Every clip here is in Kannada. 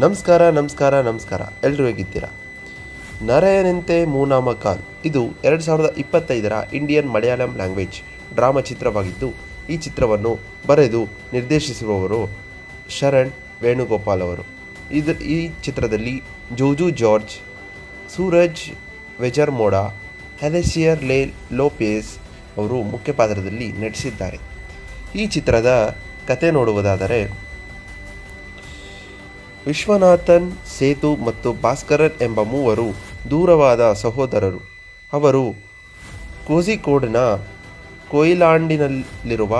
ನಮಸ್ಕಾರ ಎಲ್ಲರೂ ಹೇಗಿದ್ದೀರಾ? ನರಯನಂತೆ ಮೂನಾಮ ಕಾಲ್ ಇದು 2025ರ ಇಂಡಿಯನ್ ಮಲಯಾಳಂ ಲ್ಯಾಂಗ್ವೇಜ್ ಡ್ರಾಮಾ ಚಿತ್ರವಾಗಿದ್ದು, ಈ ಚಿತ್ರವನ್ನು ಬರೆದು ನಿರ್ದೇಶಿಸಿರುವವರು ಶರಣ್ ವೇಣುಗೋಪಾಲ್ ಅವರು. ಈ ಚಿತ್ರದಲ್ಲಿ ಜೋಜು ಜಾರ್ಜ್, ಸೂರಜ್ ವೆಜರ್ಮೋಡಾ, ಅಲೆಸಿಯರ್ ಲೋಪೆಜ್ ಅವರು ಮುಖ್ಯ ಪಾತ್ರದಲ್ಲಿ ನಟಿಸಿದ್ದಾರೆ. ಈ ಚಿತ್ರದ ಕತೆ ನೋಡುವುದಾದರೆ, ವಿಶ್ವನಾಥನ್, ಸೇತು ಮತ್ತು ಭಾಸ್ಕರನ್ ಎಂಬ ಮೂವರು ದೂರವಾದ ಸಹೋದರರು. ಅವರು ಕೋಝಿಕೋಡ್ನ ಕೊಯಿಲಾಂಡಿನಲ್ಲಿರುವ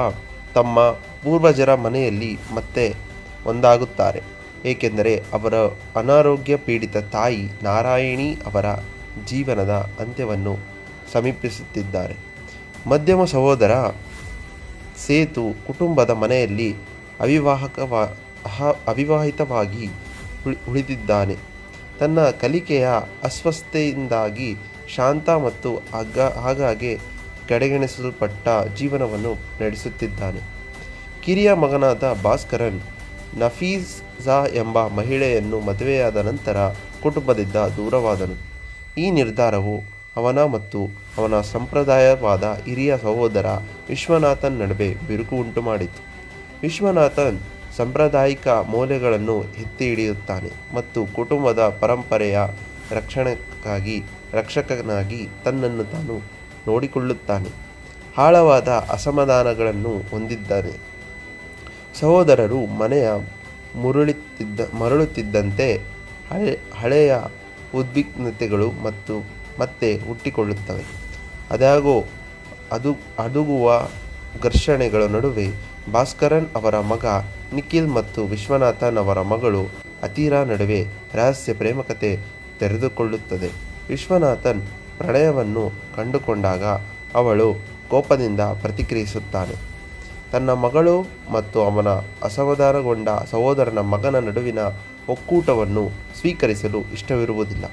ತಮ್ಮ ಪೂರ್ವಜರ ಮನೆಯಲ್ಲಿ ಮತ್ತೆ ಒಂದಾಗುತ್ತಾರೆ, ಏಕೆಂದರೆ ಅವರ ಅನಾರೋಗ್ಯ ಪೀಡಿತ ತಾಯಿ ನಾರಾಯಣಿ ಅವರ ಜೀವನದ ಅಂತ್ಯವನ್ನು ಸಮೀಪಿಸುತ್ತಿದ್ದಾರೆ. ಮಧ್ಯಮ ಸಹೋದರ ಸೇತು ಕುಟುಂಬದ ಮನೆಯಲ್ಲಿ ಅವಿವಾಹಿತವಾಗಿ ಉಳಿದಿದ್ದಾನೆ. ತನ್ನ ಕಲಿಕೆಯ ಅಸ್ವಸ್ಥತೆಯಿಂದಾಗಿ ಶಾಂತ ಮತ್ತು ಆಗಾಗ್ಗೆ ಕಡೆಗಣಿಸಲ್ಪಟ್ಟ ಜೀವನವನ್ನು ನಡೆಸುತ್ತಿದ್ದಾನೆ. ಕಿರಿಯ ಮಗನಾದ ಭಾಸ್ಕರನ್ ನಫೀಸಾ ಎಂಬ ಮಹಿಳೆಯನ್ನು ಮದುವೆಯಾದ ನಂತರ ಕುಟುಂಬದಿಂದ ದೂರವಾದನು. ಈ ನಿರ್ಧಾರವು ಅವನ ಮತ್ತು ಅವನ ಸಂಪ್ರದಾಯವಾದ ಹಿರಿಯ ಸಹೋದರ ವಿಶ್ವನಾಥನ್ ನಡುವೆ ಬಿರುಕು ಉಂಟುಮಾಡಿತು. ವಿಶ್ವನಾಥನ್ ಸಾಂಪ್ರದಾಯಿಕ ಮೌಲ್ಯಗಳನ್ನು ಎತ್ತಿ ಹಿಡಿಯುತ್ತಾನೆ ಮತ್ತು ಕುಟುಂಬದ ಪರಂಪರೆಯ ರಕ್ಷಕನಾಗಿ ತನ್ನನ್ನು ತಾನು ನೋಡಿಕೊಳ್ಳುತ್ತಾನೆ. ಆಳವಾದ ಅಸಮಾಧಾನಗಳನ್ನು ಹೊಂದಿದ್ದಾನೆ. ಸಹೋದರರು ಮನೆಯ ಮರಳುತ್ತಿದ್ದಂತೆ ಹಳೆಯ ಉದ್ವಿಗ್ನತೆಗಳು ಮತ್ತೆ ಹುಟ್ಟಿಕೊಳ್ಳುತ್ತವೆ. ಅದಾಗೋ ಅದುಗುವ ಘರ್ಷಣೆಗಳ ನಡುವೆ ಭಾಸ್ಕರನ್ ಅವರ ಮಗ ನಿಖಿಲ್ ಮತ್ತು ವಿಶ್ವನಾಥನ್ ಅವರ ಮಗಳು ಅತೀರಾ ನಡುವೆ ರಹಸ್ಯ ಪ್ರೇಮಕತೆ ತೆರೆದುಕೊಳ್ಳುತ್ತದೆ. ವಿಶ್ವನಾಥನ್ ಪ್ರಣಯವನ್ನು ಕಂಡುಕೊಂಡಾಗ ಅವಳು ಕೋಪದಿಂದ ಪ್ರತಿಕ್ರಿಯಿಸುತ್ತಾನೆ. ತನ್ನ ಮಗಳು ಮತ್ತು ಅವನ ಅಸಮಾಧಾನಗೊಂಡ ಸಹೋದರನ ಮಗನ ನಡುವಿನ ಒಕ್ಕೂಟವನ್ನು ಸ್ವೀಕರಿಸಲು ಇಷ್ಟವಿರುವುದಿಲ್ಲ.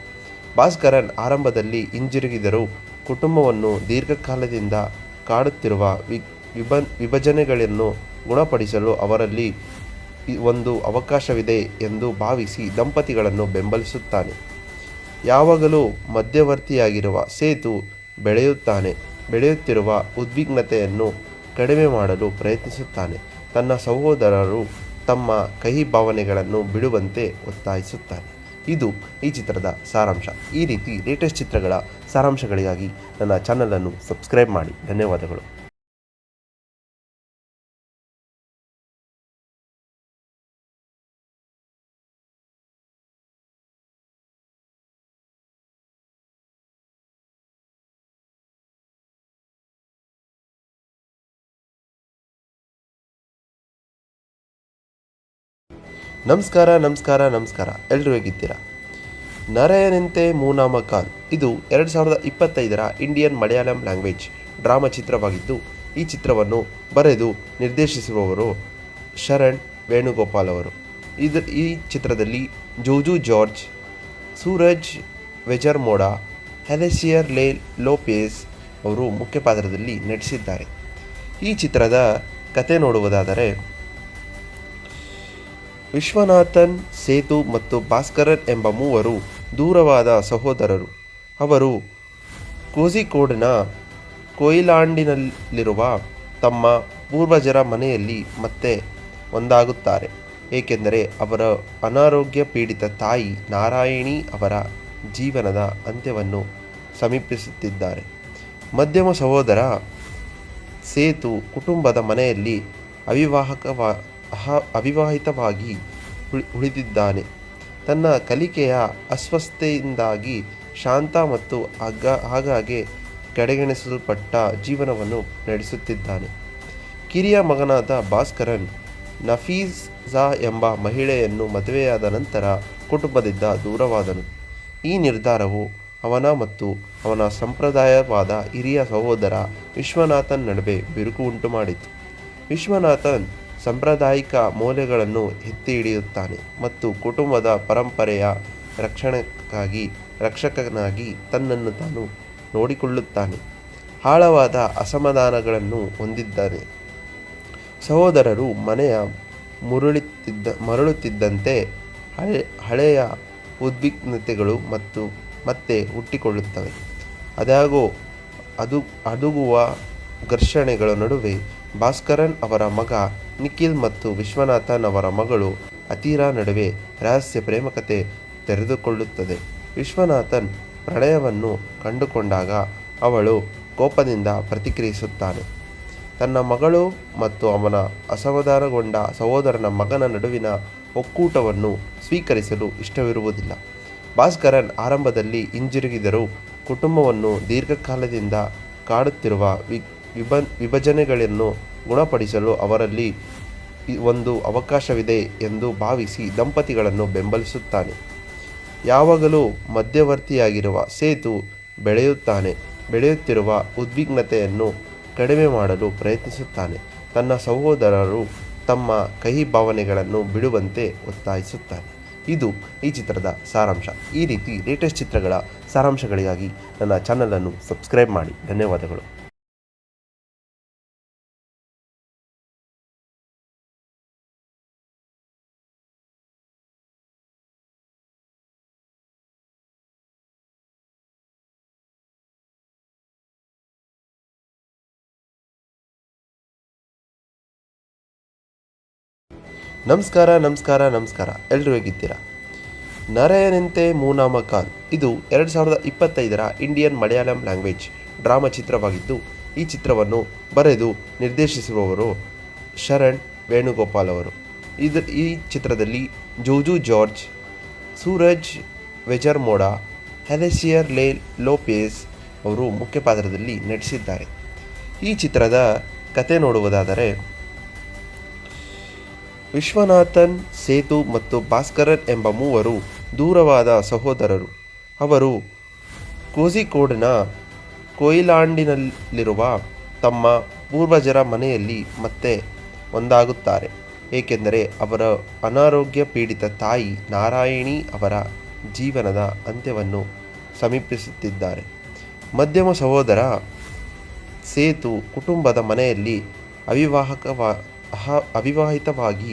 ಭಾಸ್ಕರನ್ ಆರಂಭದಲ್ಲಿ ಹಿಂಜರಿಗಿದರೂ ಕುಟುಂಬವನ್ನು ದೀರ್ಘಕಾಲದಿಂದ ಕಾಡುತ್ತಿರುವ ವಿಭಜನೆಗಳನ್ನು ಗುಣಪಡಿಸಲು ಅವರಲ್ಲಿ ಒಂದು ಅವಕಾಶವಿದೆ ಎಂದು ಭಾವಿಸಿ ದಂಪತಿಗಳನ್ನು ಬೆಂಬಲಿಸುತ್ತಾನೆ. ಯಾವಾಗಲೂ ಮಧ್ಯವರ್ತಿಯಾಗಿರುವ ಸೇತು ಬೆಳೆಯುತ್ತಿರುವ ಉದ್ವಿಗ್ನತೆಯನ್ನು ಕಡಿಮೆ ಮಾಡಲು ಪ್ರಯತ್ನಿಸುತ್ತಾನೆ. ತನ್ನ ಸಹೋದರರು ತಮ್ಮ ಕಹಿ ಭಾವನೆಗಳನ್ನು ಬಿಡುವಂತೆ ಒತ್ತಾಯಿಸುತ್ತಾನೆ. ಇದು ಈ ಚಿತ್ರದ ಸಾರಾಂಶ. ಈ ರೀತಿ ಲೇಟೆಸ್ಟ್ ಚಿತ್ರಗಳ ಸಾರಾಂಶಗಳಿಗಾಗಿ ನನ್ನ ಚಾನಲನ್ನು ಸಬ್ಸ್ಕ್ರೈಬ್ ಮಾಡಿ. ಧನ್ಯವಾದಗಳು. ನಮಸ್ಕಾರ ಎಲ್ಲರೂ ಹೇಗಿದ್ದೀರಾ? ನರಯನಂತೆ ಮೂನಾಮ ಕಾಲ್ ಇದು 2025ರ ಇಂಡಿಯನ್ ಮಲಯಾಳಂ ಲ್ಯಾಂಗ್ವೇಜ್ ಡ್ರಾಮಾ ಚಿತ್ರವಾಗಿದ್ದು, ಈ ಚಿತ್ರವನ್ನು ಬರೆದು ನಿರ್ದೇಶಿಸಿರುವವರು ಶರಣ್ ವೇಣುಗೋಪಾಲ್ ಅವರು. ಈ ಚಿತ್ರದಲ್ಲಿ ಜೋಜು ಜಾರ್ಜ್, ಸೂರಜ್ ವೆಜರ್ಮೋಡಾ, ಅಲೆಸಿಯರ್ ಲೋಪೆಜ್ ಅವರು ಮುಖ್ಯ ಪಾತ್ರದಲ್ಲಿ ನಟಿಸಿದ್ದಾರೆ. ಈ ಚಿತ್ರದ ಕತೆ ನೋಡುವುದಾದರೆ, ವಿಶ್ವನಾಥನ್, ಸೇತು ಮತ್ತು ಭಾಸ್ಕರನ್ ಎಂಬ ಮೂವರು ದೂರವಾದ ಸಹೋದರರು. ಅವರು ಕೋಝಿಕೋಡ್ನ ಕೊಯಿಲಾಂಡಿನಲ್ಲಿರುವ ತಮ್ಮ ಪೂರ್ವಜರ ಮನೆಯಲ್ಲಿ ಮತ್ತೆ ಒಂದಾಗುತ್ತಾರೆ, ಏಕೆಂದರೆ ಅವರ ಅನಾರೋಗ್ಯ ಪೀಡಿತ ತಾಯಿ ನಾರಾಯಣಿ ಅವರ ಜೀವನದ ಅಂತ್ಯವನ್ನು ಸಮೀಪಿಸುತ್ತಿದ್ದಾರೆ. ಮಧ್ಯಮ ಸಹೋದರ ಸೇತು ಕುಟುಂಬದ ಮನೆಯಲ್ಲಿ ಅವಿವಾಹಿತವಾಗಿ ಉಳಿದಿದ್ದಾನೆ. ತನ್ನ ಕಲಿಕೆಯ ಅಸ್ವಸ್ಥತೆಯಿಂದಾಗಿ ಶಾಂತ ಮತ್ತು ಆಗಾಗ್ಗೆ ಕಡೆಗಣಿಸಲ್ಪಟ್ಟ ಜೀವನವನ್ನು ನಡೆಸುತ್ತಿದ್ದಾನೆ. ಕಿರಿಯ ಮಗನಾದ ಭಾಸ್ಕರನ್ ನಫೀಸಾ ಎಂಬ ಮಹಿಳೆಯನ್ನು ಮದುವೆಯಾದ ನಂತರ ಕುಟುಂಬದಿಂದ ದೂರವಾದನು. ಈ ನಿರ್ಧಾರವು ಅವನ ಮತ್ತು ಅವನ ಸಂಪ್ರದಾಯವಾದ ಹಿರಿಯ ಸಹೋದರ ವಿಶ್ವನಾಥನ್ ನಡುವೆ ಬಿರುಕು ಉಂಟುಮಾಡಿತು. ವಿಶ್ವನಾಥನ್ ಸಾಂಪ್ರದಾಯಿಕ ಮೌಲ್ಯಗಳನ್ನು ಎತ್ತಿ ಹಿಡಿಯುತ್ತಾನೆ ಮತ್ತು ಕುಟುಂಬದ ಪರಂಪರೆಯ ರಕ್ಷಕನಾಗಿ ತನ್ನನ್ನು ತಾನು ನೋಡಿಕೊಳ್ಳುತ್ತಾನೆ. ಆಳವಾದ ಅಸಮಾಧಾನಗಳನ್ನು ಹೊಂದಿದ್ದಾನೆ. ಸಹೋದರರು ಮನೆಯ ಮರಳುತ್ತಿದ್ದಂತೆ ಹಳೆಯ ಉದ್ವಿಗ್ನತೆಗಳು ಮತ್ತೆ ಹುಟ್ಟಿಕೊಳ್ಳುತ್ತವೆ. ಅದಾಗೋ ಅದುಗುವ ಘರ್ಷಣೆಗಳ ನಡುವೆ ಭಾಸ್ಕರನ್ ಅವರ ಮಗ ನಿಖಿಲ್ ಮತ್ತು ವಿಶ್ವನಾಥನ್ ಅವರ ಮಗಳು ಅತೀರಾ ನಡುವೆ ರಹಸ್ಯ ಪ್ರೇಮಕತೆ ತೆರೆದುಕೊಳ್ಳುತ್ತದೆ. ವಿಶ್ವನಾಥನ್ ಪ್ರಣಯವನ್ನು ಕಂಡುಕೊಂಡಾಗ ಅವಳು ಕೋಪದಿಂದ ಪ್ರತಿಕ್ರಿಯಿಸುತ್ತಾನೆ. ತನ್ನ ಮಗಳು ಮತ್ತು ಅವನ ಅಸಮಾಧಾನಗೊಂಡ ಸಹೋದರನ ಮಗನ ನಡುವಿನ ಒಕ್ಕೂಟವನ್ನು ಸ್ವೀಕರಿಸಲು ಇಷ್ಟವಿರುವುದಿಲ್ಲ. ಭಾಸ್ಕರನ್ ಆರಂಭದಲ್ಲಿ ಹಿಂಜರಿಗಿದರೂ ಕುಟುಂಬವನ್ನು ದೀರ್ಘಕಾಲದಿಂದ ಕಾಡುತ್ತಿರುವ ವಿಭಜನೆಗಳನ್ನು ಗುಣಪಡಿಸಲು ಅವರಲ್ಲಿ ಒಂದು ಅವಕಾಶವಿದೆ ಎಂದು ಭಾವಿಸಿ ದಂಪತಿಗಳನ್ನು ಬೆಂಬಲಿಸುತ್ತಾನೆ. ಯಾವಾಗಲೂ ಮಧ್ಯವರ್ತಿಯಾಗಿರುವ ಸೇತು ಬೆಳೆಯುತ್ತಿರುವ ಉದ್ವಿಗ್ನತೆಯನ್ನು ಕಡಿಮೆ ಮಾಡಲು ಪ್ರಯತ್ನಿಸುತ್ತಾನೆ. ತನ್ನ ಸಹೋದರರು ತಮ್ಮ ಕಹಿ ಭಾವನೆಗಳನ್ನು ಬಿಡುವಂತೆ ಒತ್ತಾಯಿಸುತ್ತಾನೆ. ಇದು ಈ ಚಿತ್ರದ ಸಾರಾಂಶ. ಈ ರೀತಿ ಲೇಟೆಸ್ಟ್ ಚಿತ್ರಗಳ ಸಾರಾಂಶಗಳಿಗಾಗಿ ನನ್ನ ಚಾನಲನ್ನು ಸಬ್ಸ್ಕ್ರೈಬ್ ಮಾಡಿ. ಧನ್ಯವಾದಗಳು. ನಮಸ್ಕಾರ. ಎಲ್ಲರೂ ಹೇಗಿದ್ದೀರಾ? ನರಯನಂತೆ ಮೂನಾಮ ಕಾಲ್ ಇದು 2025ರ ಇಂಡಿಯನ್ ಮಲಯಾಳಂ ಲ್ಯಾಂಗ್ವೇಜ್ ಡ್ರಾಮಾ ಚಿತ್ರವಾಗಿದ್ದು, ಈ ಚಿತ್ರವನ್ನು ಬರೆದು ನಿರ್ದೇಶಿಸಿರುವವರು ಶರಣ್ ವೇಣುಗೋಪಾಲ್ ಅವರು. ಈ ಚಿತ್ರದಲ್ಲಿ ಜೋಜು ಜಾರ್ಜ್, ಸೂರಜ್ ವೆಜರ್ಮೋಡಾ, ಹೆಲೆಸಿಯರ್ ಲೋಪೆಜ್ ಅವರು ಮುಖ್ಯ ಪಾತ್ರದಲ್ಲಿ ನಟಿಸಿದ್ದಾರೆ. ಈ ಚಿತ್ರದ ಕತೆ ನೋಡುವುದಾದರೆ, ವಿಶ್ವನಾಥನ್, ಸೇತು ಮತ್ತು ಭಾಸ್ಕರನ್ ಎಂಬ ಮೂವರು ದೂರವಾದ ಸಹೋದರರು. ಅವರು ಕೋಝಿಕೋಡ್ನ ಕೊಯಿಲಾಂಡಿನಲ್ಲಿರುವ ತಮ್ಮ ಪೂರ್ವಜರ ಮನೆಯಲ್ಲಿ ಮತ್ತೆ ಒಂದಾಗುತ್ತಾರೆ, ಏಕೆಂದರೆ ಅವರ ಅನಾರೋಗ್ಯ ಪೀಡಿತ ತಾಯಿ ನಾರಾಯಣಿ ಅವರ ಜೀವನದ ಅಂತ್ಯವನ್ನು ಸಮೀಪಿಸುತ್ತಿದ್ದಾರೆ. ಮಧ್ಯಮ ಸಹೋದರ ಸೇತು ಕುಟುಂಬದ ಮನೆಯಲ್ಲಿ ಅವಿವಾಹಿತವಾಗಿ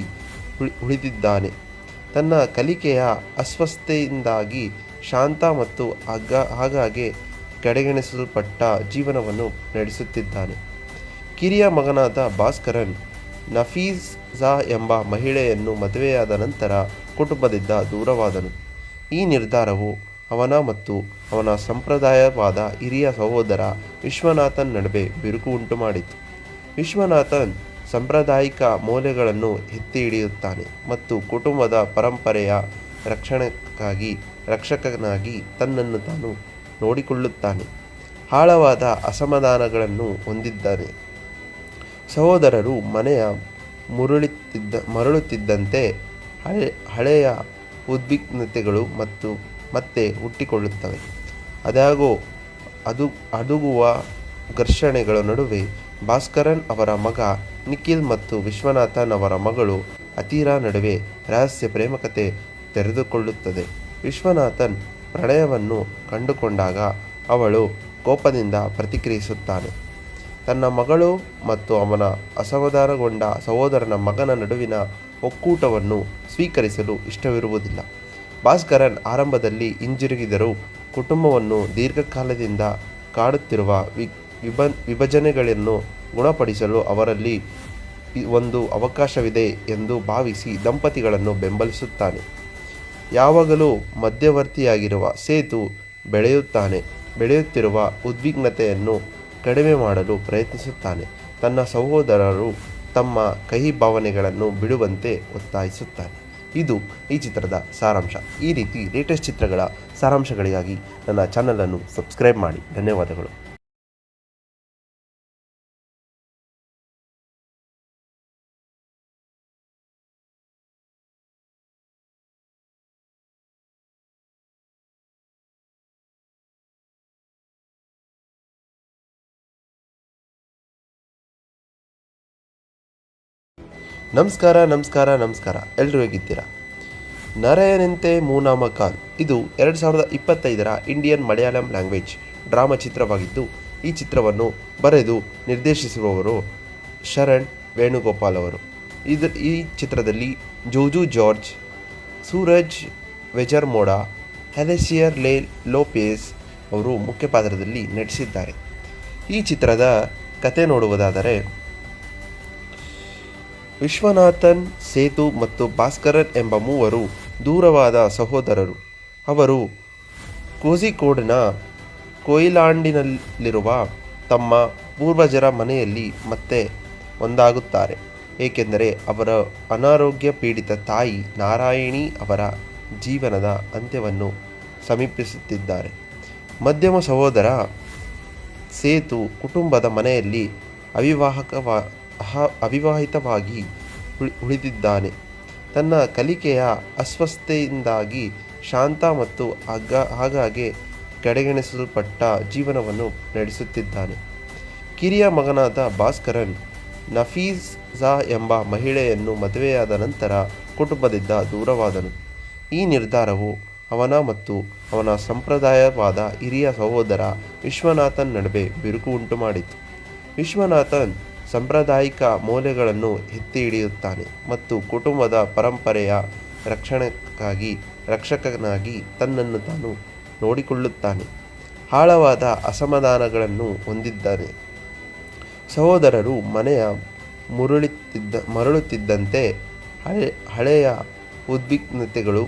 ಉಳಿದಿದ್ದಾನೆ. ತನ್ನ ಕಲಿಕೆಯ ಅಸ್ವಸ್ಥತೆಯಿಂದಾಗಿ ಶಾಂತ ಮತ್ತು ಆಗಾಗ್ಗೆ ಕಡೆಗಣಿಸಲ್ಪಟ್ಟ ಜೀವನವನ್ನು ನಡೆಸುತ್ತಿದ್ದಾನೆ. ಕಿರಿಯ ಮಗನಾದ ಭಾಸ್ಕರನ್ ನಫೀಸಾ ಎಂಬ ಮಹಿಳೆಯನ್ನು ಮದುವೆಯಾದ ನಂತರ ಕುಟುಂಬದಿಂದ ದೂರವಾದನು. ಈ ನಿರ್ಧಾರವು ಅವನ ಮತ್ತು ಅವನ ಸಂಪ್ರದಾಯವಾದ ಹಿರಿಯ ಸಹೋದರ ವಿಶ್ವನಾಥನ್ ನಡುವೆ ಬಿರುಕು ಉಂಟುಮಾಡಿತು. ವಿಶ್ವನಾಥನ್ ಸಾಂಪ್ರದಾಯಿಕ ಮೌಲ್ಯಗಳನ್ನು ಎತ್ತಿ ಹಿಡಿಯುತ್ತಾನೆ ಮತ್ತು ಕುಟುಂಬದ ಪರಂಪರೆಯ ರಕ್ಷಕನಾಗಿ ತನ್ನನ್ನು ತಾನು ನೋಡಿಕೊಳ್ಳುತ್ತಾನೆ. ಆಳವಾದ ಅಸಮಾಧಾನಗಳನ್ನು ಹೊಂದಿದ್ದಾನೆ. ಸಹೋದರರು ಮನೆಯ ಮರಳುತ್ತಿದ್ದಂತೆ ಹಳೆಯ ಉದ್ವಿಗ್ನತೆಗಳು ಮತ್ತೆ ಹುಟ್ಟಿಕೊಳ್ಳುತ್ತವೆ. ಅದಾಗೋ ಅದುಗುವ ಘರ್ಷಣೆಗಳ ನಡುವೆ ಭಾಸ್ಕರನ್ ಅವರ ಮಗ ನಿಖಿಲ್ ಮತ್ತು ವಿಶ್ವನಾಥನ್ ಅವರ ಮಗಳು ಅತೀರಾ ನಡುವೆ ರಹಸ್ಯ ಪ್ರೇಮಕತೆ ತೆರೆದುಕೊಳ್ಳುತ್ತದೆ. ವಿಶ್ವನಾಥನ್ ಪ್ರಣಯವನ್ನು ಕಂಡುಕೊಂಡಾಗ ಅವಳು ಕೋಪದಿಂದ ಪ್ರತಿಕ್ರಿಯಿಸುತ್ತಾನೆ. ತನ್ನ ಮಗಳು ಮತ್ತು ಅವನ ಅಸಮಾಧಾನಗೊಂಡ ಸಹೋದರನ ಮಗನ ನಡುವಿನ ಒಕ್ಕೂಟವನ್ನು ಸ್ವೀಕರಿಸಲು ಇಷ್ಟವಿರುವುದಿಲ್ಲ. ಭಾಸ್ಕರನ್ ಆರಂಭದಲ್ಲಿ ಹಿಂಜರಿಗಿದರೂ ಕುಟುಂಬವನ್ನು ದೀರ್ಘಕಾಲದಿಂದ ಕಾಡುತ್ತಿರುವ ವಿಭಜನೆಗಳನ್ನು ಗುಣಪಡಿಸಲು ಅವರಲ್ಲಿ ಒಂದು ಅವಕಾಶವಿದೆ ಎಂದು ಭಾವಿಸಿ ದಂಪತಿಗಳನ್ನು ಬೆಂಬಲಿಸುತ್ತಾನೆ. ಯಾವಾಗಲೂ ಮಧ್ಯವರ್ತಿಯಾಗಿರುವ ಸೇತು ಬೆಳೆಯುತ್ತಿರುವ ಉದ್ವಿಗ್ನತೆಯನ್ನು ಕಡಿಮೆ ಮಾಡಲು ಪ್ರಯತ್ನಿಸುತ್ತಾನೆ. ತನ್ನ ಸಹೋದರರು ತಮ್ಮ ಕಹಿ ಭಾವನೆಗಳನ್ನು ಬಿಡುವಂತೆ ಒತ್ತಾಯಿಸುತ್ತಾನೆ. ಇದು ಈ ಚಿತ್ರದ ಸಾರಾಂಶ. ಈ ರೀತಿ ಲೇಟೆಸ್ಟ್ ಚಿತ್ರಗಳ ಸಾರಾಂಶಗಳಿಗಾಗಿ ನನ್ನ ಚಾನಲನ್ನು ಸಬ್ಸ್ಕ್ರೈಬ್ ಮಾಡಿ. ಧನ್ಯವಾದಗಳು. ನಮಸ್ಕಾರ. ಎಲ್ಲರೂ ಹೇಗಿದ್ದೀರಾ? ನರಯನಂತೆ ಮೂನಾಮ ಕಾಲ್ ಇದು 2025ರ ಇಂಡಿಯನ್ ಮಲಯಾಳಂ ಲ್ಯಾಂಗ್ವೇಜ್ ಡ್ರಾಮಾ ಚಿತ್ರವಾಗಿದ್ದು, ಈ ಚಿತ್ರವನ್ನು ಬರೆದು ನಿರ್ದೇಶಿಸಿರುವವರು ಶರಣ್ ವೇಣುಗೋಪಾಲ್ ಅವರು. ಈ ಚಿತ್ರದಲ್ಲಿ ಜೋಜು ಜಾರ್ಜ್, ಸೂರಜ್ ವೆಜರ್ಮೋಡಾ, ಹೆಲೆಸಿಯರ್ ಲೆ ಲೋಪೆಸ್ ಅವರು ಮುಖ್ಯ ಪಾತ್ರದಲ್ಲಿ ನಟಿಸಿದ್ದಾರೆ. ಈ ಚಿತ್ರದ ಕತೆ ನೋಡುವುದಾದರೆ, ವಿಶ್ವನಾಥನ್, ಸೇತು ಮತ್ತು ಭಾಸ್ಕರನ್ ಎಂಬ ಮೂವರು ದೂರವಾದ ಸಹೋದರರು. ಅವರು ಕೋಝಿಕೋಡ್ನ ಕೊಯಿಲಾಂಡಿನಲ್ಲಿರುವ ತಮ್ಮ ಪೂರ್ವಜರ ಮನೆಯಲ್ಲಿ ಮತ್ತೆ ಒಂದಾಗುತ್ತಾರೆ, ಏಕೆಂದರೆ ಅವರ ಅನಾರೋಗ್ಯ ಪೀಡಿತ ತಾಯಿ ನಾರಾಯಣಿ ಅವರ ಜೀವನದ ಅಂತ್ಯವನ್ನು ಸಮೀಪಿಸುತ್ತಿದ್ದಾರೆ. ಮಧ್ಯಮ ಸಹೋದರ ಸೇತು ಕುಟುಂಬದ ಮನೆಯಲ್ಲಿ ಅವಿವಾಹಿತವಾಗಿ ಉಳಿದಿದ್ದಾನೆ. ತನ್ನ ಕಲಿಕೆಯ ಅಸ್ವಸ್ಥತೆಯಿಂದಾಗಿ ಶಾಂತ ಮತ್ತು ಆಗಾಗ್ಗೆ ಕಡೆಗಣಿಸಲ್ಪಟ್ಟ ಜೀವನವನ್ನು ನಡೆಸುತ್ತಿದ್ದಾನೆ. ಕಿರಿಯ ಮಗನಾದ ಭಾಸ್ಕರನ್ ನಫೀಸಾ ಎಂಬ ಮಹಿಳೆಯನ್ನು ಮದುವೆಯಾದ ನಂತರ ಕುಟುಂಬದಿಂದ ದೂರವಾದನು. ಈ ನಿರ್ಧಾರವು ಅವನ ಮತ್ತು ಅವನ ಸಂಪ್ರದಾಯವಾದ ಹಿರಿಯ ಸಹೋದರ ವಿಶ್ವನಾಥನ್ ನಡುವೆ ಬಿರುಕು ಉಂಟುಮಾಡಿತು. ವಿಶ್ವನಾಥನ್ ಸಾಂಪ್ರದಾಯಿಕ ಮೌಲ್ಯಗಳನ್ನು ಎತ್ತಿ ಹಿಡಿಯುತ್ತಾನೆ ಮತ್ತು ಕುಟುಂಬದ ಪರಂಪರೆಯ ರಕ್ಷಕನಾಗಿ ತನ್ನನ್ನು ತಾನು ನೋಡಿಕೊಳ್ಳುತ್ತಾನೆ. ಆಳವಾದ ಅಸಮಾಧಾನಗಳನ್ನು ಹೊಂದಿದ್ದಾನೆ. ಸಹೋದರರು ಮನೆಯ ಮರಳುತ್ತಿದ್ದಂತೆ ಹಳೆಯ ಉದ್ವಿಗ್ನತೆಗಳು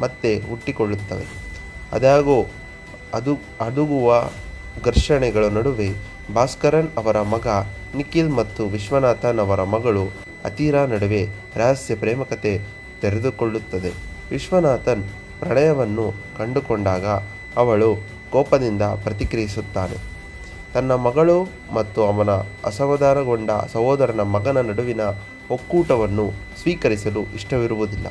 ಮತ್ತೆ ಹುಟ್ಟಿಕೊಳ್ಳುತ್ತವೆ. ಅದಾಗೋ ಅದುಗುವ ಘರ್ಷಣೆಗಳ ನಡುವೆ ಭಾಸ್ಕರನ್ ಅವರ ಮಗ ನಿಖಿಲ್ ಮತ್ತು ವಿಶ್ವನಾಥನ್ ಅವರ ಮಗಳು ಅತೀರಾ ನಡುವೆ ರಹಸ್ಯ ಪ್ರೇಮಕತೆ ತೆರೆದುಕೊಳ್ಳುತ್ತದೆ. ವಿಶ್ವನಾಥನ್ ಪ್ರಣಯವನ್ನು ಕಂಡುಕೊಂಡಾಗ ಅವಳು ಕೋಪದಿಂದ ಪ್ರತಿಕ್ರಿಯಿಸುತ್ತಾನೆ. ತನ್ನ ಮಗಳು ಮತ್ತು ಅವನ ಅಸಮಾಧಾನಗೊಂಡ ಸಹೋದರನ ಮಗನ ನಡುವಿನ ಒಕ್ಕೂಟವನ್ನು ಸ್ವೀಕರಿಸಲು ಇಷ್ಟವಿರುವುದಿಲ್ಲ.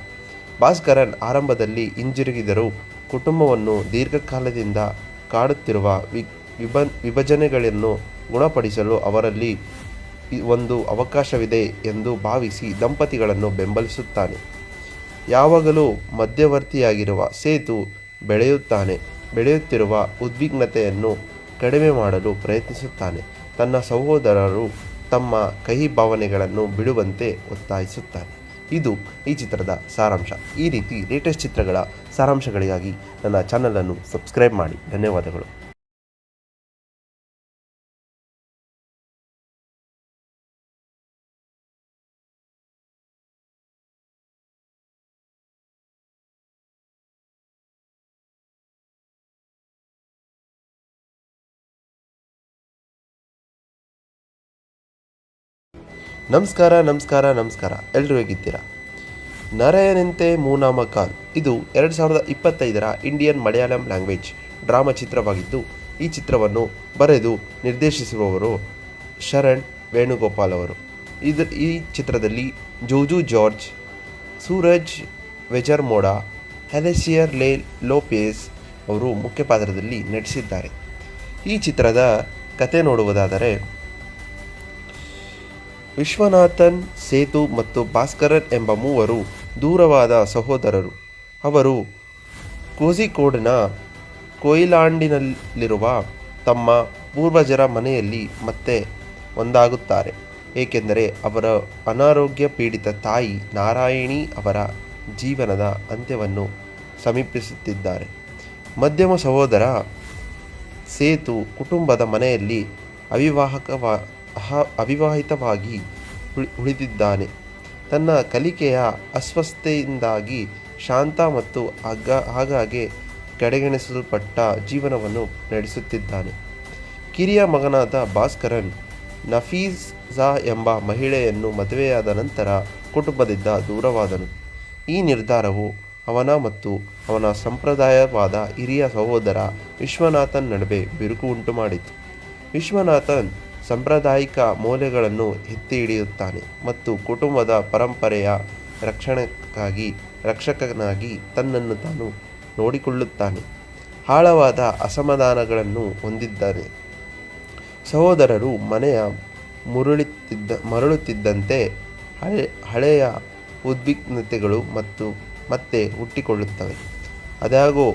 ಭಾಸ್ಕರನ್ ಆರಂಭದಲ್ಲಿ ಹಿಂಜರಿಗಿದರೂ ಕುಟುಂಬವನ್ನು ದೀರ್ಘಕಾಲದಿಂದ ಕಾಡುತ್ತಿರುವ ವಿಭಜನೆಗಳನ್ನು ಗುಣಪಡಿಸಲು ಅವರಲ್ಲಿ ಒಂದು ಅವಕಾಶವಿದೆ ಎಂದು ಭಾವಿಸಿ ದಂಪತಿಗಳನ್ನು ಬೆಂಬಲಿಸುತ್ತಾನೆ. ಯಾವಾಗಲೂ ಮಧ್ಯವರ್ತಿಯಾಗಿರುವ ಸೇತು ಬೆಳೆಯುತ್ತಿರುವ ಉದ್ವಿಗ್ನತೆಯನ್ನು ಕಡಿಮೆ ಮಾಡಲು ಪ್ರಯತ್ನಿಸುತ್ತಾನೆ. ತನ್ನ ಸಹೋದರರು ತಮ್ಮ ಕಹಿ ಭಾವನೆಗಳನ್ನು ಬಿಡುವಂತೆ ಒತ್ತಾಯಿಸುತ್ತಾನೆ. ಇದು ಈ ಚಿತ್ರದ ಸಾರಾಂಶ. ಈ ರೀತಿ ಲೇಟೆಸ್ಟ್ ಚಿತ್ರಗಳ ಸಾರಾಂಶಗಳಿಗಾಗಿ ನನ್ನ ಚಾನಲನ್ನು ಸಬ್ಸ್ಕ್ರೈಬ್ ಮಾಡಿ. ಧನ್ಯವಾದಗಳು. ನಮಸ್ಕಾರ. ಎಲ್ಲರೂ ಹೇಗಿದ್ದೀರಾ? ನರಯನಂತೆ ಮೂನಾಮ ಕಾಲ್ ಇದು 2025ರ ಇಂಡಿಯನ್ ಮಲಯಾಳಂ ಲ್ಯಾಂಗ್ವೇಜ್ ಡ್ರಾಮಾ ಚಿತ್ರವಾಗಿದ್ದು, ಈ ಚಿತ್ರವನ್ನು ಬರೆದು ನಿರ್ದೇಶಿಸಿರುವವರು ಶರಣ್ ವೇಣುಗೋಪಾಲ್ ಅವರು. ಈ ಚಿತ್ರದಲ್ಲಿ ಜೋಜು ಜಾರ್ಜ್, ಸೂರಜ್ ವೆಜರ್ಮೋಡಾ, ಹೆಲೆಸಿಯರ್ ಲೆ ಲೋಪೆಸ್ ಅವರು ಮುಖ್ಯ ಪಾತ್ರದಲ್ಲಿ ನಟಿಸಿದ್ದಾರೆ. ಈ ಚಿತ್ರದ ಕತೆ ನೋಡುವುದಾದರೆ, ವಿಶ್ವನಾಥನ್, ಸೇತು ಮತ್ತು ಭಾಸ್ಕರನ್ ಎಂಬ ಮೂವರು ದೂರವಾದ ಸಹೋದರರು. ಅವರು ಕೋಝಿಕೋಡ್ನ ಕೊಯಿಲಾಂಡಿನಲ್ಲಿರುವ ತಮ್ಮ ಪೂರ್ವಜರ ಮನೆಯಲ್ಲಿ ಮತ್ತೆ ಒಂದಾಗುತ್ತಾರೆ, ಏಕೆಂದರೆ ಅವರ ಅನಾರೋಗ್ಯ ಪೀಡಿತ ತಾಯಿ ನಾರಾಯಣಿ ಅವರ ಜೀವನದ ಅಂತ್ಯವನ್ನು ಸಮೀಪಿಸುತ್ತಿದ್ದಾರೆ. ಮಧ್ಯಮ ಸಹೋದರ ಸೇತು ಕುಟುಂಬದ ಮನೆಯಲ್ಲಿ ಅವಿವಾಹಿತವಾಗಿ ಉಳಿದಿದ್ದಾನೆ. ತನ್ನ ಕಲಿಕೆಯ ಅಸ್ವಸ್ಥತೆಯಿಂದಾಗಿ ಶಾಂತ ಮತ್ತು ಆಗಾಗ್ಗೆ ಕಡೆಗಣಿಸಲ್ಪಟ್ಟ ಜೀವನವನ್ನು ನಡೆಸುತ್ತಿದ್ದಾನೆ. ಕಿರಿಯ ಮಗನಾದ ಭಾಸ್ಕರನ್ ನಫೀಸಾ ಎಂಬ ಮಹಿಳೆಯನ್ನು ಮದುವೆಯಾದ ನಂತರ ಕುಟುಂಬದಿಂದ ದೂರವಾದನು. ಈ ನಿರ್ಧಾರವು ಅವನ ಮತ್ತು ಅವನ ಸಂಪ್ರದಾಯವಾದ ಹಿರಿಯ ಸಹೋದರ ವಿಶ್ವನಾಥನ್ ನಡುವೆ ಬಿರುಕು ಉಂಟುಮಾಡಿತು. ವಿಶ್ವನಾಥನ್ ಸಾಂಪ್ರದಾಯಿಕ ಮೌಲ್ಯಗಳನ್ನು ಎತ್ತಿ ಹಿಡಿಯುತ್ತಾನೆ ಮತ್ತು ಕುಟುಂಬದ ಪರಂಪರೆಯ ರಕ್ಷಕನಾಗಿ ತನ್ನನ್ನು ತಾನು ನೋಡಿಕೊಳ್ಳುತ್ತಾನೆ. ಆಳವಾದ ಅಸಮಾಧಾನಗಳನ್ನು ಹೊಂದಿದ್ದಾನೆ. ಸಹೋದರರು ಮನೆಯ ಮರಳುತ್ತಿದ್ದಂತೆ ಹಳೆಯ ಉದ್ವಿಗ್ನತೆಗಳು ಮತ್ತೆ ಹುಟ್ಟಿಕೊಳ್ಳುತ್ತವೆ. ಅದಾಗೋ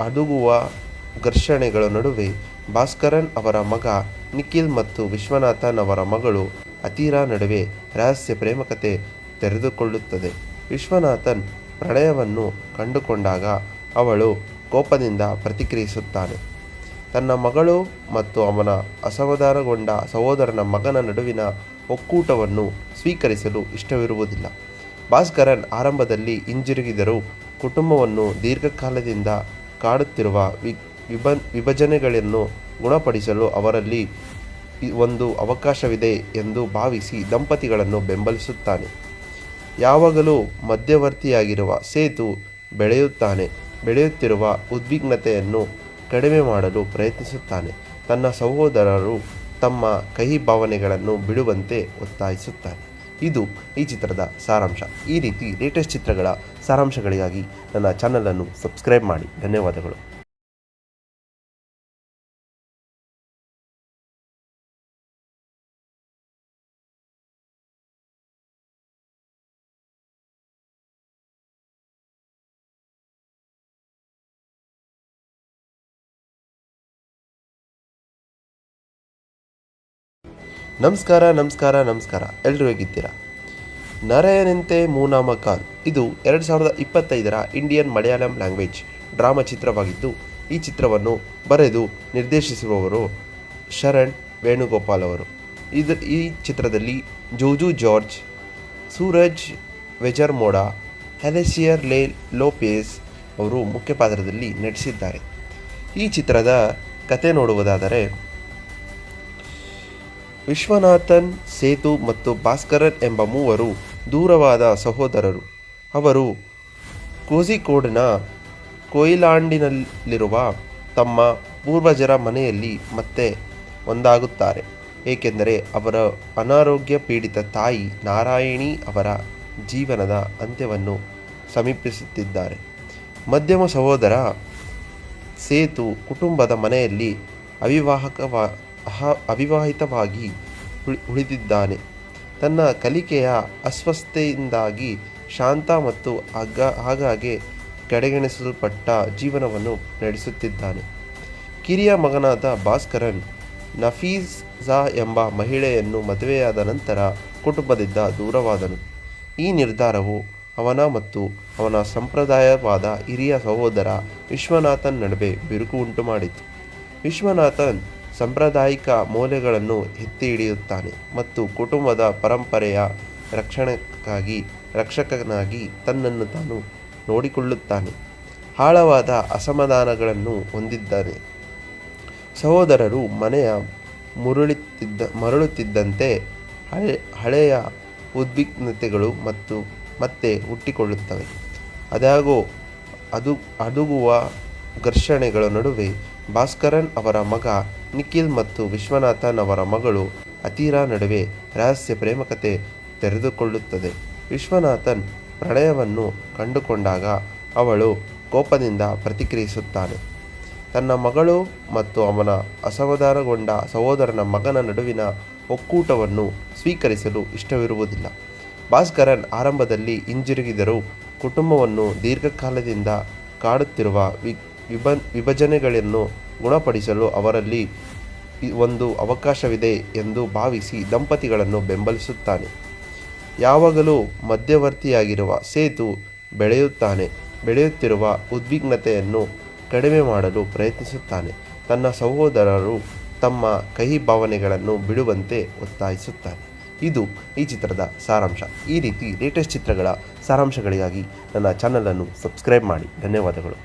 ಅದುಗುವ ಘರ್ಷಣೆಗಳ ನಡುವೆ ಭಾಸ್ಕರನ್ ಅವರ ಮಗ ನಿಖಿಲ್ ಮತ್ತು ವಿಶ್ವನಾಥನ್ ಅವರ ಮಗಳು ಅತೀರಾ ನಡುವೆ ರಹಸ್ಯ ಪ್ರೇಮಕತೆ ತೆರೆದುಕೊಳ್ಳುತ್ತದೆ. ವಿಶ್ವನಾಥನ್ ಪ್ರಣಯವನ್ನು ಕಂಡುಕೊಂಡಾಗ ಅವಳು ಕೋಪದಿಂದ ಪ್ರತಿಕ್ರಿಯಿಸುತ್ತಾನೆ. ತನ್ನ ಮಗಳು ಮತ್ತು ಅವನ ಅಸಮಾಧಾನಗೊಂಡ ಸಹೋದರನ ಮಗನ ನಡುವಿನ ಒಕ್ಕೂಟವನ್ನು ಸ್ವೀಕರಿಸಲು ಇಷ್ಟವಿರುವುದಿಲ್ಲ. ಭಾಸ್ಕರನ್ ಆರಂಭದಲ್ಲಿ ಹಿಂಜರಿಗಿದರೂ ಕುಟುಂಬವನ್ನು ದೀರ್ಘಕಾಲದಿಂದ ಕಾಡುತ್ತಿರುವ ವಿಭಜನೆಗಳನ್ನು ಗುಣಪಡಿಸಲು ಅವರಲ್ಲಿ ಒಂದು ಅವಕಾಶವಿದೆ ಎಂದು ಭಾವಿಸಿ ದಂಪತಿಗಳನ್ನು ಬೆಂಬಲಿಸುತ್ತಾನೆ. ಯಾವಾಗಲೂ ಮಧ್ಯವರ್ತಿಯಾಗಿರುವ ಸೇತು ಬೆಳೆಯುತ್ತಿರುವ ಉದ್ವಿಗ್ನತೆಯನ್ನು ಕಡಿಮೆ ಮಾಡಲು ಪ್ರಯತ್ನಿಸುತ್ತಾನೆ. ತನ್ನ ಸಹೋದರರು ತಮ್ಮ ಕಹಿ ಭಾವನೆಗಳನ್ನು ಬಿಡುವಂತೆ ಒತ್ತಾಯಿಸುತ್ತಾನೆ. ಇದು ಈ ಚಿತ್ರದ ಸಾರಾಂಶ. ಈ ರೀತಿ ಲೇಟೆಸ್ಟ್ ಚಿತ್ರಗಳ ಸಾರಾಂಶಗಳಿಗಾಗಿ ನನ್ನ ಚಾನಲನ್ನು ಸಬ್ಸ್ಕ್ರೈಬ್ ಮಾಡಿ. ಧನ್ಯವಾದಗಳು. ನಮಸ್ಕಾರ. ಎಲ್ಲರೂ ಹೇಗಿದ್ದೀರಾ? ನರಯನಂತೆ ಮೂನಾಮ ಕಾಲ್ ಇದು 2025ರ ಇಂಡಿಯನ್ ಮಲಯಾಳಂ ಲ್ಯಾಂಗ್ವೇಜ್ ಡ್ರಾಮಾ ಚಿತ್ರವಾಗಿದ್ದು, ಈ ಚಿತ್ರವನ್ನು ಬರೆದು ನಿರ್ದೇಶಿಸಿರುವವರು ಶರಣ್ ವೇಣುಗೋಪಾಲ್ ಅವರು. ಈ ಚಿತ್ರದಲ್ಲಿ ಜೋಜು ಜಾರ್ಜ್, ಸೂರಜ್ ವೆಜರ್ಮೋಡಾ, ಹೆಲೆಸಿಯರ್ ಲೋಪೆಜ್ ಅವರು ಮುಖ್ಯ ಪಾತ್ರದಲ್ಲಿ ನಟಿಸಿದ್ದಾರೆ. ಈ ಚಿತ್ರದ ಕತೆ ನೋಡುವುದಾದರೆ, ವಿಶ್ವನಾಥನ್, ಸೇತು ಮತ್ತು ಭಾಸ್ಕರನ್ ಎಂಬ ಮೂವರು ದೂರವಾದ ಸಹೋದರರು. ಅವರು ಕೋಝಿಕೋಡ್ನ ಕೊಯಿಲಾಂಡಿನಲ್ಲಿರುವ ತಮ್ಮ ಪೂರ್ವಜರ ಮನೆಯಲ್ಲಿ ಮತ್ತೆ ಒಂದಾಗುತ್ತಾರೆ, ಏಕೆಂದರೆ ಅವರ ಅನಾರೋಗ್ಯ ಪೀಡಿತ ತಾಯಿ ನಾರಾಯಣಿ ಅವರ ಜೀವನದ ಅಂತ್ಯವನ್ನು ಸಮೀಪಿಸುತ್ತಿದ್ದಾರೆ. ಮಧ್ಯಮ ಸಹೋದರ ಸೇತು ಕುಟುಂಬದ ಮನೆಯಲ್ಲಿ ಅವಿವಾಹಿತವಾಗಿ ಉಳಿದಿದ್ದಾನೆ. ತನ್ನ ಕಲಿಕೆಯ ಅಸ್ವಸ್ಥತೆಯಿಂದಾಗಿ ಶಾಂತ ಮತ್ತು ಆಗಾಗ್ಗೆ ಕಡೆಗಣಿಸಲ್ಪಟ್ಟ ಜೀವನವನ್ನು ನಡೆಸುತ್ತಿದ್ದಾನೆ. ಕಿರಿಯ ಮಗನಾದ ಭಾಸ್ಕರನ್ ನಫೀಸಾ ಎಂಬ ಮಹಿಳೆಯನ್ನು ಮದುವೆಯಾದ ನಂತರ ಕುಟುಂಬದಿಂದ ದೂರವಾದನು. ಈ ನಿರ್ಧಾರವು ಅವನ ಮತ್ತು ಅವನ ಸಂಪ್ರದಾಯವಾದ ಹಿರಿಯ ಸಹೋದರ ವಿಶ್ವನಾಥನ್ ನಡುವೆ ಬಿರುಕು ಉಂಟುಮಾಡಿತು. ವಿಶ್ವನಾಥನ್ ಸಾಂಪ್ರದಾಯಿಕ ಮೌಲ್ಯಗಳನ್ನು ಎತ್ತಿ ಹಿಡಿಯುತ್ತಾನೆ ಮತ್ತು ಕುಟುಂಬದ ಪರಂಪರೆಯ ರಕ್ಷಕನಾಗಿ ತನ್ನನ್ನು ತಾನು ನೋಡಿಕೊಳ್ಳುತ್ತಾನೆ. ಆಳವಾದ ಅಸಮಾಧಾನಗಳನ್ನು ಹೊಂದಿದ್ದಾನೆ. ಸಹೋದರರು ಮನೆಯ ಮರಳುತ್ತಿದ್ದಂತೆ ಹಳೆಯ ಉದ್ವಿಗ್ನತೆಗಳು ಮತ್ತೆ ಹುಟ್ಟಿಕೊಳ್ಳುತ್ತವೆ. ಅದಾಗೋ ಅದುಗುವ ಘರ್ಷಣೆಗಳ ನಡುವೆ ಭಾಸ್ಕರನ್ ಅವರ ಮಗ ನಿಖಿಲ್ ಮತ್ತು ವಿಶ್ವನಾಥನ್ ಅವರ ಮಗಳು ಅತೀರಾ ನಡುವೆ ರಹಸ್ಯ ಪ್ರೇಮಕತೆ ತೆರೆದುಕೊಳ್ಳುತ್ತದೆ. ವಿಶ್ವನಾಥನ್ ಪ್ರಣಯವನ್ನು ಕಂಡುಕೊಂಡಾಗ ಅವಳು ಕೋಪದಿಂದ ಪ್ರತಿಕ್ರಿಯಿಸುತ್ತಾನೆ. ತನ್ನ ಮಗಳು ಮತ್ತು ಅವನ ಅಸಮಾಧಾನಗೊಂಡ ಸಹೋದರನ ಮಗನ ನಡುವಿನ ಒಕ್ಕೂಟವನ್ನು ಸ್ವೀಕರಿಸಲು ಇಷ್ಟವಿರುವುದಿಲ್ಲ. ಭಾಸ್ಕರನ್ ಆರಂಭದಲ್ಲಿ ಹಿಂಜರಿಗಿದರೂ ಕುಟುಂಬವನ್ನು ದೀರ್ಘಕಾಲದಿಂದ ಕಾಡುತ್ತಿರುವ ವಿಭಜನೆಗಳನ್ನು ಗುಣಪಡಿಸಲು ಅವರಲ್ಲಿ ಒಂದು ಅವಕಾಶವಿದೆ ಎಂದು ಭಾವಿಸಿ ದಂಪತಿಗಳನ್ನು ಬೆಂಬಲಿಸುತ್ತಾನೆ. ಯಾವಾಗಲೂ ಮಧ್ಯವರ್ತಿಯಾಗಿರುವ ಸೇತು ಬೆಳೆಯುತ್ತಿರುವ ಉದ್ವಿಗ್ನತೆಯನ್ನು ಕಡಿಮೆ ಮಾಡಲು ಪ್ರಯತ್ನಿಸುತ್ತಾನೆ. ತನ್ನ ಸಹೋದರರು ತಮ್ಮ ಕಹಿ ಭಾವನೆಗಳನ್ನು ಬಿಡುವಂತೆ ಒತ್ತಾಯಿಸುತ್ತಾನೆ. ಇದು ಈ ಚಿತ್ರದ ಸಾರಾಂಶ. ಈ ರೀತಿ ಲೇಟೆಸ್ಟ್ ಚಿತ್ರಗಳ ಸಾರಾಂಶಗಳಿಗಾಗಿ ನನ್ನ ಚಾನಲನ್ನು ಸಬ್ಸ್ಕ್ರೈಬ್ ಮಾಡಿ. ಧನ್ಯವಾದಗಳು.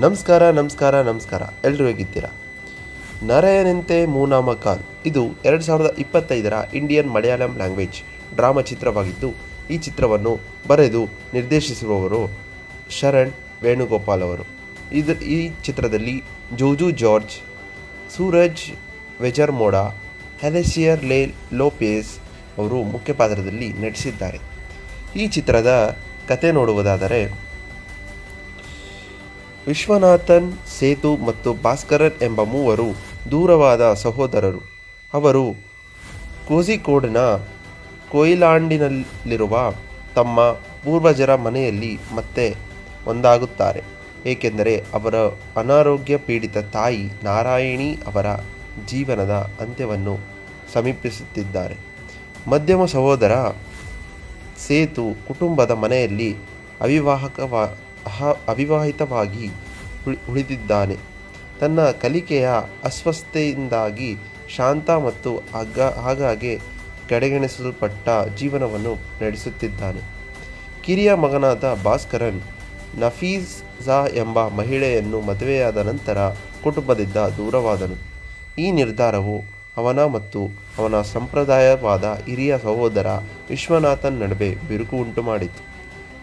ನಮಸ್ಕಾರ. ಎಲ್ಲರೂ ಹೇಗಿದ್ದೀರಾ? ನರಯನಂತೆ ಮೂನಾಮ ಕಾಲ್ ಇದು 2025ರ ಇಂಡಿಯನ್ ಮಲಯಾಳಂ ಲ್ಯಾಂಗ್ವೇಜ್ ಡ್ರಾಮಾ ಚಿತ್ರವಾಗಿದ್ದು, ಈ ಚಿತ್ರವನ್ನು ಬರೆದು ನಿರ್ದೇಶಿಸಿರುವವರು ಶರಣ್ ವೇಣುಗೋಪಾಲ್ ಅವರು. ಈ ಚಿತ್ರದಲ್ಲಿ ಜೋಜು ಜಾರ್ಜ್, ಸೂರಜ್ ವೆಜರ್ಮೋಡಾ, ಹೆಲೆಸಿಯರ್ ಲೋಪೆಜ್ ಅವರು ಮುಖ್ಯ ಪಾತ್ರದಲ್ಲಿ ನಟಿಸಿದ್ದಾರೆ. ಈ ಚಿತ್ರದ ಕತೆ ನೋಡುವುದಾದರೆ, ವಿಶ್ವನಾಥನ್, ಸೇತು ಮತ್ತು ಭಾಸ್ಕರನ್ ಎಂಬ ಮೂವರು ದೂರವಾದ ಸಹೋದರರು. ಅವರು ಕೋಝಿಕೋಡ್ನ ಕೊಯಿಲಾಂಡಿನಲ್ಲಿರುವ ತಮ್ಮ ಪೂರ್ವಜರ ಮನೆಯಲ್ಲಿ ಮತ್ತೆ ಒಂದಾಗುತ್ತಾರೆ, ಏಕೆಂದರೆ ಅವರ ಅನಾರೋಗ್ಯ ಪೀಡಿತ ತಾಯಿ ನಾರಾಯಣಿ ಅವರ ಜೀವನದ ಅಂತ್ಯವನ್ನು ಸಮೀಪಿಸುತ್ತಿದ್ದಾರೆ. ಮಧ್ಯಮ ಸಹೋದರ ಸೇತು ಕುಟುಂಬದ ಮನೆಯಲ್ಲಿ ಅವಿವಾಹಿತವಾಗಿ ಉಳಿದಿದ್ದಾನೆ. ತನ್ನ ಕಲಿಕೆಯ ಅಸ್ವಸ್ಥತೆಯಿಂದಾಗಿ ಶಾಂತ ಮತ್ತು ಆಗಾಗ್ಗೆ ಕಡೆಗಣಿಸಲ್ಪಟ್ಟ ಜೀವನವನ್ನು ನಡೆಸುತ್ತಿದ್ದಾನೆ. ಕಿರಿಯ ಮಗನಾದ ಭಾಸ್ಕರನ್ ನಫೀಸಾ ಎಂಬ ಮಹಿಳೆಯನ್ನು ಮದುವೆಯಾದ ನಂತರ ಕುಟುಂಬದಿಂದ ದೂರವಾದನು. ಈ ನಿರ್ಧಾರವು ಅವನ ಮತ್ತು ಅವನ ಸಂಪ್ರದಾಯವಾದ ಹಿರಿಯ ಸಹೋದರ ವಿಶ್ವನಾಥನ್ ನಡುವೆ ಬಿರುಕು ಉಂಟುಮಾಡಿತು.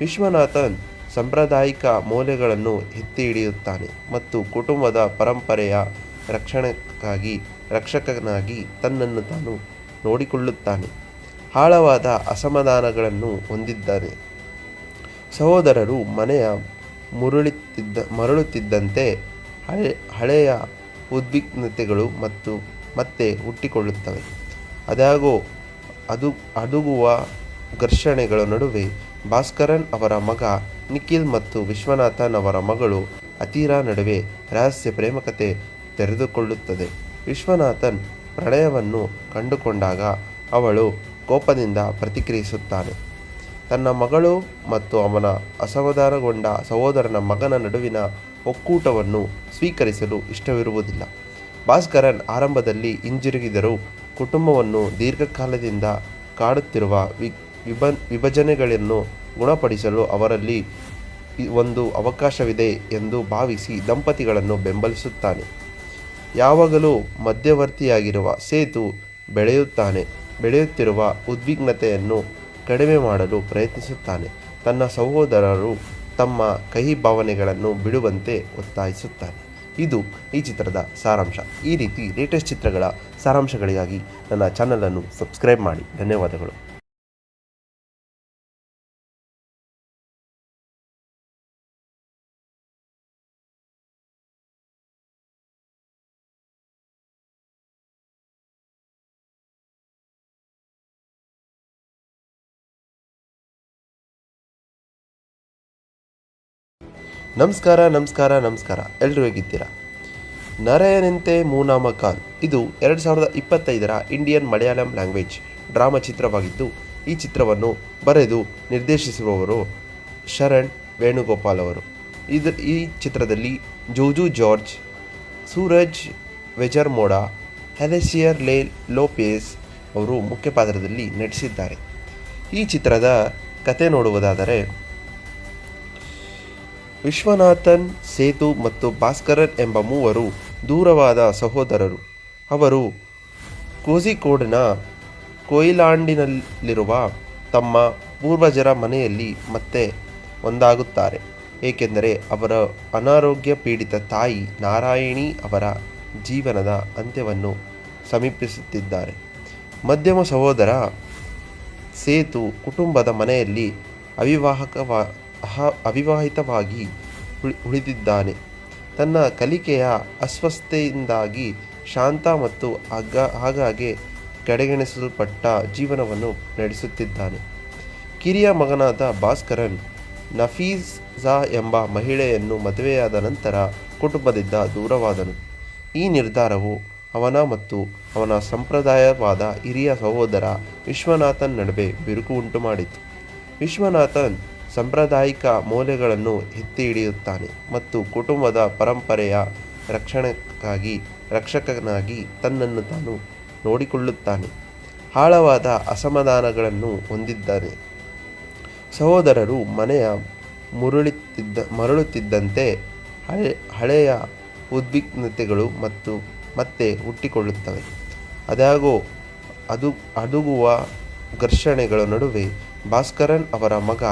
ವಿಶ್ವನಾಥನ್ ಸಾಂಪ್ರದಾಯಿಕ ಮೌಲ್ಯಗಳನ್ನು ಎತ್ತಿ ಹಿಡಿಯುತ್ತಾನೆ ಮತ್ತು ಕುಟುಂಬದ ಪರಂಪರೆಯ ರಕ್ಷಕನಾಗಿ ತನ್ನನ್ನು ತಾನು ನೋಡಿಕೊಳ್ಳುತ್ತಾನೆ. ಆಳವಾದ ಅಸಮಾಧಾನಗಳನ್ನು ಹೊಂದಿದ್ದಾನೆ. ಸಹೋದರರು ಮನೆಯ ಮರಳುತ್ತಿದ್ದಂತೆ ಹಳೆಯ ಉದ್ವಿಗ್ನತೆಗಳು ಮತ್ತೆ ಹುಟ್ಟಿಕೊಳ್ಳುತ್ತವೆ. ಅದಾಗೋ ಅದುಗುವ ಘರ್ಷಣೆಗಳ ನಡುವೆ ಭಾಸ್ಕರನ್ ಅವರ ಮಗ ನಿಖಿಲ್ ಮತ್ತು ವಿಶ್ವನಾಥನ್ ಅವರ ಮಗಳು ಅತೀರಾ ನಡುವೆ ರಹಸ್ಯ ಪ್ರೇಮಕತೆ ತೆರೆದುಕೊಳ್ಳುತ್ತದೆ. ವಿಶ್ವನಾಥನ್ ಪ್ರಣಯವನ್ನು ಕಂಡುಕೊಂಡಾಗ ಅವಳು ಕೋಪದಿಂದ ಪ್ರತಿಕ್ರಿಯಿಸುತ್ತಾನೆ. ತನ್ನ ಮಗಳು ಮತ್ತು ಅವನ ಅಸಮಾಧಾನಗೊಂಡ ಸಹೋದರನ ಮಗನ ನಡುವಿನ ಒಕ್ಕೂಟವನ್ನು ಸ್ವೀಕರಿಸಲು ಇಷ್ಟವಿರುವುದಿಲ್ಲ. ಭಾಸ್ಕರನ್ ಆರಂಭದಲ್ಲಿ ಹಿಂಜರಿಗಿದರೂ ಕುಟುಂಬವನ್ನು ದೀರ್ಘಕಾಲದಿಂದ ಕಾಡುತ್ತಿರುವ ವಿಭಜನೆಗಳನ್ನು ಗುಣಪಡಿಸಲು ಅವರಲ್ಲಿ ಒಂದು ಅವಕಾಶವಿದೆ ಎಂದು ಭಾವಿಸಿ ದಂಪತಿಗಳನ್ನು ಬೆಂಬಲಿಸುತ್ತಾನೆ. ಯಾವಾಗಲೂ ಮಧ್ಯವರ್ತಿಯಾಗಿರುವ ಸೇತು ಬೆಳೆಯುತ್ತಿರುವ ಉದ್ವಿಗ್ನತೆಯನ್ನು ಕಡಿಮೆ ಮಾಡಲು ಪ್ರಯತ್ನಿಸುತ್ತಾನೆ. ತನ್ನ ಸಹೋದರರು ತಮ್ಮ ಕಹಿ ಭಾವನೆಗಳನ್ನು ಬಿಡುವಂತೆ ಒತ್ತಾಯಿಸುತ್ತಾನೆ. ಇದು ಈ ಚಿತ್ರದ ಸಾರಾಂಶ. ಈ ರೀತಿ ಲೇಟೆಸ್ಟ್ ಚಿತ್ರಗಳ ಸಾರಾಂಶಗಳಿಗಾಗಿ ನನ್ನ ಚಾನಲನ್ನು ಸಬ್ಸ್ಕ್ರೈಬ್ ಮಾಡಿ. ಧನ್ಯವಾದಗಳು. ನಮಸ್ಕಾರ. ಎಲ್ಲರೂ ಹೇಗಿದ್ದೀರಾ? ನರಯನಂತೆ ಮೂನಾಮ ಕಾಲ್ ಇದು 2025ರ ಇಂಡಿಯನ್ ಮಲಯಾಳಂ ಲ್ಯಾಂಗ್ವೇಜ್ ಡ್ರಾಮಾ ಚಿತ್ರವಾಗಿದ್ದು, ಈ ಚಿತ್ರವನ್ನು ಬರೆದು ನಿರ್ದೇಶಿಸಿರುವವರು ಶರಣ್ ವೇಣುಗೋಪಾಲ್ ಅವರು. ಈ ಚಿತ್ರದಲ್ಲಿ ಜೋಜು ಜಾರ್ಜ್, ಸೂರಜ್ ವೆಜರ್ಮೋಡಾ, ಹೆಲೆಸಿಯರ್ ಲೋಪೆಸ್ ಅವರು ಮುಖ್ಯ ಪಾತ್ರದಲ್ಲಿ ನಟಿಸಿದ್ದಾರೆ. ಈ ಚಿತ್ರದ ಕತೆ ನೋಡುವುದಾದರೆ, ವಿಶ್ವನಾಥನ್, ಸೇತು ಮತ್ತು ಭಾಸ್ಕರನ್ ಎಂಬ ಮೂವರು ದೂರವಾದ ಸಹೋದರರು. ಅವರು ಕೋಝಿಕೋಡ್ನ ಕೊಯಿಲಾಂಡಿನಲ್ಲಿರುವ ತಮ್ಮ ಪೂರ್ವಜರ ಮನೆಯಲ್ಲಿ ಮತ್ತೆ ಒಂದಾಗುತ್ತಾರೆ, ಏಕೆಂದರೆ ಅವರ ಅನಾರೋಗ್ಯ ಪೀಡಿತ ತಾಯಿ ನಾರಾಯಣಿ ಅವರ ಜೀವನದ ಅಂತ್ಯವನ್ನು ಸಮೀಪಿಸುತ್ತಿದ್ದಾರೆ. ಮಧ್ಯಮ ಸಹೋದರ ಸೇತು ಕುಟುಂಬದ ಮನೆಯಲ್ಲಿ ಅವಿವಾಹಿತವಾಗಿ ಉಳಿದಿದ್ದಾನೆ. ತನ್ನ ಕಲಿಕೆಯ ಅಸ್ವಸ್ಥತೆಯಿಂದಾಗಿ ಶಾಂತ ಮತ್ತು ಆಗಾಗ್ಗೆ ಕಡೆಗಣಿಸಲ್ಪಟ್ಟ ಜೀವನವನ್ನು ನಡೆಸುತ್ತಿದ್ದಾನೆ. ಕಿರಿಯ ಮಗನಾದ ಭಾಸ್ಕರನ್ ನಫೀಸಾ ಎಂಬ ಮಹಿಳೆಯನ್ನು ಮದುವೆಯಾದ ನಂತರ ಕುಟುಂಬದಿಂದ ದೂರವಾದನು. ಈ ನಿರ್ಧಾರವು ಅವನ ಮತ್ತು ಅವನ ಸಂಪ್ರದಾಯವಾದ ಹಿರಿಯ ಸಹೋದರ ವಿಶ್ವನಾಥನ್ ನಡುವೆ ಬಿರುಕು ಉಂಟುಮಾಡಿತು. ವಿಶ್ವನಾಥನ್ ಸಾಂಪ್ರದಾಯಿಕ ಮೌಲ್ಯಗಳನ್ನು ಎತ್ತಿ ಹಿಡಿಯುತ್ತಾನೆ ಮತ್ತು ಕುಟುಂಬದ ಪರಂಪರೆಯ ರಕ್ಷಕನಾಗಿ ತನ್ನನ್ನು ತಾನು ನೋಡಿಕೊಳ್ಳುತ್ತಾನೆ. ಆಳವಾದ ಅಸಮಾಧಾನಗಳನ್ನು ಹೊಂದಿದ್ದಾನೆ. ಸಹೋದರರು ಮನೆಯ ಮರಳುತ್ತಿದ್ದಂತೆ ಹಳೆಯ ಉದ್ವಿಗ್ನತೆಗಳು ಮತ್ತೆ ಹುಟ್ಟಿಕೊಳ್ಳುತ್ತವೆ. ಅದಾಗೋ ಅದುಗುವ ಘರ್ಷಣೆಗಳ ನಡುವೆ ಭಾಸ್ಕರನ್ ಅವರ ಮಗ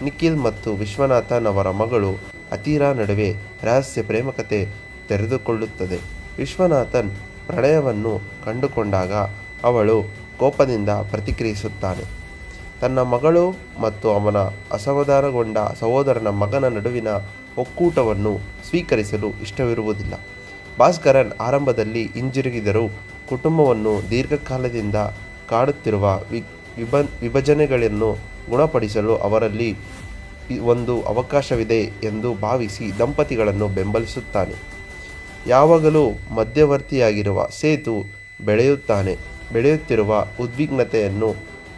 ನಿಖಿಲ್ ಮತ್ತು ವಿಶ್ವನಾಥನ್ ಅವರ ಮಗಳು ಅತೀರಾ ನಡುವೆ ರಹಸ್ಯ ಪ್ರೇಮಕತೆ ತೆರೆದುಕೊಳ್ಳುತ್ತದೆ. ವಿಶ್ವನಾಥನ್ ಪ್ರಣಯವನ್ನು ಕಂಡುಕೊಂಡಾಗ ಅವಳು ಕೋಪದಿಂದ ಪ್ರತಿಕ್ರಿಯಿಸುತ್ತಾನೆ. ತನ್ನ ಮಗಳು ಮತ್ತು ಅವನ ಅಸಮಾಧಾನಗೊಂಡ ಸಹೋದರನ ಮಗನ ನಡುವಿನ ಒಕ್ಕೂಟವನ್ನು ಸ್ವೀಕರಿಸಲು ಇಷ್ಟವಿರುವುದಿಲ್ಲ. ಭಾಸ್ಕರನ್ ಆರಂಭದಲ್ಲಿ ಹಿಂಜರಿಗಿದರೂ ಕುಟುಂಬವನ್ನು ದೀರ್ಘಕಾಲದಿಂದ ಕಾಡುತ್ತಿರುವ ವಿಭಜನೆಗಳನ್ನು ಗುಣಪಡಿಸಲು ಅವರಲ್ಲಿ ಒಂದು ಅವಕಾಶವಿದೆ ಎಂದು ಭಾವಿಸಿ ದಂಪತಿಗಳನ್ನು ಬೆಂಬಲಿಸುತ್ತಾನೆ. ಯಾವಾಗಲೂ ಮಧ್ಯವರ್ತಿಯಾಗಿರುವ ಸೇತು ಬೆಳೆಯುತ್ತಿರುವ ಉದ್ವಿಗ್ನತೆಯನ್ನು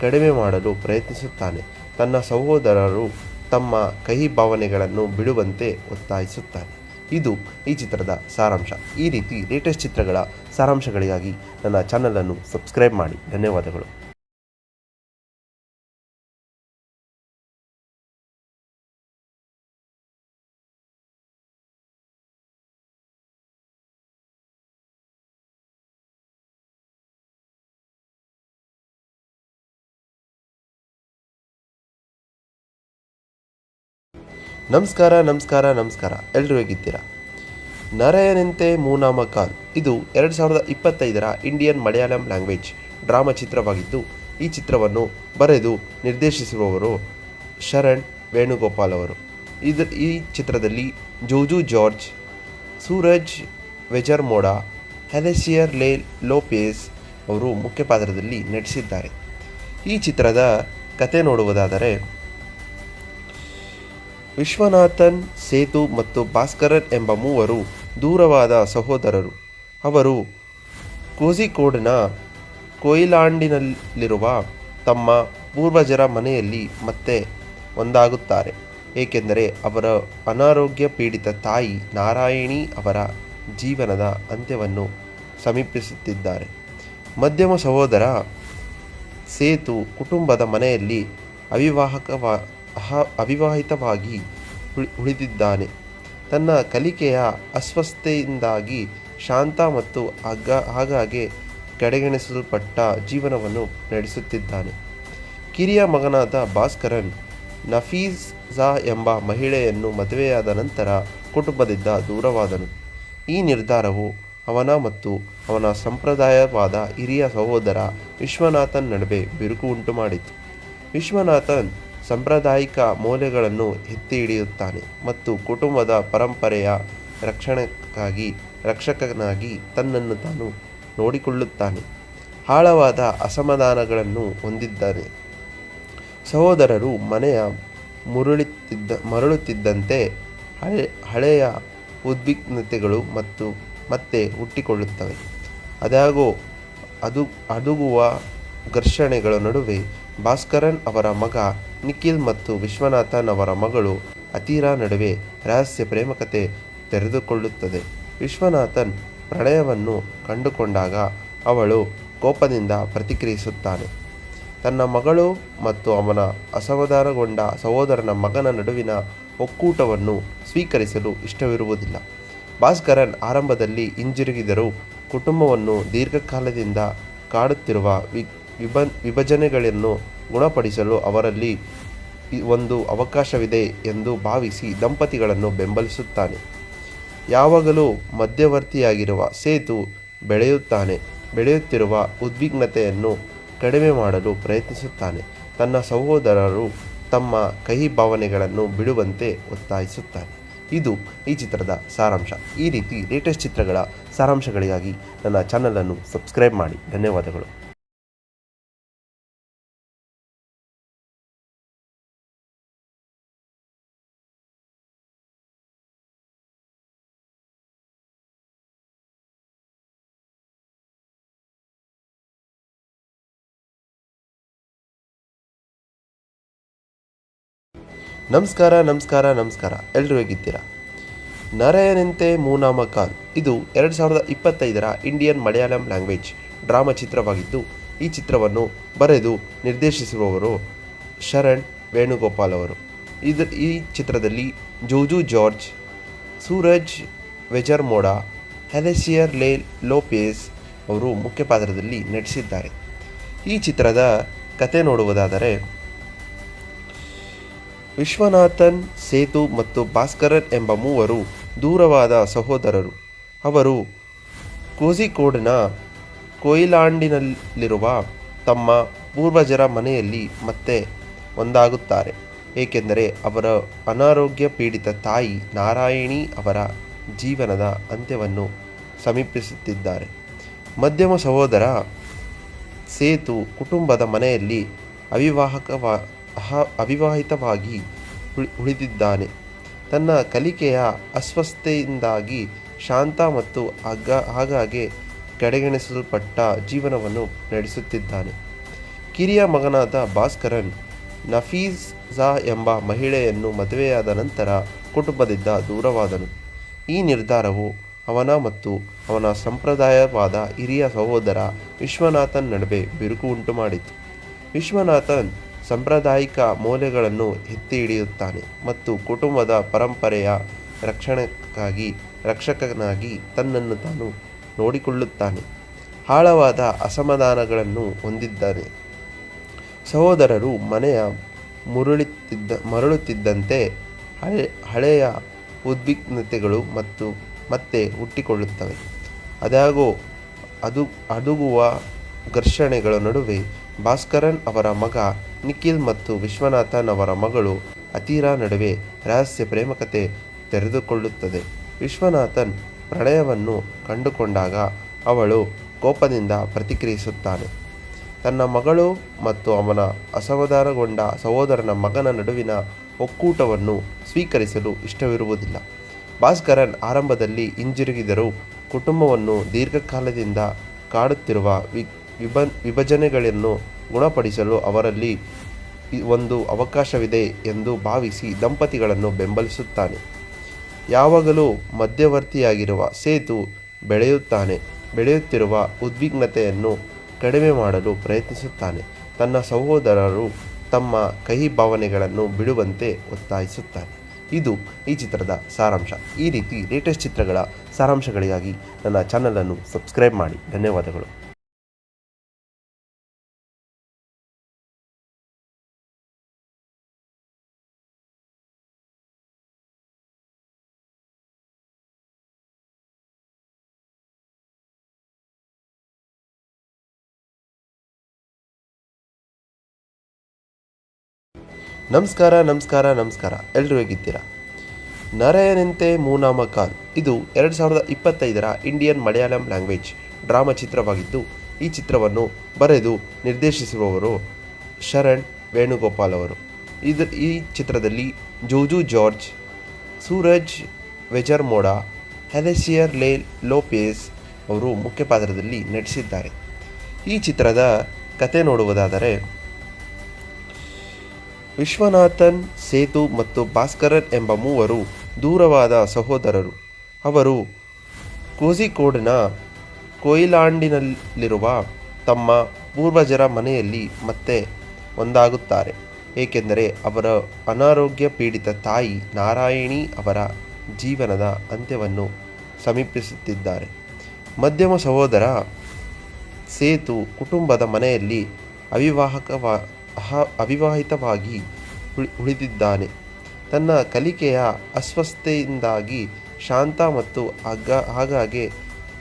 ಕಡಿಮೆ ಮಾಡಲು ಪ್ರಯತ್ನಿಸುತ್ತಾನೆ. ತನ್ನ ಸಹೋದರರು ತಮ್ಮ ಕಹಿ ಭಾವನೆಗಳನ್ನು ಬಿಡುವಂತೆ ಒತ್ತಾಯಿಸುತ್ತಾನೆ. ಇದು ಈ ಚಿತ್ರದ ಸಾರಾಂಶ. ಈ ರೀತಿ ಲೇಟೆಸ್ಟ್ ಚಿತ್ರಗಳ ಸಾರಾಂಶಗಳಿಗಾಗಿ ನನ್ನ ಚಾನಲನ್ನು ಸಬ್ಸ್ಕ್ರೈಬ್ ಮಾಡಿ. ಧನ್ಯವಾದಗಳು. ನಮಸ್ಕಾರ. ಎಲ್ಲರೂ ಹೇಗಿದ್ದೀರಾ? ನರಯನಂತೆ ಮೂನಾಮ ಕಾಲ್ ಇದು 2025ರ ಇಂಡಿಯನ್ ಮಲಯಾಳಂ ಲ್ಯಾಂಗ್ವೇಜ್ ಡ್ರಾಮಾ ಚಿತ್ರವಾಗಿದ್ದು, ಈ ಚಿತ್ರವನ್ನು ಬರೆದು ನಿರ್ದೇಶಿಸಿರುವವರು ಶರಣ್ ವೇಣುಗೋಪಾಲ್ ಅವರು. ಈ ಚಿತ್ರದಲ್ಲಿ ಜೋಜು ಜಾರ್ಜ್, ಸೂರಜ್ ವೆಜರ್ಮೋಡಾ, ಹೆಲೆಸಿಯರ್ ಲೋಪೆಜ್ ಅವರು ಮುಖ್ಯ ಪಾತ್ರದಲ್ಲಿ ನಟಿಸಿದ್ದಾರೆ. ಈ ಚಿತ್ರದ ಕತೆ ನೋಡುವುದಾದರೆ, ವಿಶ್ವನಾಥನ್, ಸೇತು ಮತ್ತು ಭಾಸ್ಕರನ್ ಎಂಬ ಮೂವರು ದೂರವಾದ ಸಹೋದರರು. ಅವರು ಕೋಝಿಕೋಡ್ನ ಕೊಯಿಲಾಂಡಿನಲ್ಲಿರುವ ತಮ್ಮ ಪೂರ್ವಜರ ಮನೆಯಲ್ಲಿ ಮತ್ತೆ ಒಂದಾಗುತ್ತಾರೆ, ಏಕೆಂದರೆ ಅವರ ಅನಾರೋಗ್ಯ ಪೀಡಿತ ತಾಯಿ ನಾರಾಯಣಿ ಅವರ ಜೀವನದ ಅಂತ್ಯವನ್ನು ಸಮೀಪಿಸುತ್ತಿದ್ದಾರೆ. ಮಧ್ಯಮ ಸಹೋದರ ಸೇತು ಕುಟುಂಬದ ಮನೆಯಲ್ಲಿ ಅವಿವಾಹಿತವಾಗಿ ಉಳಿದಿದ್ದಾನೆ. ತನ್ನ ಕಲಿಕೆಯ ಅಸ್ವಸ್ಥತೆಯಿಂದಾಗಿ ಶಾಂತ ಮತ್ತು ಆಗಾಗ್ಗೆ ಕಡೆಗಣಿಸಲ್ಪಟ್ಟ ಜೀವನವನ್ನು ನಡೆಸುತ್ತಿದ್ದಾನೆ. ಕಿರಿಯ ಮಗನಾದ ಭಾಸ್ಕರನ್ ನಫೀಸಾ ಎಂಬ ಮಹಿಳೆಯನ್ನು ಮದುವೆಯಾದ ನಂತರ ಕುಟುಂಬದಿಂದ ದೂರವಾದನು. ಈ ನಿರ್ಧಾರವು ಅವನ ಮತ್ತು ಅವನ ಸಂಪ್ರದಾಯವಾದ ಹಿರಿಯ ಸಹೋದರ ವಿಶ್ವನಾಥನ್ ನಡುವೆ ಬಿರುಕು ಉಂಟುಮಾಡಿತು. ವಿಶ್ವನಾಥನ್ ಸಾಂಪ್ರದಾಯಿಕ ಮೌಲ್ಯಗಳನ್ನು ಎತ್ತಿ ಹಿಡಿಯುತ್ತಾನೆ ಮತ್ತು ಕುಟುಂಬದ ಪರಂಪರೆಯ ರಕ್ಷಕನಾಗಿ ತನ್ನನ್ನು ತಾನು ನೋಡಿಕೊಳ್ಳುತ್ತಾನೆ. ಆಳವಾದ ಅಸಮಾಧಾನಗಳನ್ನು ಹೊಂದಿದ್ದಾನೆ. ಸಹೋದರರು ಮನೆಯ ಮರಳುತ್ತಿದ್ದಂತೆ ಹಳೆಯ ಉದ್ವಿಗ್ನತೆಗಳು ಮತ್ತೆ ಹುಟ್ಟಿಕೊಳ್ಳುತ್ತವೆ. ಅದಾಗೋ ಅದುಗುವ ಘರ್ಷಣೆಗಳ ನಡುವೆ ಭಾಸ್ಕರನ್ ಅವರ ಮಗ ನಿಖಿಲ್ ಮತ್ತು ವಿಶ್ವನಾಥನ್ ಅವರ ಮಗಳು ಅತೀರಾ ನಡುವೆ ರಹಸ್ಯ ಪ್ರೇಮಕತೆ ತೆರೆದುಕೊಳ್ಳುತ್ತದೆ. ವಿಶ್ವನಾಥನ್ ಪ್ರಣಯವನ್ನು ಕಂಡುಕೊಂಡಾಗ ಅವಳು ಕೋಪದಿಂದ ಪ್ರತಿಕ್ರಿಯಿಸುತ್ತಾನೆ. ತನ್ನ ಮಗಳು ಮತ್ತು ಅವನ ಅಸಮಾಧಾನಗೊಂಡ ಸಹೋದರನ ಮಗನ ನಡುವಿನ ಒಕ್ಕೂಟವನ್ನು ಸ್ವೀಕರಿಸಲು ಇಷ್ಟವಿರುವುದಿಲ್ಲ. ಭಾಸ್ಕರನ್ ಆರಂಭದಲ್ಲಿ ಹಿಂಜರಿಗಿದರೂ ಕುಟುಂಬವನ್ನು ದೀರ್ಘಕಾಲದಿಂದ ಕಾಡುತ್ತಿರುವ ವಿಭಜನೆಗಳನ್ನು ಗುಣಪಡಿಸಲು ಅವರಲ್ಲಿ ಒಂದು ಅವಕಾಶವಿದೆ ಎಂದು ಭಾವಿಸಿ ದಂಪತಿಗಳನ್ನು ಬೆಂಬಲಿಸುತ್ತಾನೆ. ಯಾವಾಗಲೂ ಮಧ್ಯವರ್ತಿಯಾಗಿರುವ ಸೇತು ಬೆಳೆಯುತ್ತಿರುವ ಉದ್ವಿಗ್ನತೆಯನ್ನು ಕಡಿಮೆ ಮಾಡಲು ಪ್ರಯತ್ನಿಸುತ್ತಾನೆ. ತನ್ನ ಸಹೋದರರು ತಮ್ಮ ಕಹಿ ಭಾವನೆಗಳನ್ನು ಬಿಡುವಂತೆ ಒತ್ತಾಯಿಸುತ್ತಾನೆ. ಇದು ಈ ಚಿತ್ರದ ಸಾರಾಂಶ. ಈ ರೀತಿ ಲೇಟೆಸ್ಟ್ ಚಿತ್ರಗಳ ಸಾರಾಂಶಗಳಿಗಾಗಿ ನನ್ನ ಚಾನಲನ್ನು ಸಬ್ಸ್ಕ್ರೈಬ್ ಮಾಡಿ. ಧನ್ಯವಾದಗಳು. ನಮಸ್ಕಾರ. ಎಲ್ಲರೂ ಹೇಗಿದ್ದೀರಾ? ನರಯನಂತೆ ಮೂನಾಮ ಕಾಲ್ ಇದು 2025ರ ಇಂಡಿಯನ್ ಮಲಯಾಳಂ ಲ್ಯಾಂಗ್ವೇಜ್ ಡ್ರಾಮಾ ಚಿತ್ರವಾಗಿದ್ದು, ಈ ಚಿತ್ರವನ್ನು ಬರೆದು ನಿರ್ದೇಶಿಸಿರುವವರು ಶರಣ್ ವೇಣುಗೋಪಾಲ್ ಅವರು. ಈ ಚಿತ್ರದಲ್ಲಿ ಜೋಜು ಜಾರ್ಜ್, ಸೂರಜ್ ವೆಜರ್ಮೋಡಾ, ಹೆಲೆಸಿಯರ್ ಲೋಪೆಜ್ ಅವರು ಮುಖ್ಯ ಪಾತ್ರದಲ್ಲಿ ನಟಿಸಿದ್ದಾರೆ. ಈ ಚಿತ್ರದ ಕತೆ ನೋಡುವುದಾದರೆ, ವಿಶ್ವನಾಥನ್, ಸೇತು ಮತ್ತು ಭಾಸ್ಕರನ್ ಎಂಬ ಮೂವರು ದೂರವಾದ ಸಹೋದರರು. ಅವರು ಕೋಝಿಕೋಡ್ನ ಕೊಯಿಲಾಂಡಿನಲ್ಲಿರುವ ತಮ್ಮ ಪೂರ್ವಜರ ಮನೆಯಲ್ಲಿ ಮತ್ತೆ ಒಂದಾಗುತ್ತಾರೆ, ಏಕೆಂದರೆ ಅವರ ಅನಾರೋಗ್ಯ ಪೀಡಿತ ತಾಯಿ ನಾರಾಯಣಿ ಅವರ ಜೀವನದ ಅಂತ್ಯವನ್ನು ಸಮೀಪಿಸುತ್ತಿದ್ದಾರೆ. ಮಧ್ಯಮ ಸಹೋದರ ಸೇತು ಕುಟುಂಬದ ಮನೆಯಲ್ಲಿ ಅವಿವಾಹಿತವಾಗಿ ಉಳಿದಿದ್ದಾನೆ. ತನ್ನ ಕಲಿಕೆಯ ಅಸ್ವಸ್ಥತೆಯಿಂದಾಗಿ ಶಾಂತ ಮತ್ತು ಆಗಾಗ್ಗೆ ಕಡೆಗಣಿಸಲ್ಪಟ್ಟ ಜೀವನವನ್ನು ನಡೆಸುತ್ತಿದ್ದಾನೆ. ಕಿರಿಯ ಮಗನಾದ ಭಾಸ್ಕರನ್ ನಫೀಸಾ ಎಂಬ ಮಹಿಳೆಯನ್ನು ಮದುವೆಯಾದ ನಂತರ ಕುಟುಂಬದಿಂದ ದೂರವಾದನು. ಈ ನಿರ್ಧಾರವು ಅವನ ಮತ್ತು ಅವನ ಸಂಪ್ರದಾಯವಾದ ಹಿರಿಯ ಸಹೋದರ ವಿಶ್ವನಾಥನ್ ನಡುವೆ ಬಿರುಕು ಉಂಟುಮಾಡಿತು. ವಿಶ್ವನಾಥನ್ ಸಾಂಪ್ರದಾಯಿಕ ಮೌಲ್ಯಗಳನ್ನು ಎತ್ತಿ ಹಿಡಿಯುತ್ತಾನೆ ಮತ್ತು ಕುಟುಂಬದ ಪರಂಪರೆಯ ರಕ್ಷಕನಾಗಿ ತನ್ನನ್ನು ತಾನು ನೋಡಿಕೊಳ್ಳುತ್ತಾನೆ. ಆಳವಾದ ಅಸಮಾಧಾನಗಳನ್ನು ಹೊಂದಿದ್ದಾನೆ. ಸಹೋದರರು ಮನೆಯ ಮರಳುತ್ತಿದ್ದಂತೆ ಹಳೆಯ ಉದ್ವಿಗ್ನತೆಗಳು ಮತ್ತೆ ಹುಟ್ಟಿಕೊಳ್ಳುತ್ತವೆ. ಅದಾಗೋ ಅದುಗುವ ಘರ್ಷಣೆಗಳ ನಡುವೆ ಭಾಸ್ಕರನ್ ಅವರ ಮಗ ನಿಖಿಲ್ ಮತ್ತು ವಿಶ್ವನಾಥನ್ ಅವರ ಮಗಳು ಅತೀರಾ ನಡುವೆ ರಹಸ್ಯ ಪ್ರೇಮಕತೆ ತೆರೆದುಕೊಳ್ಳುತ್ತದೆ. ವಿಶ್ವನಾಥನ್ ಪ್ರಣಯವನ್ನು ಕಂಡುಕೊಂಡಾಗ ಅವಳು ಕೋಪದಿಂದ ಪ್ರತಿಕ್ರಿಯಿಸುತ್ತಾನೆ. ತನ್ನ ಮಗಳು ಮತ್ತು ಅವನ ಅಸಮಾಧಾನಗೊಂಡ ಸಹೋದರನ ಮಗನ ನಡುವಿನ ಒಕ್ಕೂಟವನ್ನು ಸ್ವೀಕರಿಸಲು ಇಷ್ಟವಿರುವುದಿಲ್ಲ. ಭಾಸ್ಕರನ್ ಆರಂಭದಲ್ಲಿ ಹಿಂಜರಿಗಿದರೂ ಕುಟುಂಬವನ್ನು ದೀರ್ಘಕಾಲದಿಂದ ಕಾಡುತ್ತಿರುವ ವಿಭಜನೆಗಳನ್ನು ಗುಣಪಡಿಸಲು ಅವರಲ್ಲಿ ಒಂದು ಅವಕಾಶವಿದೆ ಎಂದು ಭಾವಿಸಿ ದಂಪತಿಗಳನ್ನು ಬೆಂಬಲಿಸುತ್ತಾನೆ. ಯಾವಾಗಲೂ ಮಧ್ಯವರ್ತಿಯಾಗಿರುವ ಸೇತು ಬೆಳೆಯುತ್ತಿರುವ ಉದ್ವಿಗ್ನತೆಯನ್ನು ಕಡಿಮೆ ಮಾಡಲು ಪ್ರಯತ್ನಿಸುತ್ತಾನೆ. ತನ್ನ ಸಹೋದರರು ತಮ್ಮ ಕಹಿ ಭಾವನೆಗಳನ್ನು ಬಿಡುವಂತೆ ಒತ್ತಾಯಿಸುತ್ತಾನೆ. ಇದು ಈ ಚಿತ್ರದ ಸಾರಾಂಶ. ಈ ರೀತಿ ಲೇಟೆಸ್ಟ್ ಚಿತ್ರಗಳ ಸಾರಾಂಶಗಳಿಗಾಗಿ ನನ್ನ ಚಾನಲನ್ನು ಸಬ್ಸ್ಕ್ರೈಬ್ ಮಾಡಿ. ಧನ್ಯವಾದಗಳು. ನಮಸ್ಕಾರ. ಎಲ್ಲರೂ ಹೇಗಿದ್ದೀರಾ? ನರಯನಂತೆ ಮೂನಾಮ ಕಾಲ್ ಇದು 2025ರ ಇಂಡಿಯನ್ ಮಲಯಾಳಂ ಲ್ಯಾಂಗ್ವೇಜ್ ಡ್ರಾಮಾ ಚಿತ್ರವಾಗಿದ್ದು, ಈ ಚಿತ್ರವನ್ನು ಬರೆದು ನಿರ್ದೇಶಿಸಿರುವವರು ಶರಣ್ ವೇಣುಗೋಪಾಲ್ ಅವರು. ಈ ಚಿತ್ರದಲ್ಲಿ ಜೋಜು ಜಾರ್ಜ್, ಸೂರಜ್ ವೆಜರ್ಮೋಡಾ, ಹೆಲೆಸಿಯರ್ ಲೋಪೆಸ್ ಅವರು ಮುಖ್ಯ ಪಾತ್ರದಲ್ಲಿ ನಟಿಸಿದ್ದಾರೆ. ಈ ಚಿತ್ರದ ಕತೆ ನೋಡುವುದಾದರೆ, ವಿಶ್ವನಾಥನ್, ಸೇತು ಮತ್ತು ಭಾಸ್ಕರನ್ ಎಂಬ ಮೂವರು ದೂರವಾದ ಸಹೋದರರು. ಅವರು ಕೋಝಿಕೋಡ್ನ ಕೊಯಿಲಾಂಡಿನಲ್ಲಿರುವ ತಮ್ಮ ಪೂರ್ವಜರ ಮನೆಯಲ್ಲಿ ಮತ್ತೆ ಒಂದಾಗುತ್ತಾರೆ, ಏಕೆಂದರೆ ಅವರ ಅನಾರೋಗ್ಯ ಪೀಡಿತ ತಾಯಿ ನಾರಾಯಣಿ ಅವರ ಜೀವನದ ಅಂತ್ಯವನ್ನು ಸಮೀಪಿಸುತ್ತಿದ್ದಾರೆ. ಮಧ್ಯಮ ಸಹೋದರ ಸೇತು ಕುಟುಂಬದ ಮನೆಯಲ್ಲಿ ಅವಿವಾಹಿತವಾಗಿ ಉಳಿದಿದ್ದಾನೆ. ತನ್ನ ಕಲಿಕೆಯ ಅಸ್ವಸ್ಥತೆಯಿಂದಾಗಿ ಶಾಂತ ಮತ್ತು ಆಗಾಗ್ಗೆ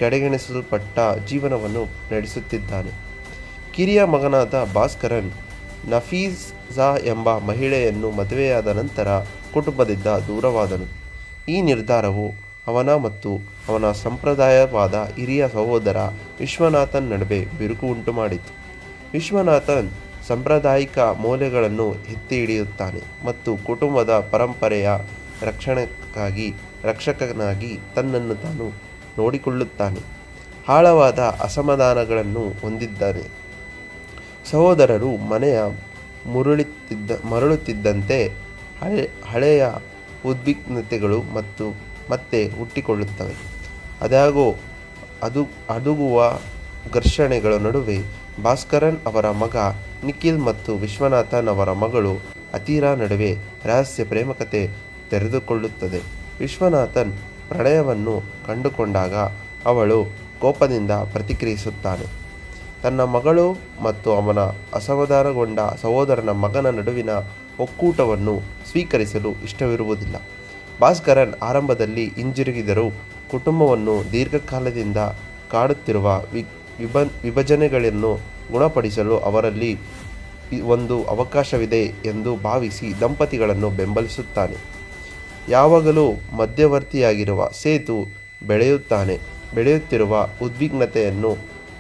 ಕಡೆಗಣಿಸಲ್ಪಟ್ಟ ಜೀವನವನ್ನು ನಡೆಸುತ್ತಿದ್ದಾನೆ. ಕಿರಿಯ ಮಗನಾದ ಭಾಸ್ಕರನ್ ನಫೀಸಾ ಎಂಬ ಮಹಿಳೆಯನ್ನು ಮದುವೆಯಾದ ನಂತರ ಕುಟುಂಬದಿಂದ ದೂರವಾದನು. ಈ ನಿರ್ಧಾರವು ಅವನ ಮತ್ತು ಅವನ ಸಂಪ್ರದಾಯವಾದ ಹಿರಿಯ ಸಹೋದರ ವಿಶ್ವನಾಥನ್ ನಡುವೆ ಬಿರುಕು ಉಂಟುಮಾಡಿತು. ವಿಶ್ವನಾಥನ್ ಸಾಂಪ್ರದಾಯಿಕ ಮೌಲ್ಯಗಳನ್ನು ಎತ್ತಿ ಹಿಡಿಯುತ್ತಾನೆ ಮತ್ತು ಕುಟುಂಬದ ಪರಂಪರೆಯ ರಕ್ಷಕನಾಗಿ ತನ್ನನ್ನು ತಾನು ನೋಡಿಕೊಳ್ಳುತ್ತಾನೆ. ಆಳವಾದ ಅಸಮಾಧಾನಗಳನ್ನು ಹೊಂದಿದ್ದಾನೆ. ಸಹೋದರರು ಮನೆಯ ಮರಳುತ್ತಿದ್ದಂತೆ ಹಳೆಯ ಉದ್ವಿಗ್ನತೆಗಳು ಮತ್ತೆ ಹುಟ್ಟಿಕೊಳ್ಳುತ್ತವೆ. ಅದಾಗೋ ಅದುಗುವ ಘರ್ಷಣೆಗಳ ನಡುವೆ ಭಾಸ್ಕರನ್ ಅವರ ಮಗ ನಿಖಿಲ್ ಮತ್ತು ವಿಶ್ವನಾಥನ್ ಅವರ ಮಗಳು ಅತೀರಾ ನಡುವೆ ರಹಸ್ಯ ಪ್ರೇಮಕತೆ ತೆರೆದುಕೊಳ್ಳುತ್ತದೆ. ವಿಶ್ವನಾಥನ್ ಪ್ರಣಯವನ್ನು ಕಂಡುಕೊಂಡಾಗ ಅವಳು ಕೋಪದಿಂದ ಪ್ರತಿಕ್ರಿಯಿಸುತ್ತಾನೆ. ತನ್ನ ಮಗಳು ಮತ್ತು ಅವನ ಅಸಮಾಧಾನಗೊಂಡ ಸಹೋದರನ ಮಗನ ನಡುವಿನ ಒಕ್ಕೂಟವನ್ನು ಸ್ವೀಕರಿಸಲು ಇಷ್ಟವಿರುವುದಿಲ್ಲ. ಭಾಸ್ಕರನ್ ಆರಂಭದಲ್ಲಿ ಹಿಂಜರಿಗಿದರೂ ಕುಟುಂಬವನ್ನು ದೀರ್ಘಕಾಲದಿಂದ ಕಾಡುತ್ತಿರುವ ವಿಭಜನೆಗಳನ್ನು ಗುಣಪಡಿಸಲು ಅವರಲ್ಲಿ ಒಂದು ಅವಕಾಶವಿದೆ ಎಂದು ಭಾವಿಸಿ ದಂಪತಿಗಳನ್ನು ಬೆಂಬಲಿಸುತ್ತಾನೆ. ಯಾವಾಗಲೂ ಮಧ್ಯವರ್ತಿಯಾಗಿರುವ ಸೇತು ಬೆಳೆಯುತ್ತಿರುವ ಉದ್ವಿಗ್ನತೆಯನ್ನು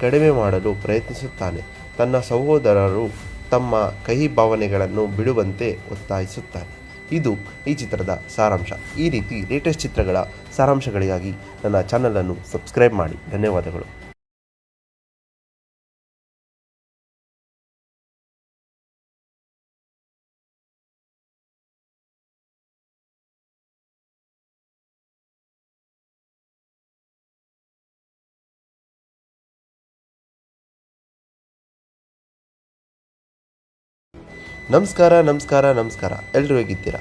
ಕಡಿಮೆ ಮಾಡಲು ಪ್ರಯತ್ನಿಸುತ್ತಾನೆ. ತನ್ನ ಸಹೋದರರು ತಮ್ಮ ಕಹಿ ಭಾವನೆಗಳನ್ನು ಬಿಡುವಂತೆ ಒತ್ತಾಯಿಸುತ್ತಾನೆ. ಇದು ಈ ಚಿತ್ರದ ಸಾರಾಂಶ. ಈ ರೀತಿ ಲೇಟೆಸ್ಟ್ ಚಿತ್ರಗಳ ಸಾರಾಂಶಗಳಿಗಾಗಿ ನನ್ನ ಚಾನಲನ್ನು ಸಬ್ಸ್ಕ್ರೈಬ್ ಮಾಡಿ. ಧನ್ಯವಾದಗಳು. ನಮಸ್ಕಾರ. ಎಲ್ಲರೂ ಹೇಗಿದ್ದೀರಾ?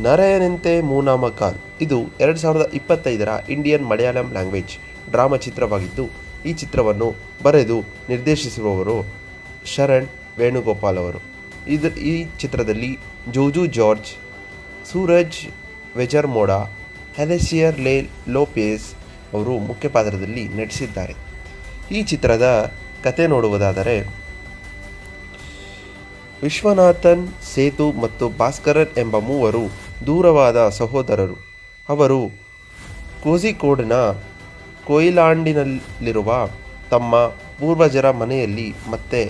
ನರಯನಂತೆ ಮೂನಾಮ ಕಾಲ್ ಇದು 2025ರ ಇಂಡಿಯನ್ ಮಲಯಾಳಂ ಲ್ಯಾಂಗ್ವೇಜ್ ಡ್ರಾಮಾ ಚಿತ್ರವಾಗಿದ್ದು, ಈ ಚಿತ್ರವನ್ನು ಬರೆದು ನಿರ್ದೇಶಿಸಿರುವವರು ಶರಣ್ ವೇಣುಗೋಪಾಲ್ ಅವರು. ಈ ಚಿತ್ರದಲ್ಲಿ ಜೋಜು ಜಾರ್ಜ್, ಸೂರಜ್ ವೆಜರ್ಮೋಡಾ, ಹೆಲೆಸಿಯರ್ ಲೋಪೆಜ್ ಅವರು ಮುಖ್ಯ ಪಾತ್ರದಲ್ಲಿ ನಟಿಸಿದ್ದಾರೆ. ಈ ಚಿತ್ರದ ಕತೆ ನೋಡುವುದಾದರೆ, ವಿಶ್ವನಾಥನ್, ಸೇತು ಮತ್ತು ಭಾಸ್ಕರನ್ ಎಂಬ ಮೂವರು ದೂರವಾದ ಸಹೋದರರು. ಅವರು ಕೋಝಿಕೋಡ್ನ ಕೊಯಿಲಾಂಡಿನಲ್ಲಿರುವ ತಮ್ಮ ಪೂರ್ವಜರ ಮನೆಯಲ್ಲಿ ಮತ್ತೆ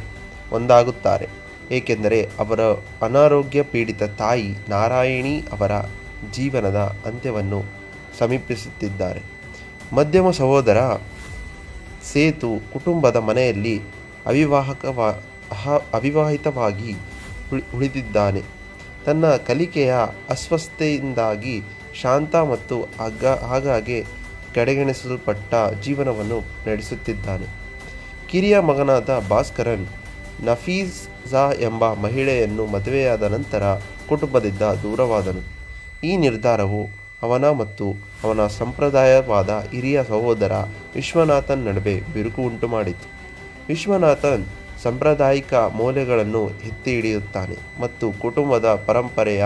ಒಂದಾಗುತ್ತಾರೆ, ಏಕೆಂದರೆ ಅವರ ಅನಾರೋಗ್ಯ ಪೀಡಿತ ತಾಯಿ ನಾರಾಯಣಿ ಅವರ ಜೀವನದ ಅಂತ್ಯವನ್ನು ಸಮೀಪಿಸುತ್ತಿದ್ದಾರೆ. ಮಧ್ಯಮ ಸಹೋದರ ಸೇತು ಕುಟುಂಬದ ಮನೆಯಲ್ಲಿ ಅವಿವಾಹಿತವಾಗಿ ಉಳಿದಿದ್ದಾನೆ. ತನ್ನ ಕಲಿಕೆಯ ಅಸ್ವಸ್ಥತೆಯಿಂದಾಗಿ ಶಾಂತ ಮತ್ತು ಆಗಾಗ್ಗೆ ಕಡೆಗಣಿಸಲ್ಪಟ್ಟ ಜೀವನವನ್ನು ನಡೆಸುತ್ತಿದ್ದಾನೆ. ಕಿರಿಯ ಮಗನಾದ ಭಾಸ್ಕರನ್ ನಫೀಸಾ ಎಂಬ ಮಹಿಳೆಯನ್ನು ಮದುವೆಯಾದ ನಂತರ ಕುಟುಂಬದಿಂದ ದೂರವಾದನು. ಈ ನಿರ್ಧಾರವು ಅವನ ಮತ್ತು ಅವನ ಸಂಪ್ರದಾಯವಾದ ಹಿರಿಯ ಸಹೋದರ ವಿಶ್ವನಾಥನ್ ನಡುವೆ ಬಿರುಕು ಉಂಟುಮಾಡಿತು. ವಿಶ್ವನಾಥನ್ ಸಾಂಪ್ರದಾಯಿಕ ಮೌಲ್ಯಗಳನ್ನು ಎತ್ತಿ ಹಿಡಿಯುತ್ತಾನೆ ಮತ್ತು ಕುಟುಂಬದ ಪರಂಪರೆಯ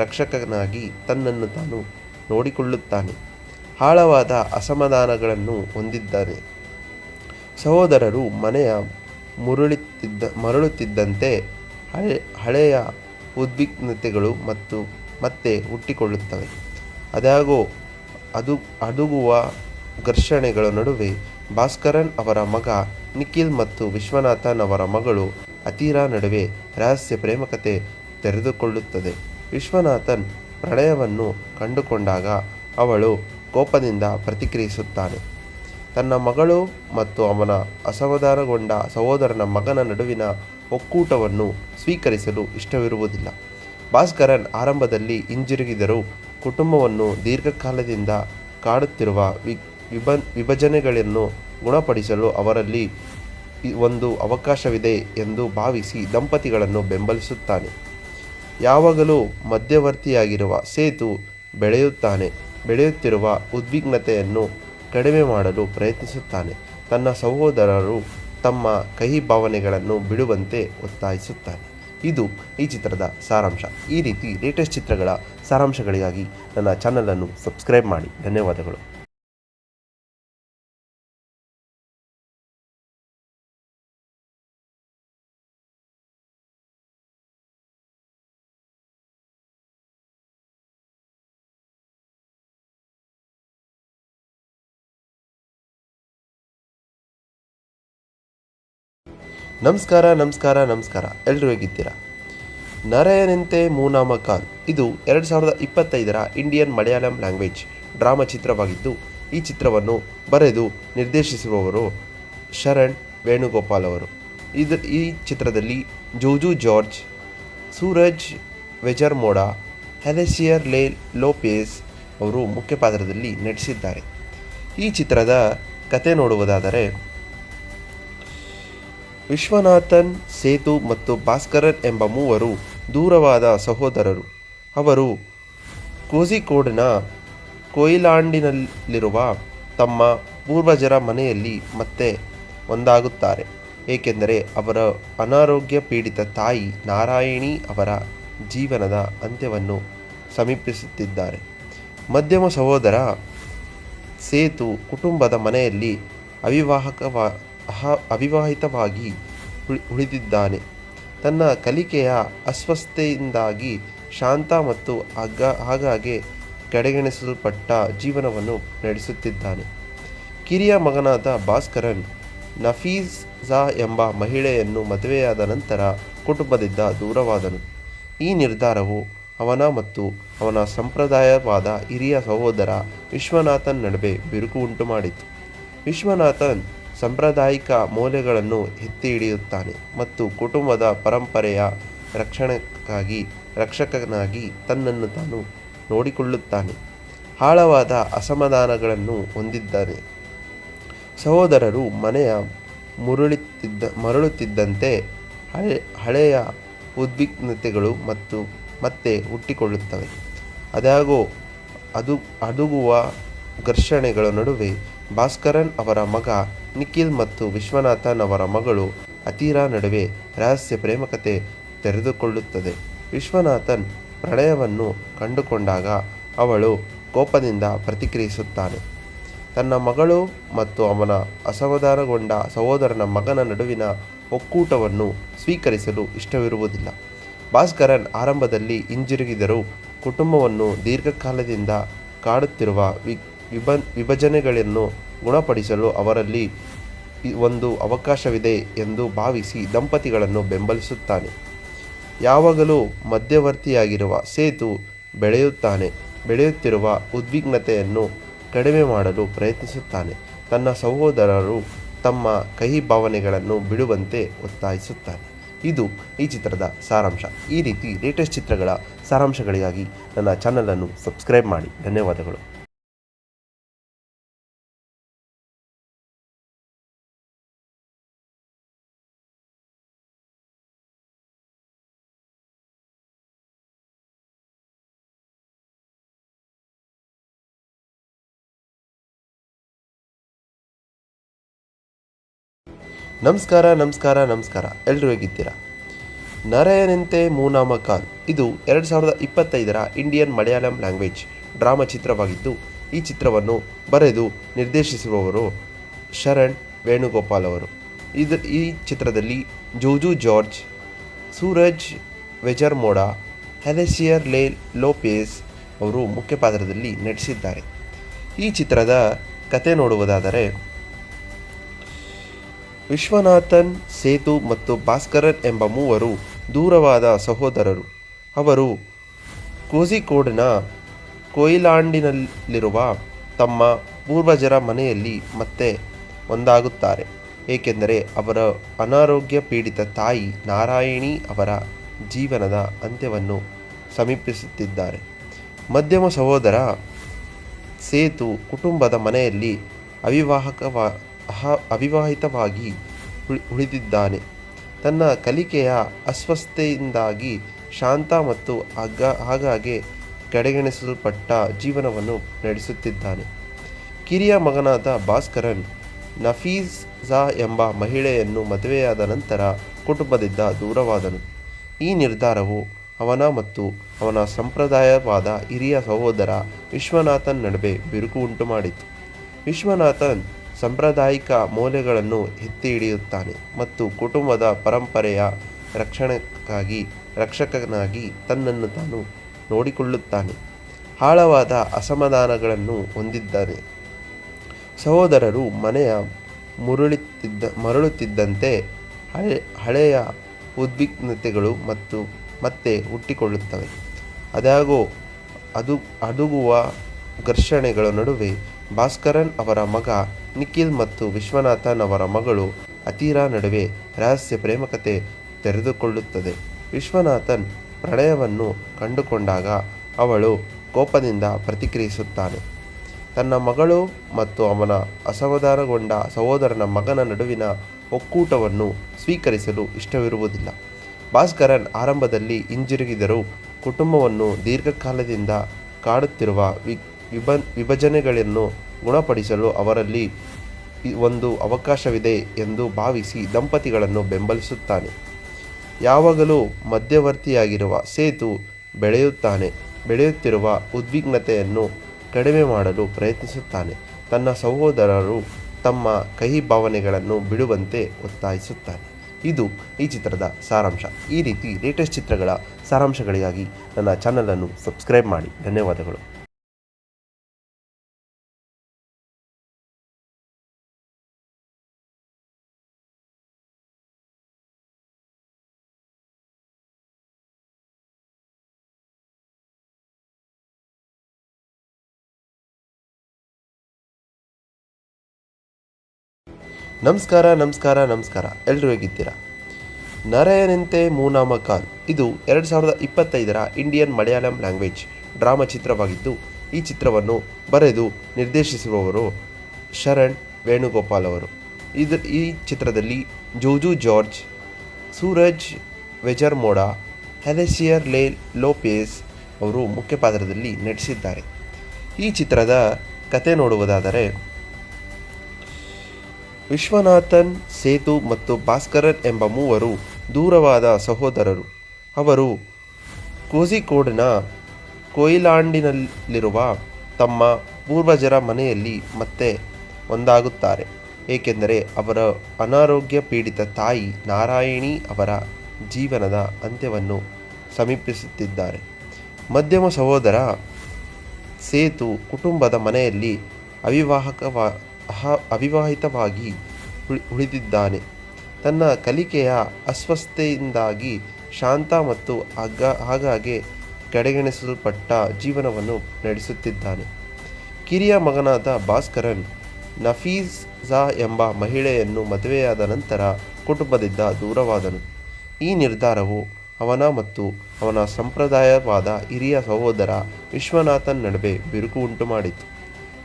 ರಕ್ಷಕನಾಗಿ ತನ್ನನ್ನು ತಾನು ನೋಡಿಕೊಳ್ಳುತ್ತಾನೆ. ಆಳವಾದ ಅಸಮಾಧಾನಗಳನ್ನು ಹೊಂದಿದ್ದಾನೆ. ಸಹೋದರರು ಮನೆಯ ಮರಳುತ್ತಿದ್ದಂತೆ ಹಳೆಯ ಉದ್ವಿಗ್ನತೆಗಳು ಮತ್ತೆ ಹುಟ್ಟಿಕೊಳ್ಳುತ್ತವೆ. ಅದಾಗೋ ಅದುಗುವ ಘರ್ಷಣೆಗಳ ನಡುವೆ ಭಾಸ್ಕರನ್ ಅವರ ಮಗ ನಿಖಿಲ್ ಮತ್ತು ವಿಶ್ವನಾಥನ್ ಅವರ ಮಗಳು ಅತೀರಾ ನಡುವೆ ರಹಸ್ಯ ಪ್ರೇಮಕತೆ ತೆರೆದುಕೊಳ್ಳುತ್ತದೆ. ವಿಶ್ವನಾಥನ್ ಪ್ರಣಯವನ್ನು ಕಂಡುಕೊಂಡಾಗ ಅವಳು ಕೋಪದಿಂದ ಪ್ರತಿಕ್ರಿಯಿಸುತ್ತಾನೆ. ತನ್ನ ಮಗಳು ಮತ್ತು ಅವನ ಅಸಮಾಧಾನಗೊಂಡ ಸಹೋದರನ ಮಗನ ನಡುವಿನ ಒಕ್ಕೂಟವನ್ನು ಸ್ವೀಕರಿಸಲು ಇಷ್ಟವಿರುವುದಿಲ್ಲ. ಭಾಸ್ಕರನ್ ಆರಂಭದಲ್ಲಿ ಹಿಂಜರಿಗಿದರೂ ಕುಟುಂಬವನ್ನು ದೀರ್ಘಕಾಲದಿಂದ ಕಾಡುತ್ತಿರುವ ವಿಭಜನೆಗಳನ್ನು ಗುಣಪಡಿಸಲು ಅವರಲ್ಲಿ ಒಂದು ಅವಕಾಶವಿದೆ ಎಂದು ಭಾವಿಸಿ ದಂಪತಿಗಳನ್ನು ಬೆಂಬಲಿಸುತ್ತಾನೆ. ಯಾವಾಗಲೂ ಮಧ್ಯವರ್ತಿಯಾಗಿರುವ ಸೇತು ಬೆಳೆಯುತ್ತಿರುವ ಉದ್ವಿಗ್ನತೆಯನ್ನು ಕಡಿಮೆ ಮಾಡಲು ಪ್ರಯತ್ನಿಸುತ್ತಾನೆ. ತನ್ನ ಸಹೋದರರು ತಮ್ಮ ಕಹಿ ಭಾವನೆಗಳನ್ನು ಬಿಡುವಂತೆ ಒತ್ತಾಯಿಸುತ್ತಾನೆ. ಇದು ಈ ಚಿತ್ರದ ಸಾರಾಂಶ. ಈ ರೀತಿ ಲೇಟೆಸ್ಟ್ ಚಿತ್ರಗಳ ಸಾರಾಂಶಗಳಿಗಾಗಿ ನನ್ನ ಚಾನಲನ್ನು ಸಬ್ಸ್ಕ್ರೈಬ್ ಮಾಡಿ. ಧನ್ಯವಾದಗಳು. ನಮಸ್ಕಾರ. ಎಲ್ಲರೂ ಹೇಗಿದ್ದೀರಾ? ನರಯನಂತೆ ಮೂನಾಮ ಕಾಲ್ ಇದು 2025ರ ಇಂಡಿಯನ್ ಮಲಯಾಳಂ ಲ್ಯಾಂಗ್ವೇಜ್ ಡ್ರಾಮಾ ಚಿತ್ರವಾಗಿದ್ದು, ಈ ಚಿತ್ರವನ್ನು ಬರೆದು ನಿರ್ದೇಶಿಸಿರುವವರು ಶರಣ್ ವೇಣುಗೋಪಾಲ್ ಅವರು. ಈ ಚಿತ್ರದಲ್ಲಿ ಜೋಜು ಜಾರ್ಜ್, ಸೂರಜ್ ವೆಜರ್ಮೋಡಾ, ಹೆಲೆಸಿಯರ್ ಲೋಪೆಜ್ ಅವರು ಮುಖ್ಯ ಪಾತ್ರದಲ್ಲಿ ನಟಿಸಿದ್ದಾರೆ. ಈ ಚಿತ್ರದ ಕತೆ ನೋಡುವುದಾದರೆ, ವಿಶ್ವನಾಥನ್, ಸೇತು ಮತ್ತು ಭಾಸ್ಕರನ್ ಎಂಬ ಮೂವರು ದೂರವಾದ ಸಹೋದರರು. ಅವರು ಕೋಝಿಕೋಡ್ನ ಕೊಯಿಲಾಂಡಿನಲ್ಲಿರುವ ತಮ್ಮ ಪೂರ್ವಜರ ಮನೆಯಲ್ಲಿ ಮತ್ತೆ ಒಂದಾಗುತ್ತಾರೆ, ಏಕೆಂದರೆ ಅವರ ಅನಾರೋಗ್ಯ ಪೀಡಿತ ತಾಯಿ ನಾರಾಯಣಿ ಅವರ ಜೀವನದ ಅಂತ್ಯವನ್ನು ಸಮೀಪಿಸುತ್ತಿದ್ದಾರೆ. ಮಧ್ಯಮ ಸಹೋದರ ಸೇತು ಕುಟುಂಬದ ಮನೆಯಲ್ಲಿ ಅವಿವಾಹಿತವಾಗಿ ಉಳಿದಿದ್ದಾನೆ. ತನ್ನ ಕಲಿಕೆಯ ಅಸ್ವಸ್ಥತೆಯಿಂದಾಗಿ ಶಾಂತ ಮತ್ತು ಆಗಾಗ್ಗೆ ಕಡೆಗಣಿಸಲ್ಪಟ್ಟ ಜೀವನವನ್ನು ನಡೆಸುತ್ತಿದ್ದಾನೆ. ಕಿರಿಯ ಮಗನಾದ ಭಾಸ್ಕರನ್ ನಫೀಸಾ ಎಂಬ ಮಹಿಳೆಯನ್ನು ಮದುವೆಯಾದ ನಂತರ ಕುಟುಂಬದಿಂದ ದೂರವಾದನು. ಈ ನಿರ್ಧಾರವು ಅವನ ಮತ್ತು ಅವನ ಸಂಪ್ರದಾಯವಾದ ಹಿರಿಯ ಸಹೋದರ ವಿಶ್ವನಾಥನ್ ನಡುವೆ ಬಿರುಕು ಉಂಟುಮಾಡಿತು. ವಿಶ್ವನಾಥನ್ ಸಾಂಪ್ರದಾಯಿಕ ಮೌಲ್ಯಗಳನ್ನು ಎತ್ತಿ ಹಿಡಿಯುತ್ತಾನೆ ಮತ್ತು ಕುಟುಂಬದ ಪರಂಪರೆಯ ರಕ್ಷಕನಾಗಿ ತನ್ನನ್ನು ತಾನು ನೋಡಿಕೊಳ್ಳುತ್ತಾನೆ. ಆಳವಾದ ಅಸಮಾಧಾನಗಳನ್ನು ಹೊಂದಿದ್ದಾನೆ. ಸಹೋದರರು ಮನೆಯ ಮರಳುತ್ತಿದ್ದಂತೆ ಹಳೆಯ ಉದ್ವಿಗ್ನತೆಗಳು ಮತ್ತೆ ಹುಟ್ಟಿಕೊಳ್ಳುತ್ತವೆ. ಅದಾಗೋ ಅದುಗುವ ಘರ್ಷಣೆಗಳ ನಡುವೆ ಭಾಸ್ಕರನ್ ಅವರ ಮಗ ನಿಖಿಲ್ ಮತ್ತು ವಿಶ್ವನಾಥನ್ ಅವರ ಮಗಳು ಅತೀರಾ ನಡುವೆ ರಹಸ್ಯ ಪ್ರೇಮಕತೆ ತೆರೆದುಕೊಳ್ಳುತ್ತದೆ. ವಿಶ್ವನಾಥನ್ ಪ್ರಣಯವನ್ನು ಕಂಡುಕೊಂಡಾಗ ಅವಳು ಕೋಪದಿಂದ ಪ್ರತಿಕ್ರಿಯಿಸುತ್ತಾನೆ. ತನ್ನ ಮಗಳು ಮತ್ತು ಅವನ ಅಸಮಾಧಾನಗೊಂಡ ಸಹೋದರನ ಮಗನ ನಡುವಿನ ಒಕ್ಕೂಟವನ್ನು ಸ್ವೀಕರಿಸಲು ಇಷ್ಟವಿರುವುದಿಲ್ಲ. ಭಾಸ್ಕರನ್ ಆರಂಭದಲ್ಲಿ ಹಿಂಜರಿಗಿದರೂ ಕುಟುಂಬವನ್ನು ದೀರ್ಘಕಾಲದಿಂದ ಕಾಡುತ್ತಿರುವ ವಿಭಜನೆಗಳನ್ನು ಗುಣಪಡಿಸಲು ಅವರಲ್ಲಿ ಒಂದು ಅವಕಾಶವಿದೆ ಎಂದು ಭಾವಿಸಿ ದಂಪತಿಗಳನ್ನು ಬೆಂಬಲಿಸುತ್ತಾನೆ. ಯಾವಾಗಲೂ ಮಧ್ಯವರ್ತಿಯಾಗಿರುವ ಸೇತು ಬೆಳೆಯುತ್ತಿರುವ ಉದ್ವಿಗ್ನತೆಯನ್ನು ಕಡಿಮೆ ಮಾಡಲು ಪ್ರಯತ್ನಿಸುತ್ತಾನೆ. ತನ್ನ ಸಹೋದರರು ತಮ್ಮ ಕಹಿ ಭಾವನೆಗಳನ್ನು ಬಿಡುವಂತೆ ಒತ್ತಾಯಿಸುತ್ತಾನೆ. ಇದು ಈ ಚಿತ್ರದ ಸಾರಾಂಶ. ಈ ರೀತಿ ಲೇಟೆಸ್ಟ್ ಚಿತ್ರಗಳ ಸಾರಾಂಶಗಳಿಗಾಗಿ ನನ್ನ ಚಾನಲನ್ನು ಸಬ್ಸ್ಕ್ರೈಬ್ ಮಾಡಿ. ಧನ್ಯವಾದಗಳು. ನಮಸ್ಕಾರ. ಎಲ್ಲರೂ ಹೇಗಿದ್ದೀರಾ? ನರಯನಂತೆ ಮೂನಾಮ ಕಾಲ್ ಇದು 2025ರ ಇಂಡಿಯನ್ ಮಲಯಾಳಂ ಲ್ಯಾಂಗ್ವೇಜ್ ಡ್ರಾಮಾ ಚಿತ್ರವಾಗಿದ್ದು, ಈ ಚಿತ್ರವನ್ನು ಬರೆದು ನಿರ್ದೇಶಿಸಿರುವವರು ಶರಣ್ ವೇಣುಗೋಪಾಲ್ ಅವರು. ಈ ಚಿತ್ರದಲ್ಲಿ ಜೋಜು ಜಾರ್ಜ್, ಸೂರಜ್ ವೆಜರ್ಮೋಡಾ, ಅಲೆಸಿಯರ್ ಲೋಪೆಜ್ ಅವರು ಮುಖ್ಯ ಪಾತ್ರದಲ್ಲಿ ನಟಿಸಿದ್ದಾರೆ. ಈ ಚಿತ್ರದ ಕತೆ ನೋಡುವುದಾದರೆ, ವಿಶ್ವನಾಥನ್, ಸೇತು ಮತ್ತು ಭಾಸ್ಕರನ್ ಎಂಬ ಮೂವರು ದೂರವಾದ ಸಹೋದರರು. ಅವರು ಕೋಝಿಕೋಡ್ನ ಕೊಯಿಲಾಂಡಿನಲ್ಲಿರುವ ತಮ್ಮ ಪೂರ್ವಜರ ಮನೆಯಲ್ಲಿ ಮತ್ತೆ ಒಂದಾಗುತ್ತಾರೆ, ಏಕೆಂದರೆ ಅವರ ಅನಾರೋಗ್ಯ ಪೀಡಿತ ತಾಯಿ ನಾರಾಯಣಿ ಅವರ ಜೀವನದ ಅಂತ್ಯವನ್ನು ಸಮೀಪಿಸುತ್ತಿದ್ದಾರೆ. ಮಧ್ಯಮ ಸಹೋದರ ಸೇತು ಕುಟುಂಬದ ಮನೆಯಲ್ಲಿ ಅವಿವಾಹಿತವಾಗಿ ಉಳಿದಿದ್ದಾನೆ. ತನ್ನ ಕಲಿಕೆಯ ಅಸ್ವಸ್ಥತೆಯಿಂದಾಗಿ ಶಾಂತ ಮತ್ತು ಆಗಾಗ್ಗೆ ಕಡೆಗಣಿಸಲ್ಪಟ್ಟ ಜೀವನವನ್ನು ನಡೆಸುತ್ತಿದ್ದಾನೆ. ಕಿರಿಯ ಮಗನಾದ ಭಾಸ್ಕರನ್ ನಫೀಸಾ ಎಂಬ ಮಹಿಳೆಯನ್ನು ಮದುವೆಯಾದ ನಂತರ ಕುಟುಂಬದಿಂದ ದೂರವಾದನು. ಈ ನಿರ್ಧಾರವು ಅವನ ಮತ್ತು ಅವನ ಸಂಪ್ರದಾಯವಾದ ಹಿರಿಯ ಸಹೋದರ ವಿಶ್ವನಾಥನ್ ನಡುವೆ ಬಿರುಕು ಉಂಟುಮಾಡಿತು. ವಿಶ್ವನಾಥನ್ ಸಾಂಪ್ರದಾಯಿಕ ಮೌಲ್ಯಗಳನ್ನು ಎತ್ತಿ ಹಿಡಿಯುತ್ತಾನೆ ಮತ್ತು ಕುಟುಂಬದ ಪರಂಪರೆಯ ರಕ್ಷಕನಾಗಿ ತನ್ನನ್ನು ತಾನು ನೋಡಿಕೊಳ್ಳುತ್ತಾನೆ. ಆಳವಾದ ಅಸಮಾಧಾನಗಳನ್ನು ಹೊಂದಿದ್ದಾನೆ. ಸಹೋದರರು ಮನೆಯ ಮರಳುತ್ತಿದ್ದಂತೆ ಹಳೆಯ ಉದ್ವಿಗ್ನತೆಗಳು ಮತ್ತೆ ಹುಟ್ಟಿಕೊಳ್ಳುತ್ತವೆ. ಅದಾಗೋ ಅದುಗುವ ಘರ್ಷಣೆಗಳ ನಡುವೆ ಭಾಸ್ಕರನ್ ಅವರ ಮಗ ನಿಖಿಲ್ ಮತ್ತು ವಿಶ್ವನಾಥನ್ ಅವರ ಮಗಳು ಅತೀರಾ ನಡುವೆ ರಹಸ್ಯ ಪ್ರೇಮಕತೆ ತೆರೆದುಕೊಳ್ಳುತ್ತದೆ. ವಿಶ್ವನಾಥನ್ ಪ್ರಣಯವನ್ನು ಕಂಡುಕೊಂಡಾಗ ಅವಳು ಕೋಪದಿಂದ ಪ್ರತಿಕ್ರಿಯಿಸುತ್ತಾನೆ. ತನ್ನ ಮಗಳು ಮತ್ತು ಅವನ ಅಸಮಾಧಾನಗೊಂಡ ಸಹೋದರನ ಮಗನ ನಡುವಿನ ಒಕ್ಕೂಟವನ್ನು ಸ್ವೀಕರಿಸಲು ಇಷ್ಟವಿರುವುದಿಲ್ಲ. ಭಾಸ್ಕರನ್ ಆರಂಭದಲ್ಲಿ ಹಿಂಜರಿಗಿದರೂ ಕುಟುಂಬವನ್ನು ದೀರ್ಘಕಾಲದಿಂದ ಕಾಡುತ್ತಿರುವ ವಿಭಜನೆಗಳನ್ನು ಗುಣಪಡಿಸಲು ಅವರಲ್ಲಿ ಒಂದು ಅವಕಾಶವಿದೆ ಎಂದು ಭಾವಿಸಿ ದಂಪತಿಗಳನ್ನು ಬೆಂಬಲಿಸುತ್ತಾನೆ. ಯಾವಾಗಲೂ ಮಧ್ಯವರ್ತಿಯಾಗಿರುವ ಸೇತು ಬೆಳೆಯುತ್ತಿರುವ ಉದ್ವಿಗ್ನತೆಯನ್ನು ಕಡಿಮೆ ಮಾಡಲು ಪ್ರಯತ್ನಿಸುತ್ತಾನೆ. ತನ್ನ ಸಹೋದರರು ತಮ್ಮ ಕಹಿ ಭಾವನೆಗಳನ್ನು ಬಿಡುವಂತೆ ಒತ್ತಾಯಿಸುತ್ತಾನೆ. ಇದು ಈ ಚಿತ್ರದ ಸಾರಾಂಶ. ಈ ರೀತಿ ಲೇಟೆಸ್ಟ್ ಚಿತ್ರಗಳ ಸಾರಾಂಶಗಳಿಗಾಗಿ ನನ್ನ ಚಾನಲನ್ನು ಸಬ್ಸ್ಕ್ರೈಬ್ ಮಾಡಿ. ಧನ್ಯವಾದಗಳು. ನಮಸ್ಕಾರ ಎಲ್ಲರೂ ಹೇಗಿದ್ದೀರಾ? ನರಯನಂತೆ ಮೂನಾಮ ಕಾಲ್ ಇದು 2025ರ ಇಂಡಿಯನ್ ಮಲಯಾಳಂ ಲ್ಯಾಂಗ್ವೇಜ್ ಡ್ರಾಮಾ ಚಿತ್ರವಾಗಿದ್ದು, ಈ ಚಿತ್ರವನ್ನು ಬರೆದು ನಿರ್ದೇಶಿಸಿರುವವರು ಶರಣ್ ವೇಣುಗೋಪಾಲ್ ಅವರು. ಈ ಚಿತ್ರದಲ್ಲಿ ಜೋಜು ಜಾರ್ಜ್, ಸೂರಜ್ ವೆಜರ್ಮೋಡಾ, ಅಲೆಸಿಯರ್ ಲೋಪೆಜ್ ಅವರು ಮುಖ್ಯ ಪಾತ್ರದಲ್ಲಿ ನಟಿಸಿದ್ದಾರೆ. ಈ ಚಿತ್ರದ ಕತೆ ನೋಡುವುದಾದರೆ, ವಿಶ್ವನಾಥನ್, ಸೇತು ಮತ್ತು ಭಾಸ್ಕರನ್ ಎಂಬ ಮೂವರು ದೂರವಾದ ಸಹೋದರರು. ಅವರು ಕೋಝಿಕೋಡ್ನ ಕೊಯಿಲಾಂಡಿನಲ್ಲಿರುವ ತಮ್ಮ ಪೂರ್ವಜರ ಮನೆಯಲ್ಲಿ ಮತ್ತೆ ಒಂದಾಗುತ್ತಾರೆ, ಏಕೆಂದರೆ ಅವರ ಅನಾರೋಗ್ಯ ಪೀಡಿತ ತಾಯಿ ನಾರಾಯಣಿ ಅವರ ಜೀವನದ ಅಂತ್ಯವನ್ನು ಸಮೀಪಿಸುತ್ತಿದ್ದಾರೆ. ಮಧ್ಯಮ ಸಹೋದರ ಸೇತು ಕುಟುಂಬದ ಮನೆಯಲ್ಲಿ ಅವಿವಾಹಿತವಾಗಿ ಉಳಿದಿದ್ದಾನೆ. ತನ್ನ ಕಲಿಕೆಯ ಅಸ್ವಸ್ಥತೆಯಿಂದಾಗಿ ಶಾಂತ ಮತ್ತು ಆಗಾಗ್ಗೆ ಕಡೆಗಣಿಸಲ್ಪಟ್ಟ ಜೀವನವನ್ನು ನಡೆಸುತ್ತಿದ್ದಾನೆ. ಕಿರಿಯ ಮಗನಾದ ಭಾಸ್ಕರನ್ ನಫೀಸಾ ಎಂಬ ಮಹಿಳೆಯನ್ನು ಮದುವೆಯಾದ ನಂತರ ಕುಟುಂಬದಿಂದ ದೂರವಾದನು. ಈ ನಿರ್ಧಾರವು ಅವನ ಮತ್ತು ಅವನ ಸಂಪ್ರದಾಯವಾದ ಹಿರಿಯ ಸಹೋದರ ವಿಶ್ವನಾಥನ್ ನಡುವೆ ಬಿರುಕು ಉಂಟುಮಾಡಿತು.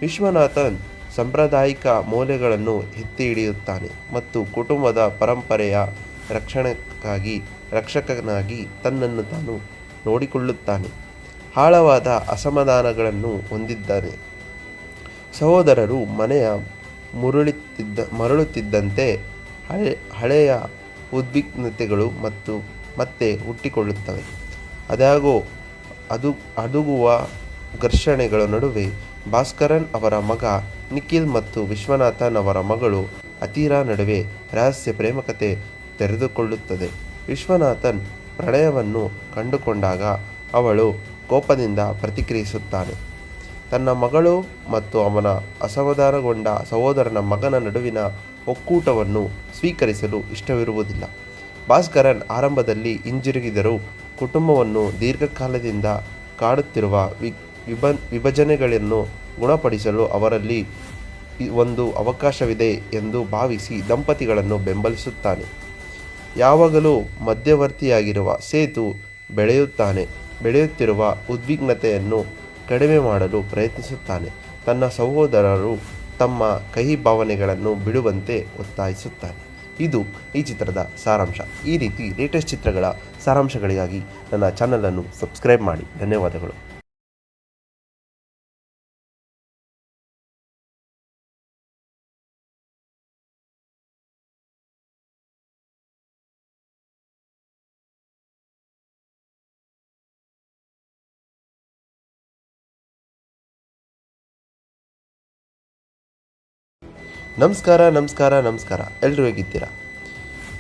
ವಿಶ್ವನಾಥನ್ ಸಾಂಪ್ರದಾಯಿಕ ಮೌಲ್ಯಗಳನ್ನು ಎತ್ತಿ ಹಿಡಿಯುತ್ತಾನೆ ಮತ್ತು ಕುಟುಂಬದ ಪರಂಪರೆಯ ರಕ್ಷಕನಾಗಿ ತನ್ನನ್ನು ತಾನು ನೋಡಿಕೊಳ್ಳುತ್ತಾನೆ. ಆಳವಾದ ಅಸಮಾಧಾನಗಳನ್ನು ಹೊಂದಿದ್ದಾನೆ. ಸಹೋದರರು ಮನೆಯ ಮರಳುತ್ತಿದ್ದಂತೆ ಹಳೆಯ ಉದ್ವಿಗ್ನತೆಗಳು ಮತ್ತೆ ಹುಟ್ಟಿಕೊಳ್ಳುತ್ತವೆ. ಅದಾಗೋ ಅದುಗುವ ಘರ್ಷಣೆಗಳ ನಡುವೆ ಭಾಸ್ಕರನ್ ಅವರ ಮಗ ನಿಖಿಲ್ ಮತ್ತು ವಿಶ್ವನಾಥನ್ ಅವರ ಮಗಳು ಅತೀರಾ ನಡುವೆ ರಹಸ್ಯ ಪ್ರೇಮಕತೆ ತೆರೆದುಕೊಳ್ಳುತ್ತದೆ. ವಿಶ್ವನಾಥನ್ ಪ್ರಣಯವನ್ನು ಕಂಡುಕೊಂಡಾಗ ಅವಳು ಕೋಪದಿಂದ ಪ್ರತಿಕ್ರಿಯಿಸುತ್ತಾನೆ. ತನ್ನ ಮಗಳು ಮತ್ತು ಅವನ ಅಸಮಾಧಾನಗೊಂಡ ಸಹೋದರನ ಮಗನ ನಡುವಿನ ಒಕ್ಕೂಟವನ್ನು ಸ್ವೀಕರಿಸಲು ಇಷ್ಟವಿರುವುದಿಲ್ಲ. ಭಾಸ್ಕರನ್ ಆರಂಭದಲ್ಲಿ ಹಿಂಜರಿಗಿದರೂ ಕುಟುಂಬವನ್ನು ದೀರ್ಘಕಾಲದಿಂದ ಕಾಡುತ್ತಿರುವ ವಿಭಜನೆಗಳನ್ನು ಗುಣಪಡಿಸಲು ಅವರಲ್ಲಿ ಒಂದು ಅವಕಾಶವಿದೆ ಎಂದು ಭಾವಿಸಿ ದಂಪತಿಗಳನ್ನು ಬೆಂಬಲಿಸುತ್ತಾನೆ. ಯಾವಾಗಲೂ ಮಧ್ಯವರ್ತಿಯಾಗಿರುವ ಸೇತು ಬೆಳೆಯುತ್ತಿರುವ ಉದ್ವಿಗ್ನತೆಯನ್ನು ಕಡಿಮೆ ಮಾಡಲು ಪ್ರಯತ್ನಿಸುತ್ತಾನೆ. ತನ್ನ ಸಹೋದರರು ತಮ್ಮ ಕಹಿ ಭಾವನೆಗಳನ್ನು ಬಿಡುವಂತೆ ಒತ್ತಾಯಿಸುತ್ತಾನೆ. ಇದು ಈ ಚಿತ್ರದ ಸಾರಾಂಶ. ಈ ರೀತಿ ಲೇಟೆಸ್ಟ್ ಚಿತ್ರಗಳ ಸಾರಾಂಶಗಳಿಗಾಗಿ ನನ್ನ ಚಾನಲನ್ನು ಸಬ್ಸ್ಕ್ರೈಬ್ ಮಾಡಿ. ಧನ್ಯವಾದಗಳು. ನಮಸ್ಕಾರ ಎಲ್ಲರೂ ಹೇಗಿದ್ದೀರಾ?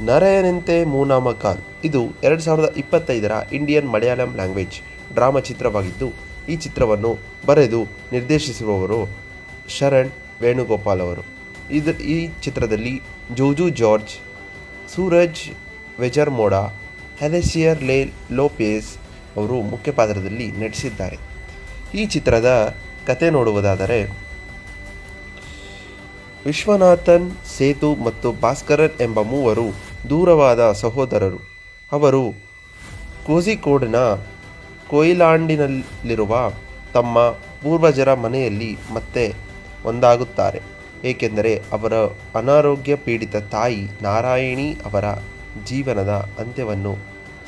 ನರಯನಂತೆ ಮೂನಾಮ ಕಾಲ್ ಇದು 2025ರ ಇಂಡಿಯನ್ ಮಲಯಾಳಂ ಲ್ಯಾಂಗ್ವೇಜ್ ಡ್ರಾಮಾ ಚಿತ್ರವಾಗಿದ್ದು, ಈ ಚಿತ್ರವನ್ನು ಬರೆದು ನಿರ್ದೇಶಿಸಿರುವವರು ಶರಣ್ ವೇಣುಗೋಪಾಲ್ ಅವರು. ಈ ಚಿತ್ರದಲ್ಲಿ ಜೋಜು ಜಾರ್ಜ್, ಸೂರಜ್ ವೆಜರ್ಮೋಡಾ, ಅಲೆಸಿಯರ್ ಲೋಪೆಜ್ ಅವರು ಮುಖ್ಯ ಪಾತ್ರದಲ್ಲಿ ನಟಿಸಿದ್ದಾರೆ. ಈ ಚಿತ್ರದ ಕತೆ ನೋಡುವುದಾದರೆ, ವಿಶ್ವನಾಥನ್, ಸೇತು ಮತ್ತು ಭಾಸ್ಕರನ್ ಎಂಬ ಮೂವರು ದೂರವಾದ ಸಹೋದರರು. ಅವರು ಕೋಝಿಕೋಡ್ನ ಕೊಯಿಲಾಂಡಿನಲ್ಲಿರುವ ತಮ್ಮ ಪೂರ್ವಜರ ಮನೆಯಲ್ಲಿ ಮತ್ತೆ ಒಂದಾಗುತ್ತಾರೆ, ಏಕೆಂದರೆ ಅವರ ಅನಾರೋಗ್ಯ ಪೀಡಿತ ತಾಯಿ ನಾರಾಯಣಿ ಅವರ ಜೀವನದ ಅಂತ್ಯವನ್ನು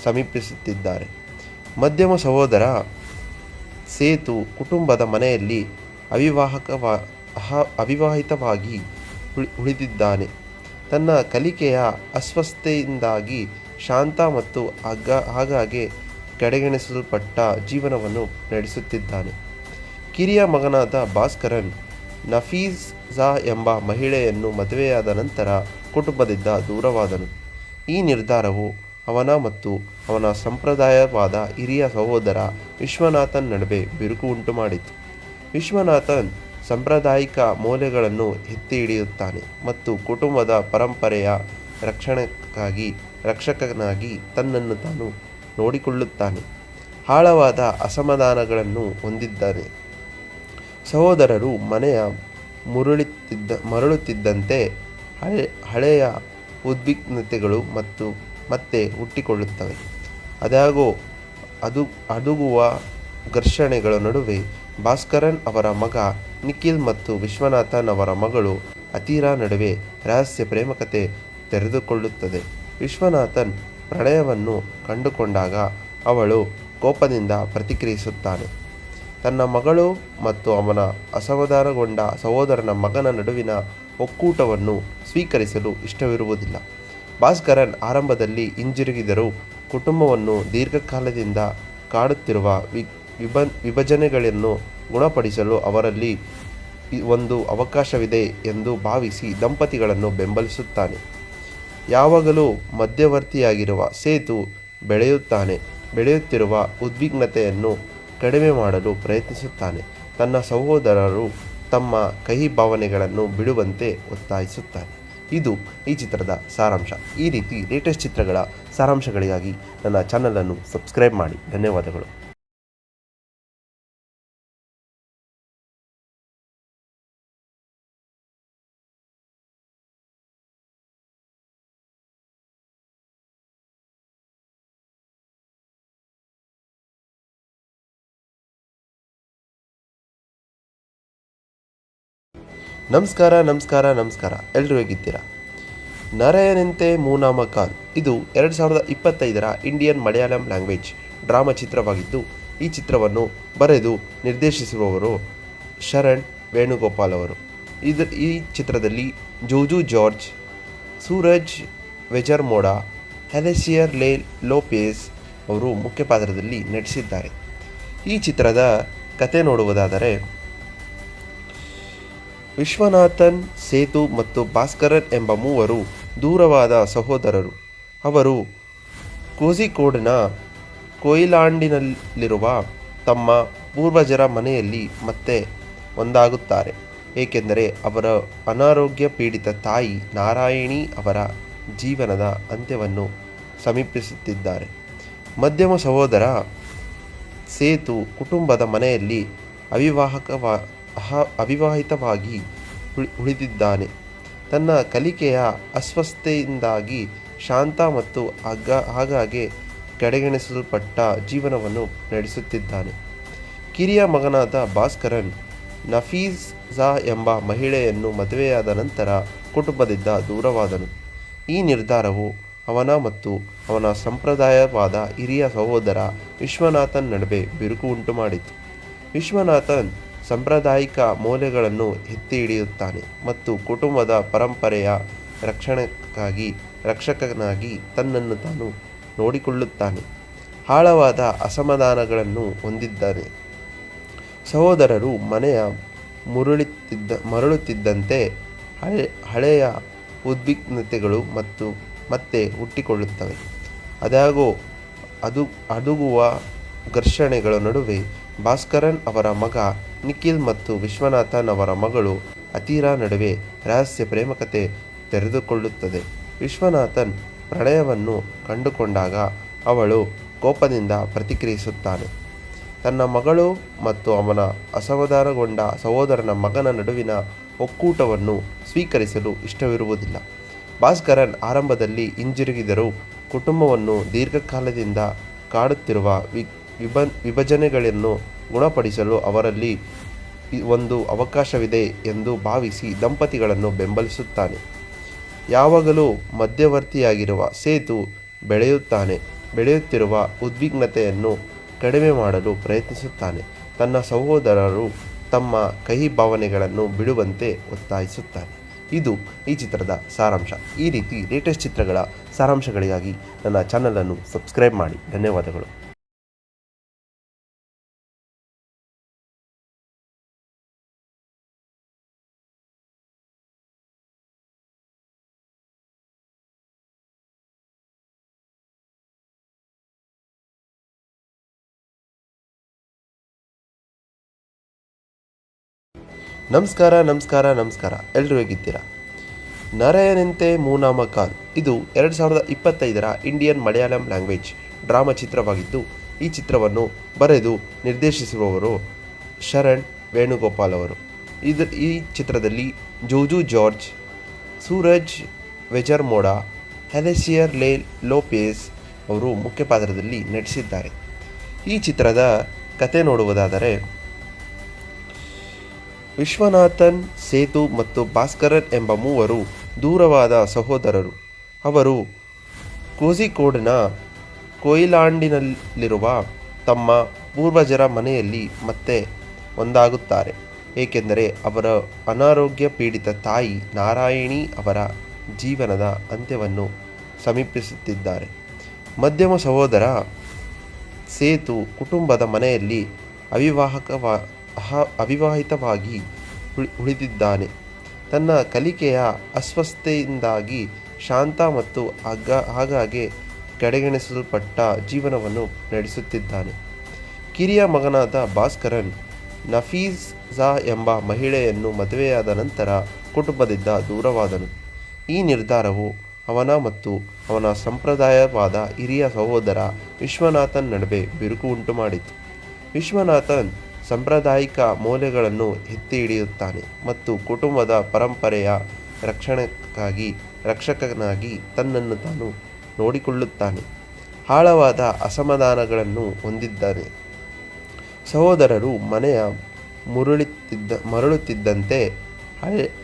ಸಮೀಪಿಸುತ್ತಿದ್ದಾರೆ. ಮಧ್ಯಮ ಸಹೋದರ ಸೇತು ಕುಟುಂಬದ ಮನೆಯಲ್ಲಿ ಅವಿವಾಹಿತವಾಗಿ ಉಳಿದಿದ್ದಾನೆ. ತನ್ನ ಕಲಿಕೆಯ ಅಸ್ವಸ್ಥತೆಯಿಂದಾಗಿ ಶಾಂತ ಮತ್ತು ಆಗಾಗ್ಗೆ ಕಡೆಗಣಿಸಲ್ಪಟ್ಟ ಜೀವನವನ್ನು ನಡೆಸುತ್ತಿದ್ದಾನೆ. ಕಿರಿಯ ಮಗನಾದ ಭಾಸ್ಕರನ್ ನಫೀಸಾ ಎಂಬ ಮಹಿಳೆಯನ್ನು ಮದುವೆಯಾದ ನಂತರ ಕುಟುಂಬದಿಂದ ದೂರವಾದನು. ಈ ನಿರ್ಧಾರವು ಅವನ ಮತ್ತು ಅವನ ಸಂಪ್ರದಾಯವಾದ ಹಿರಿಯ ಸಹೋದರ ವಿಶ್ವನಾಥನ್ ನಡುವೆ ಬಿರುಕು ಉಂಟುಮಾಡಿತು. ವಿಶ್ವನಾಥನ್ ಸಾಂಪ್ರದಾಯಿಕ ಮೌಲ್ಯಗಳನ್ನು ಎತ್ತಿ ಹಿಡಿಯುತ್ತಾನೆ ಮತ್ತು ಕುಟುಂಬದ ಪರಂಪರೆಯ ರಕ್ಷಕನಾಗಿ ತನ್ನನ್ನು ತಾನು ನೋಡಿಕೊಳ್ಳುತ್ತಾನೆ. ಆಳವಾದ ಅಸಮಾಧಾನಗಳನ್ನು ಹೊಂದಿದ್ದಾನೆ. ಸಹೋದರರು ಮನೆಯ ಮರಳುತ್ತಿದ್ದಂತೆ ಹಳೆಯ ಉದ್ವಿಗ್ನತೆಗಳು ಮತ್ತೆ ಹುಟ್ಟಿಕೊಳ್ಳುತ್ತವೆ. ಅದಾಗೋ ಅದುಗುವ ಘರ್ಷಣೆಗಳ ನಡುವೆ ಭಾಸ್ಕರನ್ ಅವರ ಮಗ ನಿಖಿಲ್ ಮತ್ತು ವಿಶ್ವನಾಥನ್ ಅವರ ಮಗಳು ಅತೀರಾ ನಡುವೆ ರಹಸ್ಯ ಪ್ರೇಮಕತೆ ತೆರೆದುಕೊಳ್ಳುತ್ತದೆ. ವಿಶ್ವನಾಥನ್ ಪ್ರಣಯವನ್ನು ಕಂಡುಕೊಂಡಾಗ ಅವಳು ಕೋಪದಿಂದ ಪ್ರತಿಕ್ರಿಯಿಸುತ್ತಾನೆ. ತನ್ನ ಮಗಳು ಮತ್ತು ಅವನ ಅಸಮಾಧಾನಗೊಂಡ ಸಹೋದರನ ಮಗನ ನಡುವಿನ ಒಕ್ಕೂಟವನ್ನು ಸ್ವೀಕರಿಸಲು ಇಷ್ಟವಿರುವುದಿಲ್ಲ. ಭಾಸ್ಕರನ್ ಆರಂಭದಲ್ಲಿ ಹಿಂಜರಿಗಿದರೂ ಕುಟುಂಬವನ್ನು ದೀರ್ಘಕಾಲದಿಂದ ಕಾಡುತ್ತಿರುವ ವಿಭಜನೆಗಳನ್ನು ಗುಣಪಡಿಸಲು ಅವರಲ್ಲಿ ಒಂದು ಅವಕಾಶವಿದೆ ಎಂದು ಭಾವಿಸಿ ದಂಪತಿಗಳನ್ನು ಬೆಂಬಲಿಸುತ್ತಾನೆ. ಯಾವಾಗಲೂ ಮಧ್ಯವರ್ತಿಯಾಗಿರುವ ಸೇತು ಬೆಳೆಯುತ್ತಿರುವ ಉದ್ವಿಗ್ನತೆಯನ್ನು ಕಡಿಮೆ ಮಾಡಲು ಪ್ರಯತ್ನಿಸುತ್ತಾನೆ. ತನ್ನ ಸಹೋದರರು ತಮ್ಮ ಕಹಿ ಭಾವನೆಗಳನ್ನು ಬಿಡುವಂತೆ ಒತ್ತಾಯಿಸುತ್ತಾನೆ. ಇದು ಈ ಚಿತ್ರದ ಸಾರಾಂಶ. ಈ ರೀತಿ ಲೇಟೆಸ್ಟ್ ಚಿತ್ರಗಳ ಸಾರಾಂಶಗಳಿಗಾಗಿ ನನ್ನ ಚಾನಲನ್ನು ಸಬ್ಸ್ಕ್ರೈಬ್ ಮಾಡಿ. ಧನ್ಯವಾದಗಳು. ನಮಸ್ಕಾರ. ಎಲ್ಲರೂ ಹೇಗಿದ್ದೀರಾ? ನರಯನಂತೆ ಮೂನಾಮ ಕಾಲ್ ಇದು 2025ರ ಇಂಡಿಯನ್ ಮಲಯಾಳಂ ಲ್ಯಾಂಗ್ವೇಜ್ ಡ್ರಾಮಾ ಚಿತ್ರವಾಗಿದ್ದು, ಈ ಚಿತ್ರವನ್ನು ಬರೆದು ನಿರ್ದೇಶಿಸಿರುವವರು ಶರಣ್ ವೇಣುಗೋಪಾಲ್ ಅವರು. ಈ ಚಿತ್ರದಲ್ಲಿ ಜೋಜು ಜಾರ್ಜ್, ಸೂರಜ್ ವೆಜರ್ಮೋಡಾ, ಅಲೆಸಿಯರ್ ಲೋಪೆಜ್ ಅವರು ಮುಖ್ಯ ಪಾತ್ರದಲ್ಲಿ ನಟಿಸಿದ್ದಾರೆ. ಈ ಚಿತ್ರದ ಕತೆ ನೋಡುವುದಾದರೆ, ವಿಶ್ವನಾಥನ್, ಸೇತು ಮತ್ತು ಭಾಸ್ಕರನ್ ಎಂಬ ಮೂವರು ದೂರವಾದ ಸಹೋದರರು. ಅವರು ಕೋಝಿಕೋಡ್ನ ಕೊಯಿಲಾಂಡಿನಲ್ಲಿರುವ ತಮ್ಮ ಪೂರ್ವಜರ ಮನೆಯಲ್ಲಿ ಮತ್ತೆ ಒಂದಾಗುತ್ತಾರೆ, ಏಕೆಂದರೆ ಅವರ ಅನಾರೋಗ್ಯ ಪೀಡಿತ ತಾಯಿ ನಾರಾಯಣಿ ಅವರ ಜೀವನದ ಅಂತ್ಯವನ್ನು ಸಮೀಪಿಸುತ್ತಿದ್ದಾರೆ. ಮಧ್ಯಮ ಸಹೋದರ ಸೇತು ಕುಟುಂಬದ ಮನೆಯಲ್ಲಿ ಅವಿವಾಹಿತವಾಗಿ ಉಳಿದಿದ್ದಾನೆ. ತನ್ನ ಕಲಿಕೆಯ ಅಸ್ವಸ್ಥತೆಯಿಂದಾಗಿ ಶಾಂತ ಮತ್ತು ಆಗಾಗ್ಗೆ ಕಡೆಗಣಿಸಲ್ಪಟ್ಟ ಜೀವನವನ್ನು ನಡೆಸುತ್ತಿದ್ದಾನೆ. ಕಿರಿಯ ಮಗನಾದ ಭಾಸ್ಕರನ್ ನಫೀಸಾ ಎಂಬ ಮಹಿಳೆಯನ್ನು ಮದುವೆಯಾದ ನಂತರ ಕುಟುಂಬದಿಂದ ದೂರವಾದನು. ಈ ನಿರ್ಧಾರವು ಅವನ ಮತ್ತು ಅವನ ಸಂಪ್ರದಾಯವಾದ ಹಿರಿಯ ಸಹೋದರ ವಿಶ್ವನಾಥನ್ ನಡುವೆ ಬಿರುಕು ಉಂಟುಮಾಡಿತು. ವಿಶ್ವನಾಥನ್ ಸಾಂಪ್ರದಾಯಿಕ ಮೌಲ್ಯಗಳನ್ನು ಎತ್ತಿ ಹಿಡಿಯುತ್ತಾನೆ ಮತ್ತು ಕುಟುಂಬದ ಪರಂಪರೆಯ ರಕ್ಷಕನಾಗಿ ತನ್ನನ್ನು ತಾನು ನೋಡಿಕೊಳ್ಳುತ್ತಾನೆ. ಆಳವಾದ ಅಸಮಾಧಾನಗಳನ್ನು ಹೊಂದಿದ್ದಾನೆ. ಸಹೋದರರು ಮನೆಯ ಮರಳುತ್ತಿದ್ದಂತೆ ಹಳೆಯ ಉದ್ವಿಗ್ನತೆಗಳು ಮತ್ತೆ ಹುಟ್ಟಿಕೊಳ್ಳುತ್ತವೆ. ಅದಾಗೋ ಅದುಗುವ ಘರ್ಷಣೆಗಳ ನಡುವೆ ಭಾಸ್ಕರನ್ ಅವರ ಮಗ ನಿಖಿಲ್ ಮತ್ತು ವಿಶ್ವನಾಥನ್ ಅವರ ಮಗಳು ಅತೀರಾ ನಡುವೆ ರಹಸ್ಯ ಪ್ರೇಮಕತೆ ತೆರೆದುಕೊಳ್ಳುತ್ತದೆ. ವಿಶ್ವನಾಥನ್ ಪ್ರಣಯವನ್ನು ಕಂಡುಕೊಂಡಾಗ ಅವಳು ಕೋಪದಿಂದ ಪ್ರತಿಕ್ರಿಯಿಸುತ್ತಾನೆ. ತನ್ನ ಮಗಳು ಮತ್ತು ಅವನ ಅಸಮಾಧಾನಗೊಂಡ ಸಹೋದರನ ಮಗನ ನಡುವಿನ ಒಕ್ಕೂಟವನ್ನು ಸ್ವೀಕರಿಸಲು ಇಷ್ಟವಿರುವುದಿಲ್ಲ. ಭಾಸ್ಕರನ್ ಆರಂಭದಲ್ಲಿ ಹಿಂಜರಿಗಿದರೂ ಕುಟುಂಬವನ್ನು ದೀರ್ಘಕಾಲದಿಂದ ಕಾಡುತ್ತಿರುವ ವಿಭಜನೆಗಳನ್ನು ಗುಣಪಡಿಸಲು ಅವರಲ್ಲಿ ಒಂದು ಅವಕಾಶವಿದೆ ಎಂದು ಭಾವಿಸಿ ದಂಪತಿಗಳನ್ನು ಬೆಂಬಲಿಸುತ್ತಾನೆ. ಯಾವಾಗಲೂ ಮಧ್ಯವರ್ತಿಯಾಗಿರುವ ಸೇತು ಬೆಳೆಯುತ್ತಿರುವ ಉದ್ವಿಗ್ನತೆಯನ್ನು ಕಡಿಮೆ ಮಾಡಲು ಪ್ರಯತ್ನಿಸುತ್ತಾನೆ. ತನ್ನ ಸಹೋದರರು ತಮ್ಮ ಕಹಿ ಭಾವನೆಗಳನ್ನು ಬಿಡುವಂತೆ ಒತ್ತಾಯಿಸುತ್ತಾನೆ. ಇದು ಈ ಚಿತ್ರದ ಸಾರಾಂಶ. ಈ ರೀತಿ ಲೇಟೆಸ್ಟ್ ಚಿತ್ರಗಳ ಸಾರಾಂಶಗಳಿಗಾಗಿ ನನ್ನ ಚಾನಲನ್ನು ಸಬ್ಸ್ಕ್ರೈಬ್ ಮಾಡಿ. ಧನ್ಯವಾದಗಳು. ನಮಸ್ಕಾರ. ಎಲ್ಲರೂ ಹೇಗಿದ್ದೀರಾ? ನರಯನಂತೆ ಮೂನಾಮ ಕಾಲ್ ಇದು 2025ರ ಇಂಡಿಯನ್ ಮಲಯಾಳಂ ಲ್ಯಾಂಗ್ವೇಜ್ ಡ್ರಾಮಾ ಚಿತ್ರವಾಗಿದ್ದು, ಈ ಚಿತ್ರವನ್ನು ಬರೆದು ನಿರ್ದೇಶಿಸಿರುವವರು ಶರಣ್ ವೇಣುಗೋಪಾಲ್ ಅವರು. ಈ ಚಿತ್ರದಲ್ಲಿ ಜೋಜು ಜಾರ್ಜ್, ಸೂರಜ್ ವೆಜರ್ಮೋಡಾ, ಅಲೆಸಿಯರ್ ಲೋಪೆಜ್ ಅವರು ಮುಖ್ಯ ಪಾತ್ರದಲ್ಲಿ ನಟಿಸಿದ್ದಾರೆ. ಈ ಚಿತ್ರದ ಕತೆ ನೋಡುವುದಾದರೆ, ವಿಶ್ವನಾಥನ್, ಸೇತು ಮತ್ತು ಭಾಸ್ಕರನ್ ಎಂಬ ಮೂವರು ದೂರವಾದ ಸಹೋದರರು. ಅವರು ಕೋಝಿಕೋಡ್ನ ಕೊಯಿಲಾಂಡಿನಲ್ಲಿರುವ ತಮ್ಮ ಪೂರ್ವಜರ ಮನೆಯಲ್ಲಿ ಮತ್ತೆ ಒಂದಾಗುತ್ತಾರೆ, ಏಕೆಂದರೆ ಅವರ ಅನಾರೋಗ್ಯ ಪೀಡಿತ ತಾಯಿ ನಾರಾಯಣಿ ಅವರ ಜೀವನದ ಅಂತ್ಯವನ್ನು ಸಮೀಪಿಸುತ್ತಿದ್ದಾರೆ. ಮಧ್ಯಮ ಸಹೋದರ ಸೇತು ಕುಟುಂಬದ ಮನೆಯಲ್ಲಿ ಅವಿವಾಹಿತವಾಗಿ ಉಳಿದಿದ್ದಾನೆ. ತನ್ನ ಕಲಿಕೆಯ ಅಸ್ವಸ್ಥತೆಯಿಂದಾಗಿ ಶಾಂತ ಮತ್ತು ಆಗಾಗ್ಗೆ ಕಡೆಗಣಿಸಲ್ಪಟ್ಟ ಜೀವನವನ್ನು ನಡೆಸುತ್ತಿದ್ದಾನೆ. ಕಿರಿಯ ಮಗನಾದ ಭಾಸ್ಕರನ್ ನಫೀಸಾ ಎಂಬ ಮಹಿಳೆಯನ್ನು ಮದುವೆಯಾದ ನಂತರ ಕುಟುಂಬದಿಂದ ದೂರವಾದನು. ಈ ನಿರ್ಧಾರವು ಅವನ ಮತ್ತು ಅವನ ಸಂಪ್ರದಾಯವಾದ ಹಿರಿಯ ಸಹೋದರ ವಿಶ್ವನಾಥನ್ ನಡುವೆ ಬಿರುಕು ಉಂಟುಮಾಡಿತು. ವಿಶ್ವನಾಥನ್ ಸಾಂಪ್ರದಾಯಿಕ ಮೌಲ್ಯಗಳನ್ನು ಎತ್ತಿ ಹಿಡಿಯುತ್ತಾನೆ ಮತ್ತು ಕುಟುಂಬದ ಪರಂಪರೆಯ ರಕ್ಷಕನಾಗಿ ತನ್ನನ್ನು ತಾನು ನೋಡಿಕೊಳ್ಳುತ್ತಾನೆ. ಆಳವಾದ ಅಸಮಾಧಾನಗಳನ್ನು ಹೊಂದಿದ್ದಾನೆ. ಸಹೋದರರು ಮನೆಯ ಮರಳುತ್ತಿದ್ದಂತೆ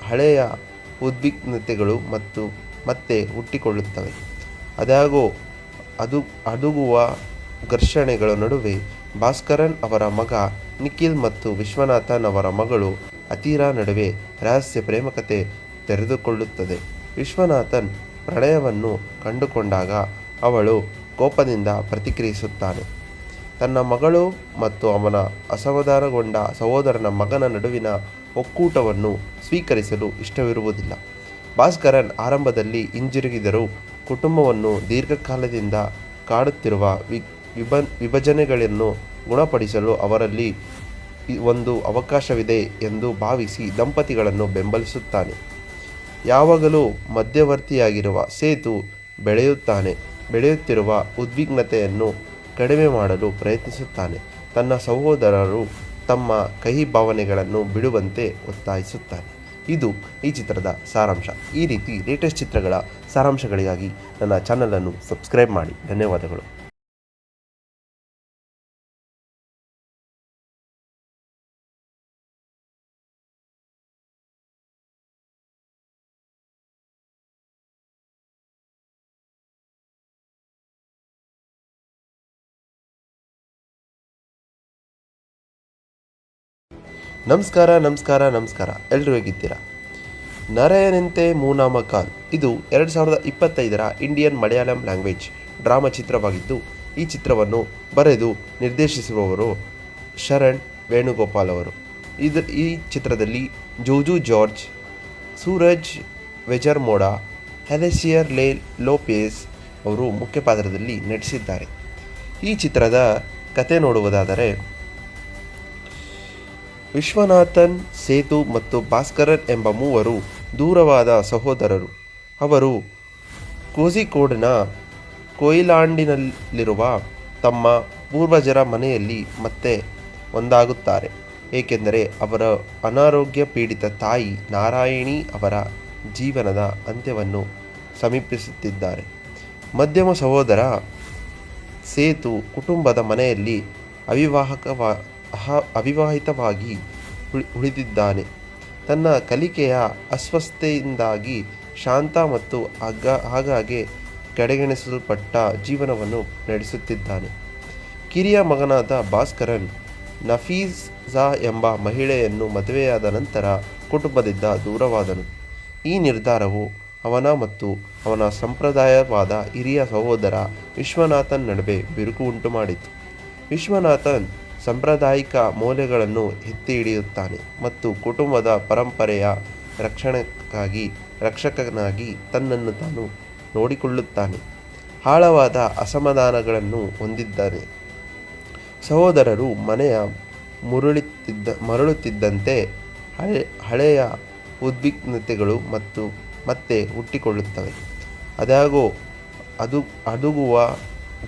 ಹಳೆಯ ಉದ್ವಿಗ್ನತೆಗಳು ಮತ್ತೆ ಹುಟ್ಟಿಕೊಳ್ಳುತ್ತವೆ. ಅದಾಗೋ ಅದುಗುವ ಘರ್ಷಣೆಗಳ ನಡುವೆ ಭಾಸ್ಕರನ್ ಅವರ ಮಗ ನಿಖಿಲ್ ಮತ್ತು ವಿಶ್ವನಾಥನ್ ಅವರ ಮಗಳು ಅತೀರಾ ನಡುವೆ ರಹಸ್ಯ ಪ್ರೇಮಕತೆ ತೆರೆದುಕೊಳ್ಳುತ್ತದೆ. ವಿಶ್ವನಾಥನ್ ಪ್ರಣಯವನ್ನು ಕಂಡುಕೊಂಡಾಗ ಅವಳು ಕೋಪದಿಂದ ಪ್ರತಿಕ್ರಿಯಿಸುತ್ತಾನೆ. ತನ್ನ ಮಗಳು ಮತ್ತು ಅವನ ಅಸಮಾಧಾನಗೊಂಡ ಸಹೋದರನ ಮಗನ ನಡುವಿನ ಒಕ್ಕೂಟವನ್ನು ಸ್ವೀಕರಿಸಲು ಇಷ್ಟವಿರುವುದಿಲ್ಲ. ಭಾಸ್ಕರನ್ ಆರಂಭದಲ್ಲಿ ಹಿಂಜರಿಗಿದರೂ ಕುಟುಂಬವನ್ನು ದೀರ್ಘಕಾಲದಿಂದ ಕಾಡುತ್ತಿರುವ ವಿಭಜನೆಗಳನ್ನು ಗುಣಪಡಿಸಲು ಅವರಲ್ಲಿ ಒಂದು ಅವಕಾಶವಿದೆ ಎಂದು ಭಾವಿಸಿ ದಂಪತಿಗಳನ್ನು ಬೆಂಬಲಿಸುತ್ತಾನೆ. ಯಾವಾಗಲೂ ಮಧ್ಯವರ್ತಿಯಾಗಿರುವ ಸೇತು ಬೆಳೆಯುತ್ತಿರುವ ಉದ್ವಿಗ್ನತೆಯನ್ನು ಕಡಿಮೆ ಮಾಡಲು ಪ್ರಯತ್ನಿಸುತ್ತಾನೆ. ತನ್ನ ಸಹೋದರರು ತಮ್ಮ ಕಹಿ ಭಾವನೆಗಳನ್ನು ಬಿಡುವಂತೆ ಒತ್ತಾಯಿಸುತ್ತಾನೆ. ಇದು ಈ ಚಿತ್ರದ ಸಾರಾಂಶ. ಈ ರೀತಿ ಲೇಟೆಸ್ಟ್ ಚಿತ್ರಗಳ ಸಾರಾಂಶಗಳಿಗಾಗಿ ನನ್ನ ಚಾನಲನ್ನು ಸಬ್ಸ್ಕ್ರೈಬ್ ಮಾಡಿ. ಧನ್ಯವಾದಗಳು. ನಮಸ್ಕಾರ. ಎಲ್ಲರೂ ಹೇಗಿದ್ದೀರಾ? ನರಯನಂತೆ ಮೂನಾಮ ಕಾಲ್ ಇದು 2025ರ ಇಂಡಿಯನ್ ಮಲಯಾಳಂ ಲ್ಯಾಂಗ್ವೇಜ್ ಡ್ರಾಮಾ ಚಿತ್ರವಾಗಿದ್ದು, ಈ ಚಿತ್ರವನ್ನು ಬರೆದು ನಿರ್ದೇಶಿಸುವವರು ಶರಣ್ ವೇಣುಗೋಪಾಲ್ ಅವರು. ಈ ಚಿತ್ರದಲ್ಲಿ ಜೋಜು ಜಾರ್ಜ್, ಸೂರಜ್ ವೆಜರ್ಮೋಡಾ, ಅಲೆಸಿಯರ್ ಲೋಪೆಜ್ ಅವರು ಮುಖ್ಯ ಪಾತ್ರದಲ್ಲಿ ನಟಿಸಿದ್ದಾರೆ. ಈ ಚಿತ್ರದ ಕತೆ ನೋಡುವುದಾದರೆ, ವಿಶ್ವನಾಥನ್, ಸೇತು ಮತ್ತು ಭಾಸ್ಕರನ್ ಎಂಬ ಮೂವರು ದೂರವಾದ ಸಹೋದರರು. ಅವರು ಕೋಝಿಕೋಡ್ನ ಕೊಯಿಲಾಂಡಿನಲ್ಲಿರುವ ತಮ್ಮ ಪೂರ್ವಜರ ಮನೆಯಲ್ಲಿ ಮತ್ತೆ ಒಂದಾಗುತ್ತಾರೆ, ಏಕೆಂದರೆ ಅವರ ಅನಾರೋಗ್ಯ ಪೀಡಿತ ತಾಯಿ ನಾರಾಯಣಿ ಅವರ ಜೀವನದ ಅಂತ್ಯವನ್ನು ಸಮೀಪಿಸುತ್ತಿದ್ದಾರೆ. ಮಧ್ಯಮ ಸಹೋದರ ಸೇತು ಕುಟುಂಬದ ಮನೆಯಲ್ಲಿ ಅವಿವಾಹಿತವಾಗಿ ಉಳಿದಿದ್ದಾನೆ. ತನ್ನ ಕಲಿಕೆಯ ಅಸ್ವಸ್ಥತೆಯಿಂದಾಗಿ ಶಾಂತ ಮತ್ತು ಆಗಾಗ್ಗೆ ಕಡೆಗಣಿಸಲ್ಪಟ್ಟ ಜೀವನವನ್ನು ನಡೆಸುತ್ತಿದ್ದಾನೆ. ಕಿರಿಯ ಮಗನಾದ ಭಾಸ್ಕರನ್ ನಫೀಸಾ ಎಂಬ ಮಹಿಳೆಯನ್ನು ಮದುವೆಯಾದ ನಂತರ ಕುಟುಂಬದಿಂದ ದೂರವಾದನು. ಈ ನಿರ್ಧಾರವು ಅವನ ಮತ್ತು ಅವನ ಸಂಪ್ರದಾಯವಾದ ಹಿರಿಯ ಸಹೋದರ ವಿಶ್ವನಾಥನ್ ನಡುವೆ ಬಿರುಕು ಉಂಟುಮಾಡಿತು. ವಿಶ್ವನಾಥನ್ ಸಾಂಪ್ರದಾಯಿಕ ಮೌಲ್ಯಗಳನ್ನು ಎತ್ತಿ ಹಿಡಿಯುತ್ತಾನೆ ಮತ್ತು ಕುಟುಂಬದ ಪರಂಪರೆಯ ರಕ್ಷಕನಾಗಿ ತನ್ನನ್ನು ತಾನು ನೋಡಿಕೊಳ್ಳುತ್ತಾನೆ. ಆಳವಾದ ಅಸಮಾಧಾನಗಳನ್ನು ಹೊಂದಿದ್ದಾನೆ. ಸಹೋದರರು ಮನೆಯ ಮರಳುತ್ತಿದ್ದಂತೆ ಹಳೆಯ ಉದ್ವಿಗ್ನತೆಗಳು ಮತ್ತೆ ಹುಟ್ಟಿಕೊಳ್ಳುತ್ತವೆ. ಅದಾಗೋ ಅದುಗುವ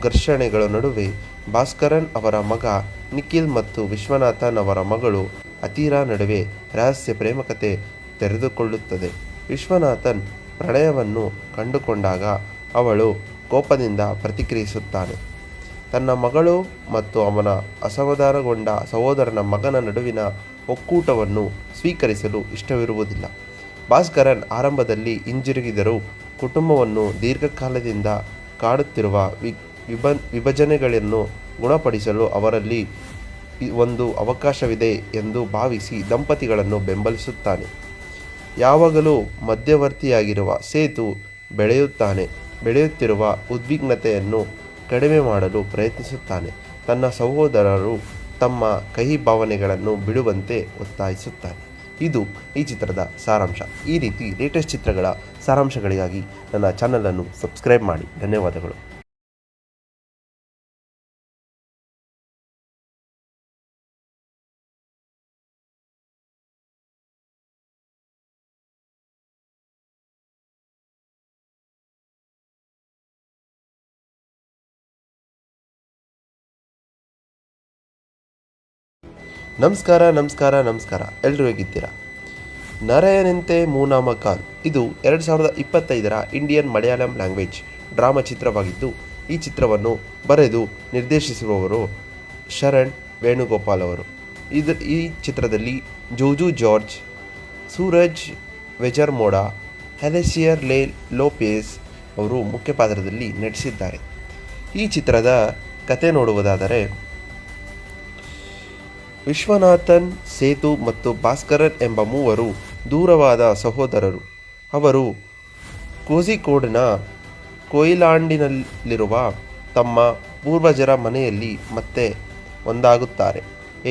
ಘರ್ಷಣೆಗಳ ನಡುವೆ ಭಾಸ್ಕರನ್ ಅವರ ಮಗ ನಿಖಿಲ್ ಮತ್ತು ವಿಶ್ವನಾಥನ್ ಅವರ ಮಗಳು ಅತೀರಾ ನಡುವೆ ರಹಸ್ಯ ಪ್ರೇಮಕತೆ ತೆರೆದುಕೊಳ್ಳುತ್ತದೆ. ವಿಶ್ವನಾಥನ್ ಪ್ರಣಯವನ್ನು ಕಂಡುಕೊಂಡಾಗ ಅವಳು ಕೋಪದಿಂದ ಪ್ರತಿಕ್ರಿಯಿಸುತ್ತಾನೆ. ತನ್ನ ಮಗಳು ಮತ್ತು ಅವನ ಅಸಮಾಧಾನಗೊಂಡ ಸಹೋದರನ ಮಗನ ನಡುವಿನ ಒಕ್ಕೂಟವನ್ನು ಸ್ವೀಕರಿಸಲು ಇಷ್ಟವಿರುವುದಿಲ್ಲ. ಭಾಸ್ಕರನ್ ಆರಂಭದಲ್ಲಿ ಹಿಂಜರಿಗಿದರೂ ಕುಟುಂಬವನ್ನು ದೀರ್ಘಕಾಲದಿಂದ ಕಾಡುತ್ತಿರುವ ವಿಭಜನೆಗಳನ್ನು ಗುಣಪಡಿಸಲು ಅವರಲ್ಲಿ ಒಂದು ಅವಕಾಶವಿದೆ ಎಂದು ಭಾವಿಸಿ ದಂಪತಿಗಳನ್ನು ಬೆಂಬಲಿಸುತ್ತಾನೆ. ಯಾವಾಗಲೂ ಮಧ್ಯವರ್ತಿಯಾಗಿರುವ ಸೇತು ಬೆಳೆಯುತ್ತಿರುವ ಉದ್ವಿಗ್ನತೆಯನ್ನು ಕಡಿಮೆ ಮಾಡಲು ಪ್ರಯತ್ನಿಸುತ್ತಾನೆ. ತನ್ನ ಸಹೋದರರು ತಮ್ಮ ಕಹಿ ಭಾವನೆಗಳನ್ನು ಬಿಡುವಂತೆ ಒತ್ತಾಯಿಸುತ್ತಾನೆ. ಇದು ಈ ಚಿತ್ರದ ಸಾರಾಂಶ. ಈ ರೀತಿ ಲೇಟೆಸ್ಟ್ ಚಿತ್ರಗಳ ಸಾರಾಂಶಗಳಿಗಾಗಿ ನನ್ನ ಚಾನಲನ್ನು ಸಬ್ಸ್ಕ್ರೈಬ್ ಮಾಡಿ. ಧನ್ಯವಾದಗಳು. ನಮಸ್ಕಾರ. ಎಲ್ಲರೂ ಹೇಗಿದ್ದೀರಾ? ನರಯನಂತೆ ಮೂನಾಮಕಾಲ್ ಇದು 2025ರ ಇಂಡಿಯನ್ ಮಲಯಾಳಂ ಲ್ಯಾಂಗ್ವೇಜ್ ಡ್ರಾಮಾ ಚಿತ್ರವಾಗಿದ್ದು, ಈ ಚಿತ್ರವನ್ನು ಬರೆದು ನಿರ್ದೇಶಿಸುವವರು ಶರಣ್ ವೇಣುಗೋಪಾಲ್ ಅವರು. ಈ ಚಿತ್ರದಲ್ಲಿ ಜೋಜು ಜಾರ್ಜ್, ಸೂರಜ್ ವೆಜರ್ಮೋಡಾ, ಅಲೆಸಿಯರ್ ಲೋಪೆಜ್ ಅವರು ಮುಖ್ಯ ಪಾತ್ರದಲ್ಲಿ ನಟಿಸಿದ್ದಾರೆ. ಈ ಚಿತ್ರದ ಕತೆ ನೋಡುವುದಾದರೆ, ವಿಶ್ವನಾಥನ್, ಸೇತು ಮತ್ತು ಭಾಸ್ಕರನ್ ಎಂಬ ಮೂವರು ದೂರವಾದ ಸಹೋದರರು. ಅವರು ಕೋಝಿಕೋಡ್ನ ಕೊಯಿಲಾಂಡಿನಲ್ಲಿರುವ ತಮ್ಮ ಪೂರ್ವಜರ ಮನೆಯಲ್ಲಿ ಮತ್ತೆ ಒಂದಾಗುತ್ತಾರೆ,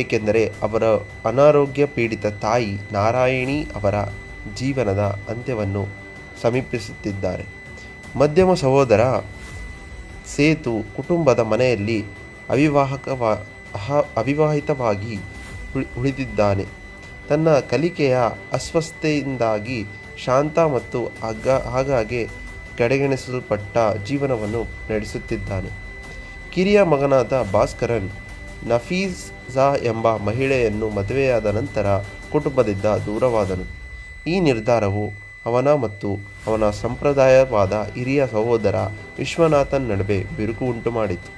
ಏಕೆಂದರೆ ಅವರ ಅನಾರೋಗ್ಯ ಪೀಡಿತ ತಾಯಿ ನಾರಾಯಣಿ ಅವರ ಜೀವನದ ಅಂತ್ಯವನ್ನು ಸಮೀಪಿಸುತ್ತಿದ್ದಾರೆ. ಮಧ್ಯಮ ಸಹೋದರ ಸೇತು ಕುಟುಂಬದ ಮನೆಯಲ್ಲಿ ಅವಿವಾಹಿತವಾಗಿ ಉಳಿದಿದ್ದಾನೆ. ತನ್ನ ಕಲಿಕೆಯ ಅಸ್ವಸ್ಥತೆಯಿಂದಾಗಿ ಶಾಂತ ಮತ್ತು ಆಗಾಗ್ಗೆ ಕಡೆಗಣಿಸಲ್ಪಟ್ಟ ಜೀವನವನ್ನು ನಡೆಸುತ್ತಿದ್ದಾನೆ. ಕಿರಿಯ ಮಗನಾದ ಭಾಸ್ಕರನ್ ನಫೀಸಾ ಎಂಬ ಮಹಿಳೆಯನ್ನು ಮದುವೆಯಾದ ನಂತರ ಕುಟುಂಬದಿಂದ ದೂರವಾದನು. ಈ ನಿರ್ಧಾರವು ಅವನ ಮತ್ತು ಅವನ ಸಂಪ್ರದಾಯವಾದ ಹಿರಿಯ ಸಹೋದರ ವಿಶ್ವನಾಥನ್ ನಡುವೆ ಬಿರುಕು ಉಂಟುಮಾಡಿತು.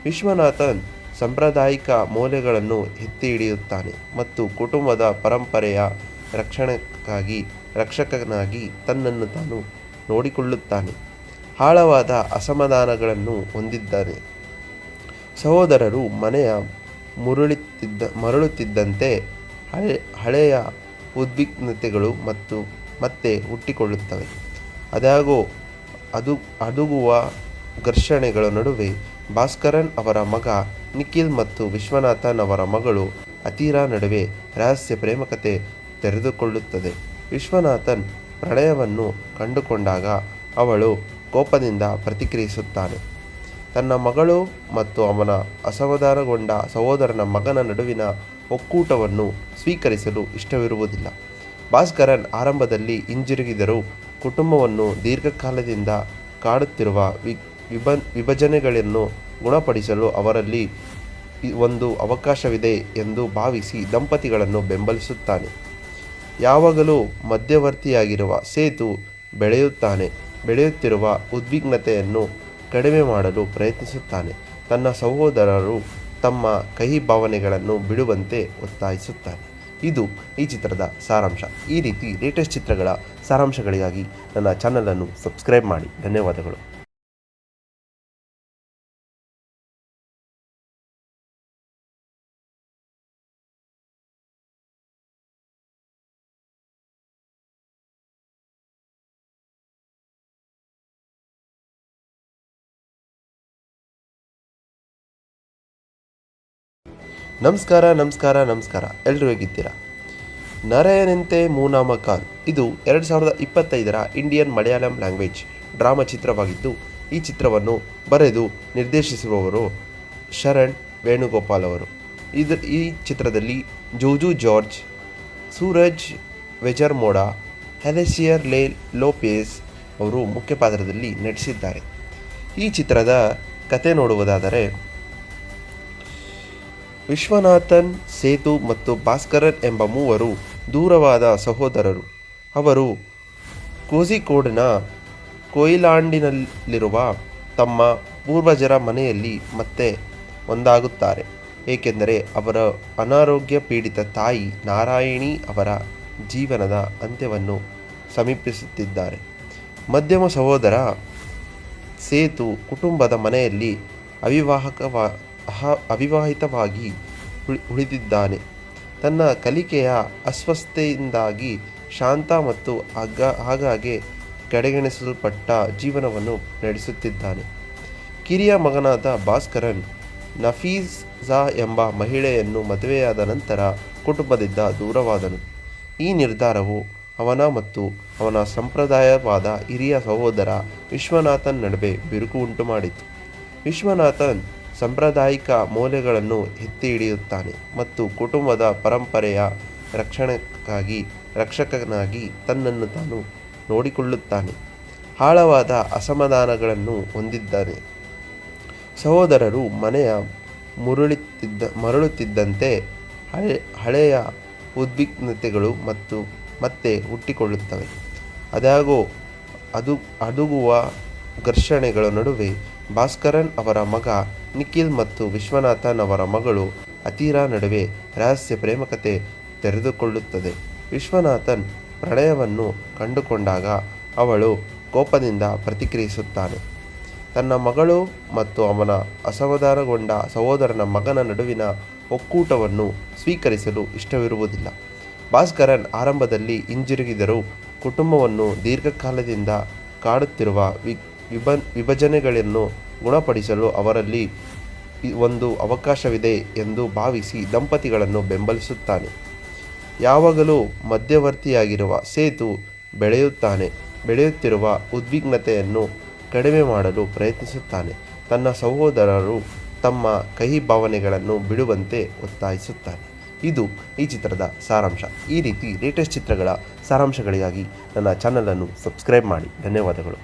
ವಿಶ್ವನಾಥನ್ ಸಾಂಪ್ರದಾಯಿಕ ಮೌಲ್ಯಗಳನ್ನು ಎತ್ತಿ ಹಿಡಿಯುತ್ತಾನೆ ಮತ್ತು ಕುಟುಂಬದ ಪರಂಪರೆಯ ರಕ್ಷಕನಾಗಿ ತನ್ನನ್ನು ತಾನು ನೋಡಿಕೊಳ್ಳುತ್ತಾನೆ. ಆಳವಾದ ಅಸಮಾಧಾನಗಳನ್ನು ಹೊಂದಿದ್ದಾನೆ. ಸಹೋದರರು ಮನೆಯ ಮರಳುತ್ತಿದ್ದಂತೆ ಹಳೆಯ ಉದ್ವಿಗ್ನತೆಗಳು ಮತ್ತೆ ಹುಟ್ಟಿಕೊಳ್ಳುತ್ತವೆ. ಅದುಗುವ ಘರ್ಷಣೆಗಳ ನಡುವೆ ಭಾಸ್ಕರನ್ ಅವರ ಮಗ ನಿಖಿಲ್ ಮತ್ತು ವಿಶ್ವನಾಥನ್ ಅವರ ಮಗಳು ಅತೀರಾ ನಡುವೆ ರಹಸ್ಯ ಪ್ರೇಮಕತೆ ತೆರೆದುಕೊಳ್ಳುತ್ತದೆ. ವಿಶ್ವನಾಥನ್ ಪ್ರಣಯವನ್ನು ಕಂಡುಕೊಂಡಾಗ ಅವಳು ಕೋಪದಿಂದ ಪ್ರತಿಕ್ರಿಯಿಸುತ್ತಾನೆ. ತನ್ನ ಮಗಳು ಮತ್ತು ಅವನ ಅಸಮಾಧಾನಗೊಂಡ ಸಹೋದರನ ಮಗನ ನಡುವಿನ ಒಕ್ಕೂಟವನ್ನು ಸ್ವೀಕರಿಸಲು ಇಷ್ಟವಿರುವುದಿಲ್ಲ. ಭಾಸ್ಕರನ್ ಆರಂಭದಲ್ಲಿ ಹಿಂಜರಿಗಿದರೂ ಕುಟುಂಬವನ್ನು ದೀರ್ಘಕಾಲದಿಂದ ಕಾಡುತ್ತಿರುವ ವಿಭಜನೆಗಳನ್ನು ಗುಣಪಡಿಸಲು ಅವರಲ್ಲಿ ಒಂದು ಅವಕಾಶವಿದೆ ಎಂದು ಭಾವಿಸಿ ದಂಪತಿಗಳನ್ನು ಬೆಂಬಲಿಸುತ್ತಾನೆ. ಯಾವಾಗಲೂ ಮಧ್ಯವರ್ತಿಯಾಗಿರುವ ಸೇತು ಬೆಳೆಯುತ್ತಿರುವ ಉದ್ವಿಗ್ನತೆಯನ್ನು ಕಡಿಮೆ ಮಾಡಲು ಪ್ರಯತ್ನಿಸುತ್ತಾನೆ. ತನ್ನ ಸಹೋದರರು ತಮ್ಮ ಕಹಿ ಭಾವನೆಗಳನ್ನು ಬಿಡುವಂತೆ ಒತ್ತಾಯಿಸುತ್ತಾನೆ. ಇದು ಈ ಚಿತ್ರದ ಸಾರಾಂಶ. ಈ ರೀತಿ ಲೇಟೆಸ್ಟ್ ಚಿತ್ರಗಳ ಸಾರಾಂಶಗಳಿಗಾಗಿ ನನ್ನ ಚಾನಲನ್ನು ಸಬ್ಸ್ಕ್ರೈಬ್ ಮಾಡಿ. ಧನ್ಯವಾದಗಳು. ನಮಸ್ಕಾರ. ಎಲ್ಲರೂ ಹೇಗಿದ್ದೀರಾ? ನರಯನಂತೆ ಮೂನಾಮಕಾಲ್ ಇದು 2025ರ ಇಂಡಿಯನ್ ಮಲಯಾಳಂ ಲ್ಯಾಂಗ್ವೇಜ್ ಡ್ರಾಮಾ ಚಿತ್ರವಾಗಿದ್ದು, ಈ ಚಿತ್ರವನ್ನು ಬರೆದು ನಿರ್ದೇಶಿಸುವವರು ಶರಣ್ ವೇಣುಗೋಪಾಲ್ ಅವರು. ಈ ಚಿತ್ರದಲ್ಲಿ ಜೋಜು ಜಾರ್ಜ್, ಸೂರಜ್ ವೆಜರ್ಮೋಡಾ, ಅಲೆಸಿಯರ್ ಲೋಪೆಜ್ ಅವರು ಮುಖ್ಯ ಪಾತ್ರದಲ್ಲಿ ನಟಿಸಿದ್ದಾರೆ. ಈ ಚಿತ್ರದ ಕತೆ ನೋಡುವುದಾದರೆ, ವಿಶ್ವನಾಥನ್, ಸೇತು ಮತ್ತು ಭಾಸ್ಕರನ್ ಎಂಬ ಮೂವರು ದೂರವಾದ ಸಹೋದರರು. ಅವರು ಕೋಝಿಕೋಡ್ನ ಕೊಯಿಲಾಂಡಿನಲ್ಲಿರುವ ತಮ್ಮ ಪೂರ್ವಜರ ಮನೆಯಲ್ಲಿ ಮತ್ತೆ ಒಂದಾಗುತ್ತಾರೆ, ಏಕೆಂದರೆ ಅವರ ಅನಾರೋಗ್ಯ ಪೀಡಿತ ತಾಯಿ ನಾರಾಯಣಿ ಅವರ ಜೀವನದ ಅಂತ್ಯವನ್ನು ಸಮೀಪಿಸುತ್ತಿದ್ದಾರೆ. ಮಧ್ಯಮ ಸಹೋದರ ಸೇತು ಕುಟುಂಬದ ಮನೆಯಲ್ಲಿ ಅವಿವಾಹಿತವಾಗಿ ಉಳಿದಿದ್ದಾನೆ. ತನ್ನ ಕಲಿಕೆಯ ಅಸ್ವಸ್ಥತೆಯಿಂದಾಗಿ ಶಾಂತ ಮತ್ತು ಆಗಾಗ್ಗೆ ಕಡೆಗಣಿಸಲ್ಪಟ್ಟ ಜೀವನವನ್ನು ನಡೆಸುತ್ತಿದ್ದಾನೆ. ಕಿರಿಯ ಮಗನಾದ ಭಾಸ್ಕರನ್ ನಫೀಸಾ ಎಂಬ ಮಹಿಳೆಯನ್ನು ಮದುವೆಯಾದ ನಂತರ ಕುಟುಂಬದಿಂದ ದೂರವಾದನು. ಈ ನಿರ್ಧಾರವು ಅವನ ಮತ್ತು ಅವನ ಸಂಪ್ರದಾಯವಾದ ಹಿರಿಯ ಸಹೋದರ ವಿಶ್ವನಾಥನ್ ನಡುವೆ ಬಿರುಕು ಉಂಟುಮಾಡಿತು. ವಿಶ್ವನಾಥನ್ ಸಾಂಪ್ರದಾಯಿಕ ಮೌಲ್ಯಗಳನ್ನು ಎತ್ತಿ ಹಿಡಿಯುತ್ತಾನೆ ಮತ್ತು ಕುಟುಂಬದ ಪರಂಪರೆಯ ರಕ್ಷಕನಾಗಿ ತನ್ನನ್ನು ತಾನು ನೋಡಿಕೊಳ್ಳುತ್ತಾನೆ. ಆಳವಾದ ಅಸಮಾಧಾನಗಳನ್ನು ಹೊಂದಿದ್ದಾನೆ. ಸಹೋದರರು ಮನೆಯ ಮರಳುತ್ತಿದ್ದಂತೆ ಹಳೆಯ ಉದ್ವಿಗ್ನತೆಗಳು ಮತ್ತೆ ಹುಟ್ಟಿಕೊಳ್ಳುತ್ತವೆ. ಅದಾಗೋ ಅದುಗುವ ಘರ್ಷಣೆಗಳ ನಡುವೆ ಭಾಸ್ಕರನ್ ಅವರ ಮಗ ನಿಖಿಲ್ ಮತ್ತು ವಿಶ್ವನಾಥನ್ ಅವರ ಮಗಳು ಅತೀರಾ ನಡುವೆ ರಹಸ್ಯ ಪ್ರೇಮಕತೆ ತೆರೆದುಕೊಳ್ಳುತ್ತದೆ. ವಿಶ್ವನಾಥನ್ ಪ್ರಣಯವನ್ನು ಕಂಡುಕೊಂಡಾಗ ಅವಳು ಕೋಪದಿಂದ ಪ್ರತಿಕ್ರಿಯಿಸುತ್ತಾನೆ. ತನ್ನ ಮಗಳು ಮತ್ತು ಅವನ ಅಸಮಾಧಾನಗೊಂಡ ಸಹೋದರನ ಮಗನ ನಡುವಿನ ಒಕ್ಕೂಟವನ್ನು ಸ್ವೀಕರಿಸಲು ಇಷ್ಟವಿರುವುದಿಲ್ಲ. ಭಾಸ್ಕರನ್ ಆರಂಭದಲ್ಲಿ ಹಿಂಜರಿಗಿದರೂ ಕುಟುಂಬವನ್ನು ದೀರ್ಘಕಾಲದಿಂದ ಕಾಡುತ್ತಿರುವ ವಿಭಜನೆಗಳನ್ನು ಗುಣಪಡಿಸಲು ಅವರಲ್ಲಿ ಒಂದು ಅವಕಾಶವಿದೆ ಎಂದು ಭಾವಿಸಿ ದಂಪತಿಗಳನ್ನು ಬೆಂಬಲಿಸುತ್ತಾನೆ. ಯಾವಾಗಲೂ ಮಧ್ಯವರ್ತಿಯಾಗಿರುವ ಸೇತು ಬೆಳೆಯುತ್ತಿರುವ ಉದ್ವಿಗ್ನತೆಯನ್ನು ಕಡಿಮೆ ಮಾಡಲು ಪ್ರಯತ್ನಿಸುತ್ತಾನೆ. ತನ್ನ ಸಹೋದರರು ತಮ್ಮ ಕಹಿ ಭಾವನೆಗಳನ್ನು ಬಿಡುವಂತೆ ಒತ್ತಾಯಿಸುತ್ತಾನೆ. ಇದು ಈ ಚಿತ್ರದ ಸಾರಾಂಶ. ಈ ರೀತಿ ಲೇಟೆಸ್ಟ್ ಚಿತ್ರಗಳ ಸಾರಾಂಶಗಳಿಗಾಗಿ ನನ್ನ ಚಾನಲನ್ನು ಸಬ್ಸ್ಕ್ರೈಬ್ ಮಾಡಿ. ಧನ್ಯವಾದಗಳು.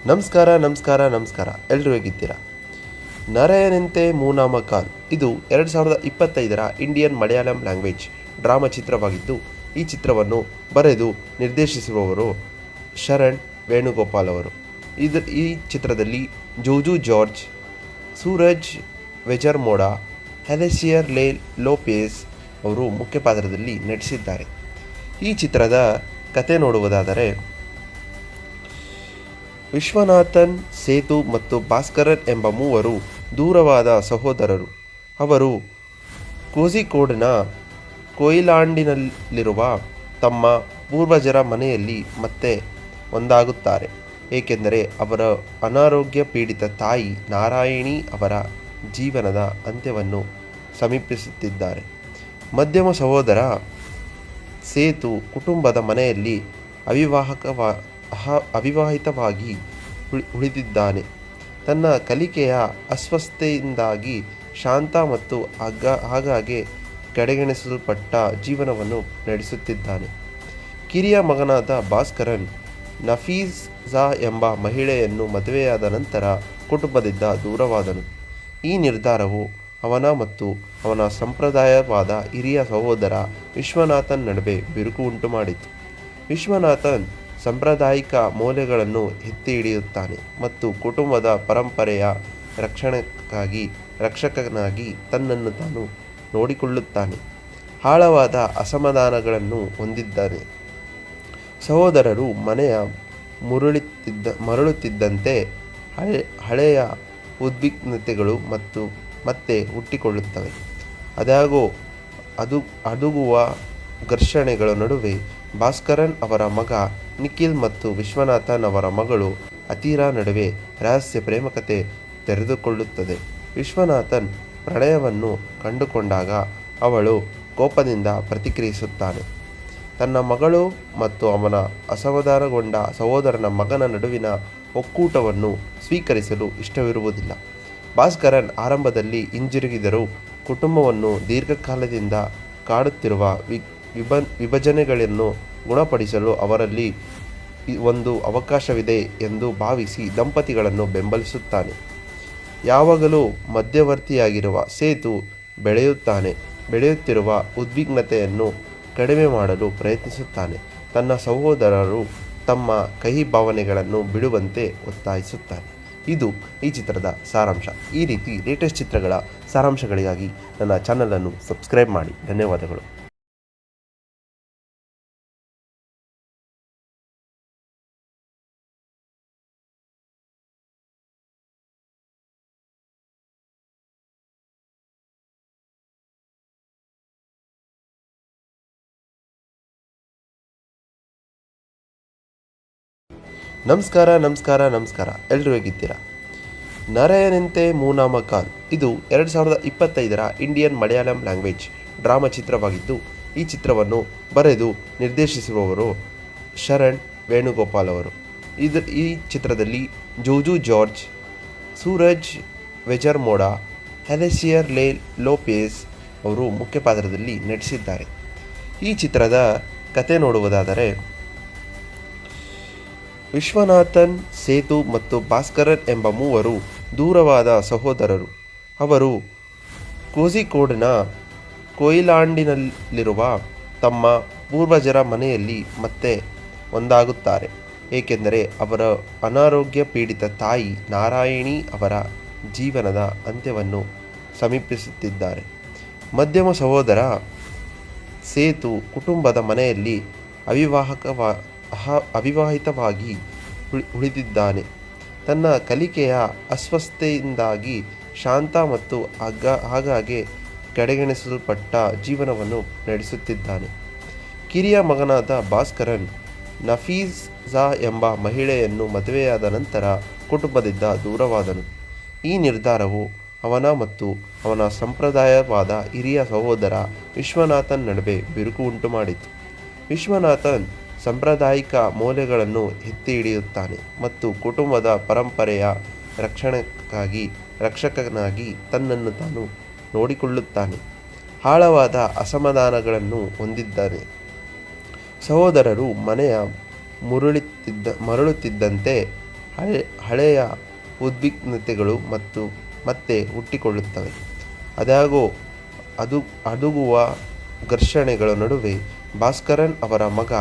ನಮಸ್ಕಾರ. ಎಲ್ಲರೂ ಹೇಗಿದ್ದೀರಾ? ನರಯನಂತೆ ಮೂನಾಮಕಾಲ್ ಇದು 2025ರ ಇಂಡಿಯನ್ ಮಲಯಾಳಂ ಲ್ಯಾಂಗ್ವೇಜ್ ಡ್ರಾಮಾ ಚಿತ್ರವಾಗಿದ್ದು, ಈ ಚಿತ್ರವನ್ನು ಬರೆದು ನಿರ್ದೇಶಿಸುವವರು ಶರಣ್ ವೇಣುಗೋಪಾಲ್ ಅವರು. ಈ ಚಿತ್ರದಲ್ಲಿ ಜೋಜು ಜಾರ್ಜ್, ಸೂರಜ್ ವೆಜರ್ಮೋಡಾ, ಅಲೆಸಿಯರ್ ಲೋಪೆಜ್ ಅವರು ಮುಖ್ಯ ಪಾತ್ರದಲ್ಲಿ ನಟಿಸಿದ್ದಾರೆ. ಈ ಚಿತ್ರದ ಕತೆ ನೋಡುವುದಾದರೆ, ವಿಶ್ವನಾಥನ್, ಸೇತು ಮತ್ತು ಭಾಸ್ಕರನ್ ಎಂಬ ಮೂವರು ದೂರವಾದ ಸಹೋದರರು. ಅವರು ಕೋಝಿಕೋಡ್ನ ಕೊಯಿಲಾಂಡಿನಲ್ಲಿರುವ ತಮ್ಮ ಪೂರ್ವಜರ ಮನೆಯಲ್ಲಿ ಮತ್ತೆ ಒಂದಾಗುತ್ತಾರೆ, ಏಕೆಂದರೆ ಅವರ ಅನಾರೋಗ್ಯ ಪೀಡಿತ ತಾಯಿ ನಾರಾಯಣಿ ಅವರ ಜೀವನದ ಅಂತ್ಯವನ್ನು ಸಮೀಪಿಸುತ್ತಿದ್ದಾರೆ. ಮಧ್ಯಮ ಸಹೋದರ ಸೇತು ಕುಟುಂಬದ ಮನೆಯಲ್ಲಿ ಅವಿವಾಹಿತವಾಗಿ ಉಳಿದಿದ್ದಾನೆ. ತನ್ನ ಕಲಿಕೆಯ ಅಸ್ವಸ್ಥತೆಯಿಂದಾಗಿ ಶಾಂತ ಮತ್ತು ಆಗಾಗ್ಗೆ ಕಡೆಗಣಿಸಲ್ಪಟ್ಟ ಜೀವನವನ್ನು ನಡೆಸುತ್ತಿದ್ದಾನೆ. ಕಿರಿಯ ಮಗನಾದ ಭಾಸ್ಕರನ್ ನಫೀಸಾ ಎಂಬ ಮಹಿಳೆಯನ್ನು ಮದುವೆಯಾದ ನಂತರ ಕುಟುಂಬದಿಂದ ದೂರವಾದನು. ಈ ನಿರ್ಧಾರವು ಅವನ ಮತ್ತು ಅವನ ಸಂಪ್ರದಾಯವಾದ ಹಿರಿಯ ಸಹೋದರ ವಿಶ್ವನಾಥನ್ ನಡುವೆ ಬಿರುಕು ಉಂಟುಮಾಡಿತು. ವಿಶ್ವನಾಥನ್ ಸಾಂಪ್ರದಾಯಿಕ ಮೌಲ್ಯಗಳನ್ನು ಎತ್ತಿ ಹಿಡಿಯುತ್ತಾನೆ ಮತ್ತು ಕುಟುಂಬದ ಪರಂಪರೆಯ ರಕ್ಷಕನಾಗಿ ತನ್ನನ್ನು ತಾನು ನೋಡಿಕೊಳ್ಳುತ್ತಾನೆ. ಆಳವಾದ ಅಸಮಾಧಾನಗಳನ್ನು ಹೊಂದಿದ್ದಾನೆ. ಸಹೋದರರು ಮನೆಯ ಮರಳುತ್ತಿದ್ದಂತೆ ಹಳೆಯ ಉದ್ವಿಗ್ನತೆಗಳು ಮತ್ತೆ ಹುಟ್ಟಿಕೊಳ್ಳುತ್ತವೆ. ಅದಾಗೋ ಅದುಗುವ ಘರ್ಷಣೆಗಳ ನಡುವೆ ಭಾಸ್ಕರನ್ ಅವರ ಮಗ ನಿಖಿಲ್ ಮತ್ತು ವಿಶ್ವನಾಥನ್ ಅವರ ಮಗಳು ಅತೀರಾ ನಡುವೆ ರಹಸ್ಯ ಪ್ರೇಮಕತೆ ತೆರೆದುಕೊಳ್ಳುತ್ತದೆ. ವಿಶ್ವನಾಥನ್ ಪ್ರಣಯವನ್ನು ಕಂಡುಕೊಂಡಾಗ ಅವಳು ಕೋಪದಿಂದ ಪ್ರತಿಕ್ರಿಯಿಸುತ್ತಾನೆ. ತನ್ನ ಮಗಳು ಮತ್ತು ಅವನ ಅಸಮಾಧಾನಗೊಂಡ ಸಹೋದರನ ಮಗನ ನಡುವಿನ ಒಕ್ಕೂಟವನ್ನು ಸ್ವೀಕರಿಸಲು ಇಷ್ಟವಿರುವುದಿಲ್ಲ. ಭಾಸ್ಕರನ್ ಆರಂಭದಲ್ಲಿ ಹಿಂಜರಿಗಿದರೂ ಕುಟುಂಬವನ್ನು ದೀರ್ಘಕಾಲದಿಂದ ಕಾಡುತ್ತಿರುವ ವಿಭಜನೆಗಳನ್ನು ಗುಣಪಡಿಸಲು ಅವರಲ್ಲಿ ಒಂದು ಅವಕಾಶವಿದೆ ಎಂದು ಭಾವಿಸಿ ದಂಪತಿಗಳನ್ನು ಬೆಂಬಲಿಸುತ್ತಾನೆ. ಯಾವಾಗಲೂ ಮಧ್ಯವರ್ತಿಯಾಗಿರುವ ಸೇತು ಬೆಳೆಯುತ್ತಿರುವ ಉದ್ವಿಗ್ನತೆಯನ್ನು ಕಡಿಮೆ ಮಾಡಲು ಪ್ರಯತ್ನಿಸುತ್ತಾನೆ. ತನ್ನ ಸಹೋದರರು ತಮ್ಮ ಕಹಿ ಭಾವನೆಗಳನ್ನು ಬಿಡುವಂತೆ ಒತ್ತಾಯಿಸುತ್ತಾನೆ. ಇದು ಈ ಚಿತ್ರದ ಸಾರಾಂಶ. ಈ ರೀತಿ ಲೇಟೆಸ್ಟ್ ಚಿತ್ರಗಳ ಸಾರಾಂಶಗಳಿಗಾಗಿ ನನ್ನ ಚಾನಲನ್ನು ಸಬ್ಸ್ಕ್ರೈಬ್ ಮಾಡಿ. ಧನ್ಯವಾದಗಳು. ನಮಸ್ಕಾರ. ಎಲ್ಲರೂ ಹೇಗಿದ್ದೀರಾ? ನರಯನಂತೆ ಮೂನಾಮಕಾಲ್ ಇದು 2025ರ ಇಂಡಿಯನ್ ಮಲಯಾಳಂ ಲ್ಯಾಂಗ್ವೇಜ್ ಡ್ರಾಮಾ ಚಿತ್ರವಾಗಿದ್ದು, ಈ ಚಿತ್ರವನ್ನು ಬರೆದು ನಿರ್ದೇಶಿಸಿರುವವರು ಶರಣ್ ವೇಣುಗೋಪಾಲ್ ಅವರು. ಈ ಚಿತ್ರದಲ್ಲಿ ಜೋಜು ಜಾರ್ಜ್, ಸೂರಜ್ ವೆಜರ್ಮೋಡಾ, ಅಲೆಸಿಯರ್ ಲೋಪೆಜ್ ಅವರು ಮುಖ್ಯ ಪಾತ್ರದಲ್ಲಿ ನಟಿಸಿದ್ದಾರೆ. ಈ ಚಿತ್ರದ ಕತೆ ನೋಡುವುದಾದರೆ, ವಿಶ್ವನಾಥನ್, ಸೇತು ಮತ್ತು ಭಾಸ್ಕರನ್ ಎಂಬ ಮೂವರು ದೂರವಾದ ಸಹೋದರರು. ಅವರು ಕೋಝಿಕೋಡ್ನ ಕೊಯಿಲಾಂಡಿನಲ್ಲಿರುವ ತಮ್ಮ ಪೂರ್ವಜರ ಮನೆಯಲ್ಲಿ ಮತ್ತೆ ಒಂದಾಗುತ್ತಾರೆ, ಏಕೆಂದರೆ ಅವರ ಅನಾರೋಗ್ಯ ಪೀಡಿತ ತಾಯಿ ನಾರಾಯಣಿ ಅವರ ಜೀವನದ ಅಂತ್ಯವನ್ನು ಸಮೀಪಿಸುತ್ತಿದ್ದಾರೆ. ಮಧ್ಯಮ ಸಹೋದರ ಸೇತು ಕುಟುಂಬದ ಮನೆಯಲ್ಲಿ ಅವಿವಾಹಿತವಾಗಿ ಉಳಿದಿದ್ದಾನೆ. ತನ್ನ ಕಲಿಕೆಯ ಅಸ್ವಸ್ಥತೆಯಿಂದಾಗಿ ಶಾಂತ ಮತ್ತು ಆಗಾಗ್ಗೆ ಕಡೆಗಣಿಸಲ್ಪಟ್ಟ ಜೀವನವನ್ನು ನಡೆಸುತ್ತಿದ್ದಾನೆ. ಕಿರಿಯ ಮಗನಾದ ಭಾಸ್ಕರನ್ ನಫೀಸಾ ಎಂಬ ಮಹಿಳೆಯನ್ನು ಮದುವೆಯಾದ ನಂತರ ಕುಟುಂಬದಿಂದ ದೂರವಾದನು. ಈ ನಿರ್ಧಾರವು ಅವನ ಮತ್ತು ಅವನ ಸಂಪ್ರದಾಯವಾದ ಹಿರಿಯ ಸಹೋದರ ವಿಶ್ವನಾಥನ್ ನಡುವೆ ಬಿರುಕು ಉಂಟುಮಾಡಿತು. ವಿಶ್ವನಾಥನ್ ಸಾಂಪ್ರದಾಯಿಕ ಮೌಲ್ಯಗಳನ್ನು ಎತ್ತಿ ಹಿಡಿಯುತ್ತಾನೆ ಮತ್ತು ಕುಟುಂಬದ ಪರಂಪರೆಯ ರಕ್ಷಕನಾಗಿ ತನ್ನನ್ನು ತಾನು ನೋಡಿಕೊಳ್ಳುತ್ತಾನೆ. ಆಳವಾದ ಅಸಮಾಧಾನಗಳನ್ನು ಹೊಂದಿದ್ದಾನೆ. ಸಹೋದರರು ಮನೆಯ ಮರಳುತ್ತಿದ್ದಂತೆ ಹಳೆಯ ಉದ್ವಿಗ್ನತೆಗಳು ಮತ್ತೆ ಹುಟ್ಟಿಕೊಳ್ಳುತ್ತವೆ. ಅದಾಗೋ ಅದುಗುವ ಘರ್ಷಣೆಗಳ ನಡುವೆ ಭಾಸ್ಕರನ್ ಅವರ ಮಗ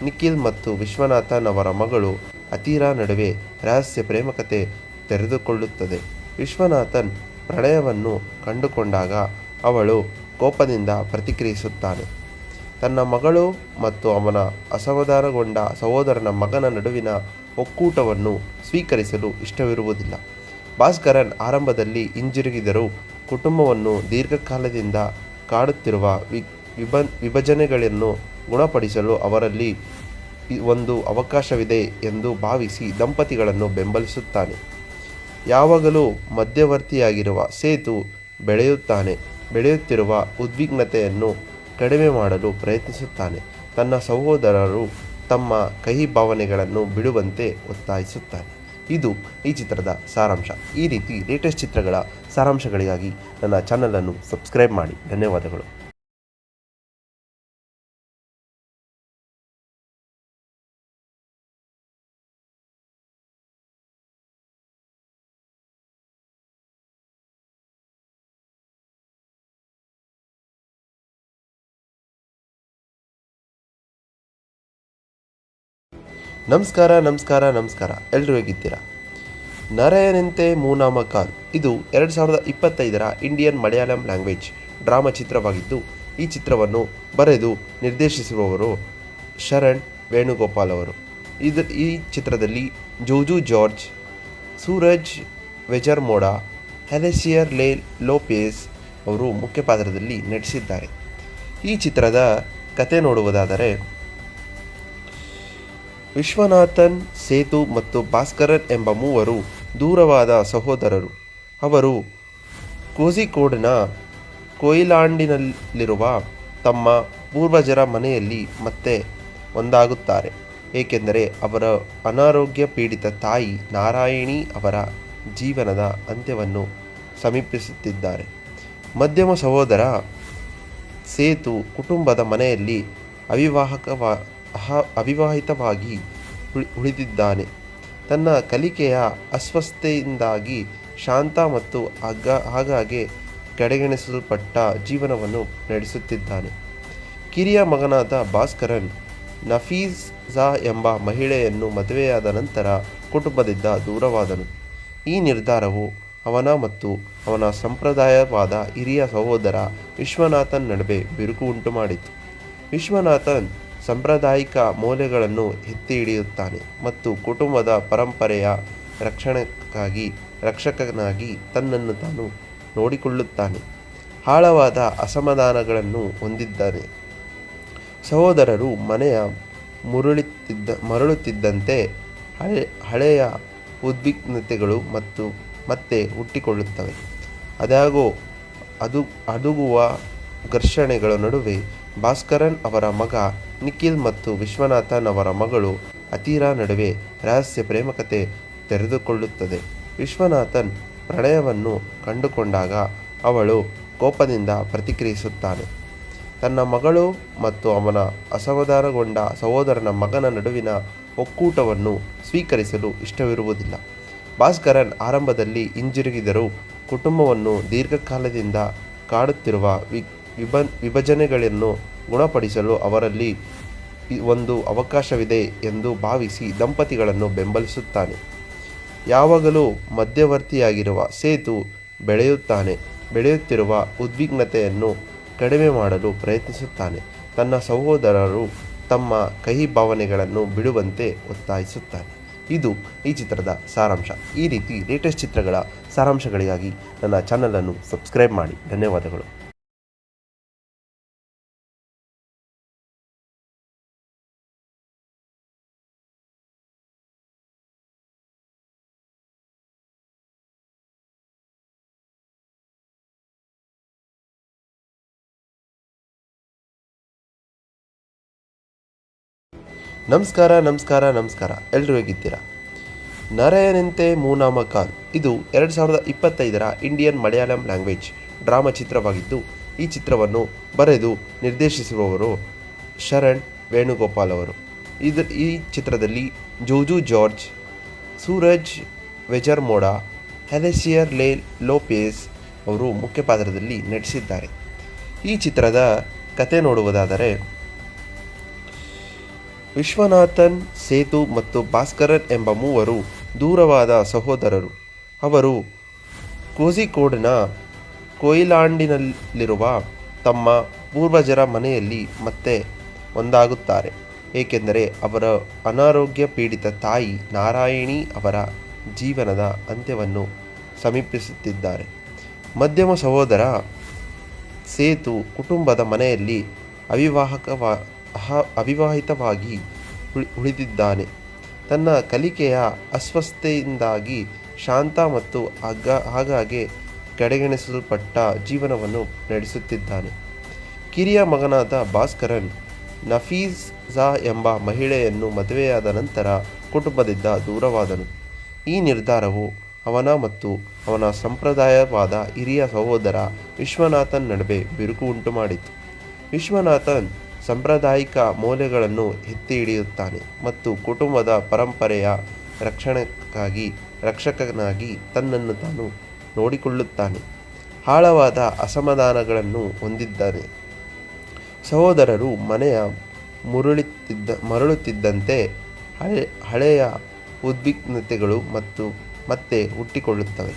ನಿಖಿಲ್ ಮತ್ತು ವಿಶ್ವನಾಥನ್ ಅವರ ಮಗಳು ಅತೀರಾ ನಡುವೆ ರಹಸ್ಯ ಪ್ರೇಮಕತೆ ತೆರೆದುಕೊಳ್ಳುತ್ತದೆ. ವಿಶ್ವನಾಥನ್ ಪ್ರಣಯವನ್ನು ಕಂಡುಕೊಂಡಾಗ ಅವಳು ಕೋಪದಿಂದ ಪ್ರತಿಕ್ರಿಯಿಸುತ್ತಾನೆ. ತನ್ನ ಮಗಳು ಮತ್ತು ಅವನ ಅಸಮಾಧಾನಗೊಂಡ ಸಹೋದರನ ಮಗನ ನಡುವಿನ ಒಕ್ಕೂಟವನ್ನು ಸ್ವೀಕರಿಸಲು ಇಷ್ಟವಿರುವುದಿಲ್ಲ. ಭಾಸ್ಕರನ್ ಆರಂಭದಲ್ಲಿ ಹಿಂಜರಿಗಿದರೂ ಕುಟುಂಬವನ್ನು ದೀರ್ಘಕಾಲದಿಂದ ಕಾಡುತ್ತಿರುವ ವಿಭಜನೆಗಳನ್ನು ಗುಣಪಡಿಸಲು ಅವರಲ್ಲಿ ಒಂದು ಅವಕಾಶವಿದೆ ಎಂದು ಭಾವಿಸಿ ದಂಪತಿಗಳನ್ನು ಬೆಂಬಲಿಸುತ್ತಾನೆ. ಯಾವಾಗಲೂ ಮಧ್ಯವರ್ತಿಯಾಗಿರುವ ಸೇತು ಬೆಳೆಯುತ್ತಿರುವ ಉದ್ವಿಗ್ನತೆಯನ್ನು ಕಡಿಮೆ ಮಾಡಲು ಪ್ರಯತ್ನಿಸುತ್ತಾನೆ. ತನ್ನ ಸಹೋದರರು ತಮ್ಮ ಕಹಿ ಭಾವನೆಗಳನ್ನು ಬಿಡುವಂತೆ ಒತ್ತಾಯಿಸುತ್ತಾನೆ. ಇದು ಈ ಚಿತ್ರದ ಸಾರಾಂಶ. ಈ ರೀತಿ ಲೇಟೆಸ್ಟ್ ಚಿತ್ರಗಳ ಸಾರಾಂಶಗಳಿಗಾಗಿ ನನ್ನ ಚಾನಲನ್ನು ಸಬ್ಸ್ಕ್ರೈಬ್ ಮಾಡಿ. ಧನ್ಯವಾದಗಳು. ನಮಸ್ಕಾರ. ಎಲ್ಲರೂ ಹೇಗಿದ್ದೀರಾ? ನರಯನಂತೆ ಮೂನಾಮಕಾಲ್ ಇದು 2025ರ ಇಂಡಿಯನ್ ಮಲಯಾಳಂ ಲ್ಯಾಂಗ್ವೇಜ್ ಡ್ರಾಮಾ ಚಿತ್ರವಾಗಿದ್ದು, ಈ ಚಿತ್ರವನ್ನು ಬರೆದು ನಿರ್ದೇಶಿಸಿರುವವರು ಶರಣ್ ವೇಣುಗೋಪಾಲ್ ಅವರು. ಈ ಚಿತ್ರದಲ್ಲಿ ಜೋಜು ಜಾರ್ಜ್, ಸೂರಜ್ ವೆಜರ್ಮೋಡಾ, ಅಲೆಸಿಯರ್ ಲೋಪೆಜ್ ಅವರು ಮುಖ್ಯ ಪಾತ್ರದಲ್ಲಿ ನಟಿಸಿದ್ದಾರೆ. ಈ ಚಿತ್ರದ ಕತೆ ನೋಡುವುದಾದರೆ, ವಿಶ್ವನಾಥನ್, ಸೇತು ಮತ್ತು ಭಾಸ್ಕರನ್ ಎಂಬ ಮೂವರು ದೂರವಾದ ಸಹೋದರರು. ಅವರು ಕೋಝಿಕೋಡ್ನ ಕೊಯಿಲಾಂಡಿನಲ್ಲಿರುವ ತಮ್ಮ ಪೂರ್ವಜರ ಮನೆಯಲ್ಲಿ ಮತ್ತೆ ಒಂದಾಗುತ್ತಾರೆ, ಏಕೆಂದರೆ ಅವರ ಅನಾರೋಗ್ಯ ಪೀಡಿತ ತಾಯಿ ನಾರಾಯಣಿ ಅವರ ಜೀವನದ ಅಂತ್ಯವನ್ನು ಸಮೀಪಿಸುತ್ತಿದ್ದಾರೆ. ಮಧ್ಯಮ ಸಹೋದರ ಸೇತು ಕುಟುಂಬದ ಮನೆಯಲ್ಲಿ ಅವಿವಾಹಿತವಾಗಿ ಉಳಿದಿದ್ದಾನೆ. ತನ್ನ ಕಲಿಕೆಯ ಅಸ್ವಸ್ಥತೆಯಿಂದಾಗಿ ಶಾಂತ ಮತ್ತು ಆಗಾಗ್ಗೆ ಕಡೆಗಣಿಸಲ್ಪಟ್ಟ ಜೀವನವನ್ನು ನಡೆಸುತ್ತಿದ್ದಾನೆ. ಕಿರಿಯ ಮಗನಾದ ಭಾಸ್ಕರನ್ ನಫೀಸಾ ಎಂಬ ಮಹಿಳೆಯನ್ನು ಮದುವೆಯಾದ ನಂತರ ಕುಟುಂಬದಿಂದ ದೂರವಾದನು. ಈ ನಿರ್ಧಾರವು ಅವನ ಮತ್ತು ಅವನ ಸಂಪ್ರದಾಯವಾದ ಹಿರಿಯ ಸಹೋದರ ವಿಶ್ವನಾಥನ್ ನಡುವೆ ಬಿರುಕು ಉಂಟುಮಾಡಿತು. ವಿಶ್ವನಾಥನ್ ಸಾಂಪ್ರದಾಯಿಕ ಮೌಲ್ಯಗಳನ್ನು ಎತ್ತಿ ಹಿಡಿಯುತ್ತಾನೆ ಮತ್ತು ಕುಟುಂಬದ ಪರಂಪರೆಯ ರಕ್ಷಕನಾಗಿ ತನ್ನನ್ನು ತಾನು ನೋಡಿಕೊಳ್ಳುತ್ತಾನೆ. ಆಳವಾದ ಅಸಮಾಧಾನಗಳನ್ನು ಹೊಂದಿದ್ದಾನೆ. ಸಹೋದರರು ಮನೆಯ ಮರಳುತ್ತಿದ್ದಂತೆ ಹಳೆಯ ಉದ್ವಿಗ್ನತೆಗಳು ಮತ್ತೆ ಹುಟ್ಟಿಕೊಳ್ಳುತ್ತವೆ. ಅದಾಗೋ ಅದುಗುವ ಘರ್ಷಣೆಗಳ ನಡುವೆ ಭಾಸ್ಕರನ್ ಅವರ ಮಗ ನಿಖಿಲ್ ಮತ್ತು ವಿಶ್ವನಾಥನ್ ಅವರ ಮಗಳು ಅತೀರಾ ನಡುವೆ ರಹಸ್ಯ ಪ್ರೇಮಕತೆ ತೆರೆದುಕೊಳ್ಳುತ್ತದೆ. ವಿಶ್ವನಾಥನ್ ಪ್ರಣಯವನ್ನು ಕಂಡುಕೊಂಡಾಗ ಅವಳು ಕೋಪದಿಂದ ಪ್ರತಿಕ್ರಿಯಿಸುತ್ತಾನೆ. ತನ್ನ ಮಗಳು ಮತ್ತು ಅವನ ಅಸಮಾಧಾನಗೊಂಡ ಸಹೋದರನ ಮಗನ ನಡುವಿನ ಒಕ್ಕೂಟವನ್ನು ಸ್ವೀಕರಿಸಲು ಇಷ್ಟವಿರುವುದಿಲ್ಲ. ಭಾಸ್ಕರನ್ ಆರಂಭದಲ್ಲಿ ಹಿಂಜರಿಗಿದರೂ ಕುಟುಂಬವನ್ನು ದೀರ್ಘಕಾಲದಿಂದ ಕಾಡುತ್ತಿರುವ ವಿಭಜನೆಗಳನ್ನು ಗುಣಪಡಿಸಲು ಅವರಲ್ಲಿ ಒಂದು ಅವಕಾಶವಿದೆ ಎಂದು ಭಾವಿಸಿ ದಂಪತಿಗಳನ್ನು ಬೆಂಬಲಿಸುತ್ತಾನೆ. ಯಾವಾಗಲೂ ಮಧ್ಯವರ್ತಿಯಾಗಿರುವ ಸೇತು ಬೆಳೆಯುತ್ತಿರುವ ಉದ್ವಿಗ್ನತೆಯನ್ನು ಕಡಿಮೆ ಮಾಡಲು ಪ್ರಯತ್ನಿಸುತ್ತಾನೆ. ತನ್ನ ಸಹೋದರರು ತಮ್ಮ ಕಹಿ ಭಾವನೆಗಳನ್ನು ಬಿಡುವಂತೆ ಒತ್ತಾಯಿಸುತ್ತಾನೆ. ಇದು ಈ ಚಿತ್ರದ ಸಾರಾಂಶ. ಈ ರೀತಿ ಲೇಟೆಸ್ಟ್ ಚಿತ್ರಗಳ ಸಾರಾಂಶಗಳಿಗಾಗಿ ನನ್ನ ಚಾನಲನ್ನು ಸಬ್ಸ್ಕ್ರೈಬ್ ಮಾಡಿ. ಧನ್ಯವಾದಗಳು. ನಮಸ್ಕಾರ. ಎಲ್ಲರೂ ಹೇಗಿದ್ದೀರಾ? ನರಯನಂತೆ ಮೂನಾಮಕಾಲ್ ಇದು 2025ರ ಇಂಡಿಯನ್ ಮಲಯಾಳಂ ಲ್ಯಾಂಗ್ವೇಜ್ ಡ್ರಾಮಾ ಚಿತ್ರವಾಗಿದ್ದು, ಈ ಚಿತ್ರವನ್ನು ಬರೆದು ನಿರ್ದೇಶಿಸುವವರು ಶರಣ್ ವೇಣುಗೋಪಾಲ್ ಅವರು. ಈ ಚಿತ್ರದಲ್ಲಿ ಜೋಜು ಜಾರ್ಜ್, ಸೂರಜ್ ವೆಜರ್ಮೋಡಾ, ಅಲೆಸಿಯರ್ ಲೋಪೆಜ್ ಅವರು ಮುಖ್ಯ ಪಾತ್ರದಲ್ಲಿ ನಟಿಸಿದ್ದಾರೆ. ಈ ಚಿತ್ರದ ಕತೆ ನೋಡುವುದಾದರೆ, ವಿಶ್ವನಾಥನ್, ಸೇತು ಮತ್ತು ಭಾಸ್ಕರನ್ ಎಂಬ ಮೂವರು ದೂರವಾದ ಸಹೋದರರು. ಅವರು ಕೋಝಿಕೋಡ್ನ ಕೊಯಿಲಾಂಡಿನಲ್ಲಿರುವ ತಮ್ಮ ಪೂರ್ವಜರ ಮನೆಯಲ್ಲಿ ಮತ್ತೆ ಒಂದಾಗುತ್ತಾರೆ, ಏಕೆಂದರೆ ಅವರ ಅನಾರೋಗ್ಯ ಪೀಡಿತ ತಾಯಿ ನಾರಾಯಣಿ ಅವರ ಜೀವನದ ಅಂತ್ಯವನ್ನು ಸಮೀಪಿಸುತ್ತಿದ್ದಾರೆ. ಮಧ್ಯಮ ಸಹೋದರ ಸೇತು ಕುಟುಂಬದ ಮನೆಯಲ್ಲಿ ಅವಿವಾಹಿತವಾಗಿ ಉಳಿದಿದ್ದಾನೆ. ತನ್ನ ಕಲಿಕೆಯ ಅಸ್ವಸ್ಥತೆಯಿಂದಾಗಿ ಶಾಂತ ಮತ್ತು ಆಗಾಗ್ಗೆ ಕಡೆಗಣಿಸಲ್ಪಟ್ಟ ಜೀವನವನ್ನು ನಡೆಸುತ್ತಿದ್ದಾನೆ. ಕಿರಿಯ ಮಗನಾದ ಭಾಸ್ಕರನ್ ನಫೀಸಾ ಎಂಬ ಮಹಿಳೆಯನ್ನು ಮದುವೆಯಾದ ನಂತರ ಕುಟುಂಬದಿಂದ ದೂರವಾದನು. ಈ ನಿರ್ಧಾರವು ಅವನ ಮತ್ತು ಅವನ ಸಂಪ್ರದಾಯವಾದ ಹಿರಿಯ ಸಹೋದರ ವಿಶ್ವನಾಥನ್ ನಡುವೆ ಬಿರುಕು ಉಂಟುಮಾಡಿತು. ವಿಶ್ವನಾಥನ್ ಸಾಂಪ್ರದಾಯಿಕ ಮೌಲ್ಯಗಳನ್ನು ಎತ್ತಿ ಹಿಡಿಯುತ್ತಾನೆ ಮತ್ತು ಕುಟುಂಬದ ಪರಂಪರೆಯ ರಕ್ಷಕನಾಗಿ ತನ್ನನ್ನು ತಾನು ನೋಡಿಕೊಳ್ಳುತ್ತಾನೆ. ಆಳವಾದ ಅಸಮಾಧಾನಗಳನ್ನು ಹೊಂದಿದ್ದಾನೆ. ಸಹೋದರರು ಮನೆಯ ಮರಳುತ್ತಿದ್ದಂತೆ ಹಳೆಯ ಉದ್ವಿಗ್ನತೆಗಳು ಮತ್ತೆ ಹುಟ್ಟಿಕೊಳ್ಳುತ್ತವೆ.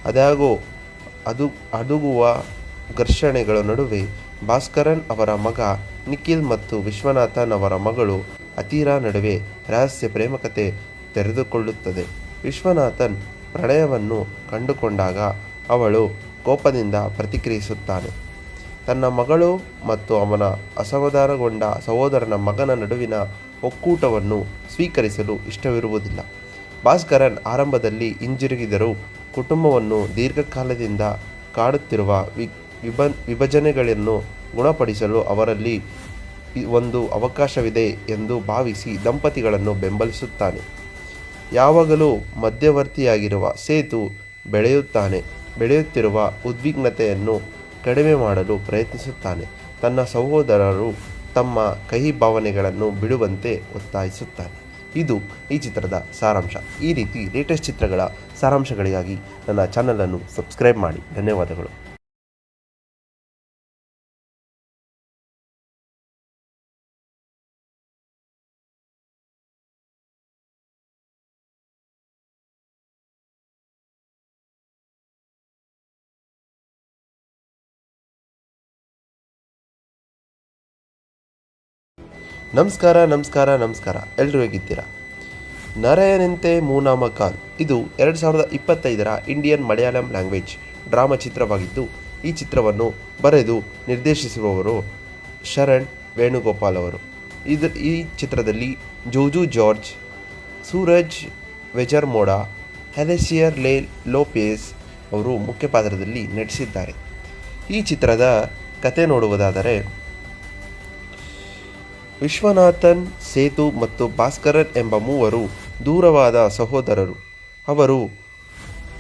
ಅದಾಗೋ ಅದುಗುವ ಘರ್ಷಣೆಗಳ ನಡುವೆ ಭಾಸ್ಕರನ್ ಅವರ ಮಗ ನಿಖಿಲ್ ಮತ್ತು ವಿಶ್ವನಾಥನ್ ಅವರ ಮಗಳು ಅತೀರಾ ನಡುವೆ ರಹಸ್ಯ ಪ್ರೇಮಕತೆ ತೆರೆದುಕೊಳ್ಳುತ್ತದೆ. ವಿಶ್ವನಾಥನ್ ಪ್ರಣಯವನ್ನು ಕಂಡುಕೊಂಡಾಗ ಅವಳು ಕೋಪದಿಂದ ಪ್ರತಿಕ್ರಿಯಿಸುತ್ತಾನೆ. ತನ್ನ ಮಗಳು ಮತ್ತು ಅವನ ಅಸಮಾಧಾನಗೊಂಡ ಸಹೋದರನ ಮಗನ ನಡುವಿನ ಒಕ್ಕೂಟವನ್ನು ಸ್ವೀಕರಿಸಲು ಇಷ್ಟವಿರುವುದಿಲ್ಲ. ಭಾಸ್ಕರನ್ ಆರಂಭದಲ್ಲಿ ಹಿಂಜರಿಗಿದರೂ ಕುಟುಂಬವನ್ನು ದೀರ್ಘಕಾಲದಿಂದ ಕಾಡುತ್ತಿರುವ ವಿಭಜನೆಗಳನ್ನು ಗುಣಪಡಿಸಲು ಅವರಲ್ಲಿ ಒಂದು ಅವಕಾಶವಿದೆ ಎಂದು ಭಾವಿಸಿ ದಂಪತಿಗಳನ್ನು ಬೆಂಬಲಿಸುತ್ತಾನೆ. ಯಾವಾಗಲೂ ಮಧ್ಯವರ್ತಿಯಾಗಿರುವ ಸೇತು ಬೆಳೆಯುತ್ತಿರುವ ಉದ್ವಿಗ್ನತೆಯನ್ನು ಕಡಿಮೆ ಮಾಡಲು ಪ್ರಯತ್ನಿಸುತ್ತಾನೆ. ತನ್ನ ಸಹೋದರರು ತಮ್ಮ ಕಹಿ ಭಾವನೆಗಳನ್ನು ಬಿಡುವಂತೆ ಒತ್ತಾಯಿಸುತ್ತಾನೆ. ಇದು ಈ ಚಿತ್ರದ ಸಾರಾಂಶ. ಈ ರೀತಿ ಲೇಟೆಸ್ಟ್ ಚಿತ್ರಗಳ ಸಾರಾಂಶಗಳಿಗಾಗಿ ನನ್ನ ಚಾನಲನ್ನು ಸಬ್ಸ್ಕ್ರೈಬ್ ಮಾಡಿ. ಧನ್ಯವಾದಗಳು. ನಮಸ್ಕಾರ. ಎಲ್ಲರೂ ಹೇಗಿದ್ದೀರಾ? ನರಯನಂತೆ ಮೂನಾಮ ಕಾಲ್ ಇದು 2025ರ ಇಂಡಿಯನ್ ಮಲಯಾಳಂ ಲ್ಯಾಂಗ್ವೇಜ್ ಡ್ರಾಮಾ ಚಿತ್ರವಾಗಿದ್ದು, ಈ ಚಿತ್ರವನ್ನು ಬರೆದು ನಿರ್ದೇಶಿಸುವವರು ಶರಣ್ ವೇಣುಗೋಪಾಲ್ ಅವರು. ಈ ಚಿತ್ರದಲ್ಲಿ ಜೋಜು ಜಾರ್ಜ್, ಸೂರಜ್ ವೆಜರ್ಮೋಡಾ, ಅಲೆಸಿಯರ್ ಲೋಪೆಜ್ ಅವರು ಮುಖ್ಯ ಪಾತ್ರದಲ್ಲಿ ನಟಿಸಿದ್ದಾರೆ. ಈ ಚಿತ್ರದ ಕತೆ ನೋಡುವುದಾದರೆ, ವಿಶ್ವನಾಥನ್, ಸೇತು ಮತ್ತು ಭಾಸ್ಕರನ್ ಎಂಬ ಮೂವರು ದೂರವಾದ ಸಹೋದರರು. ಅವರು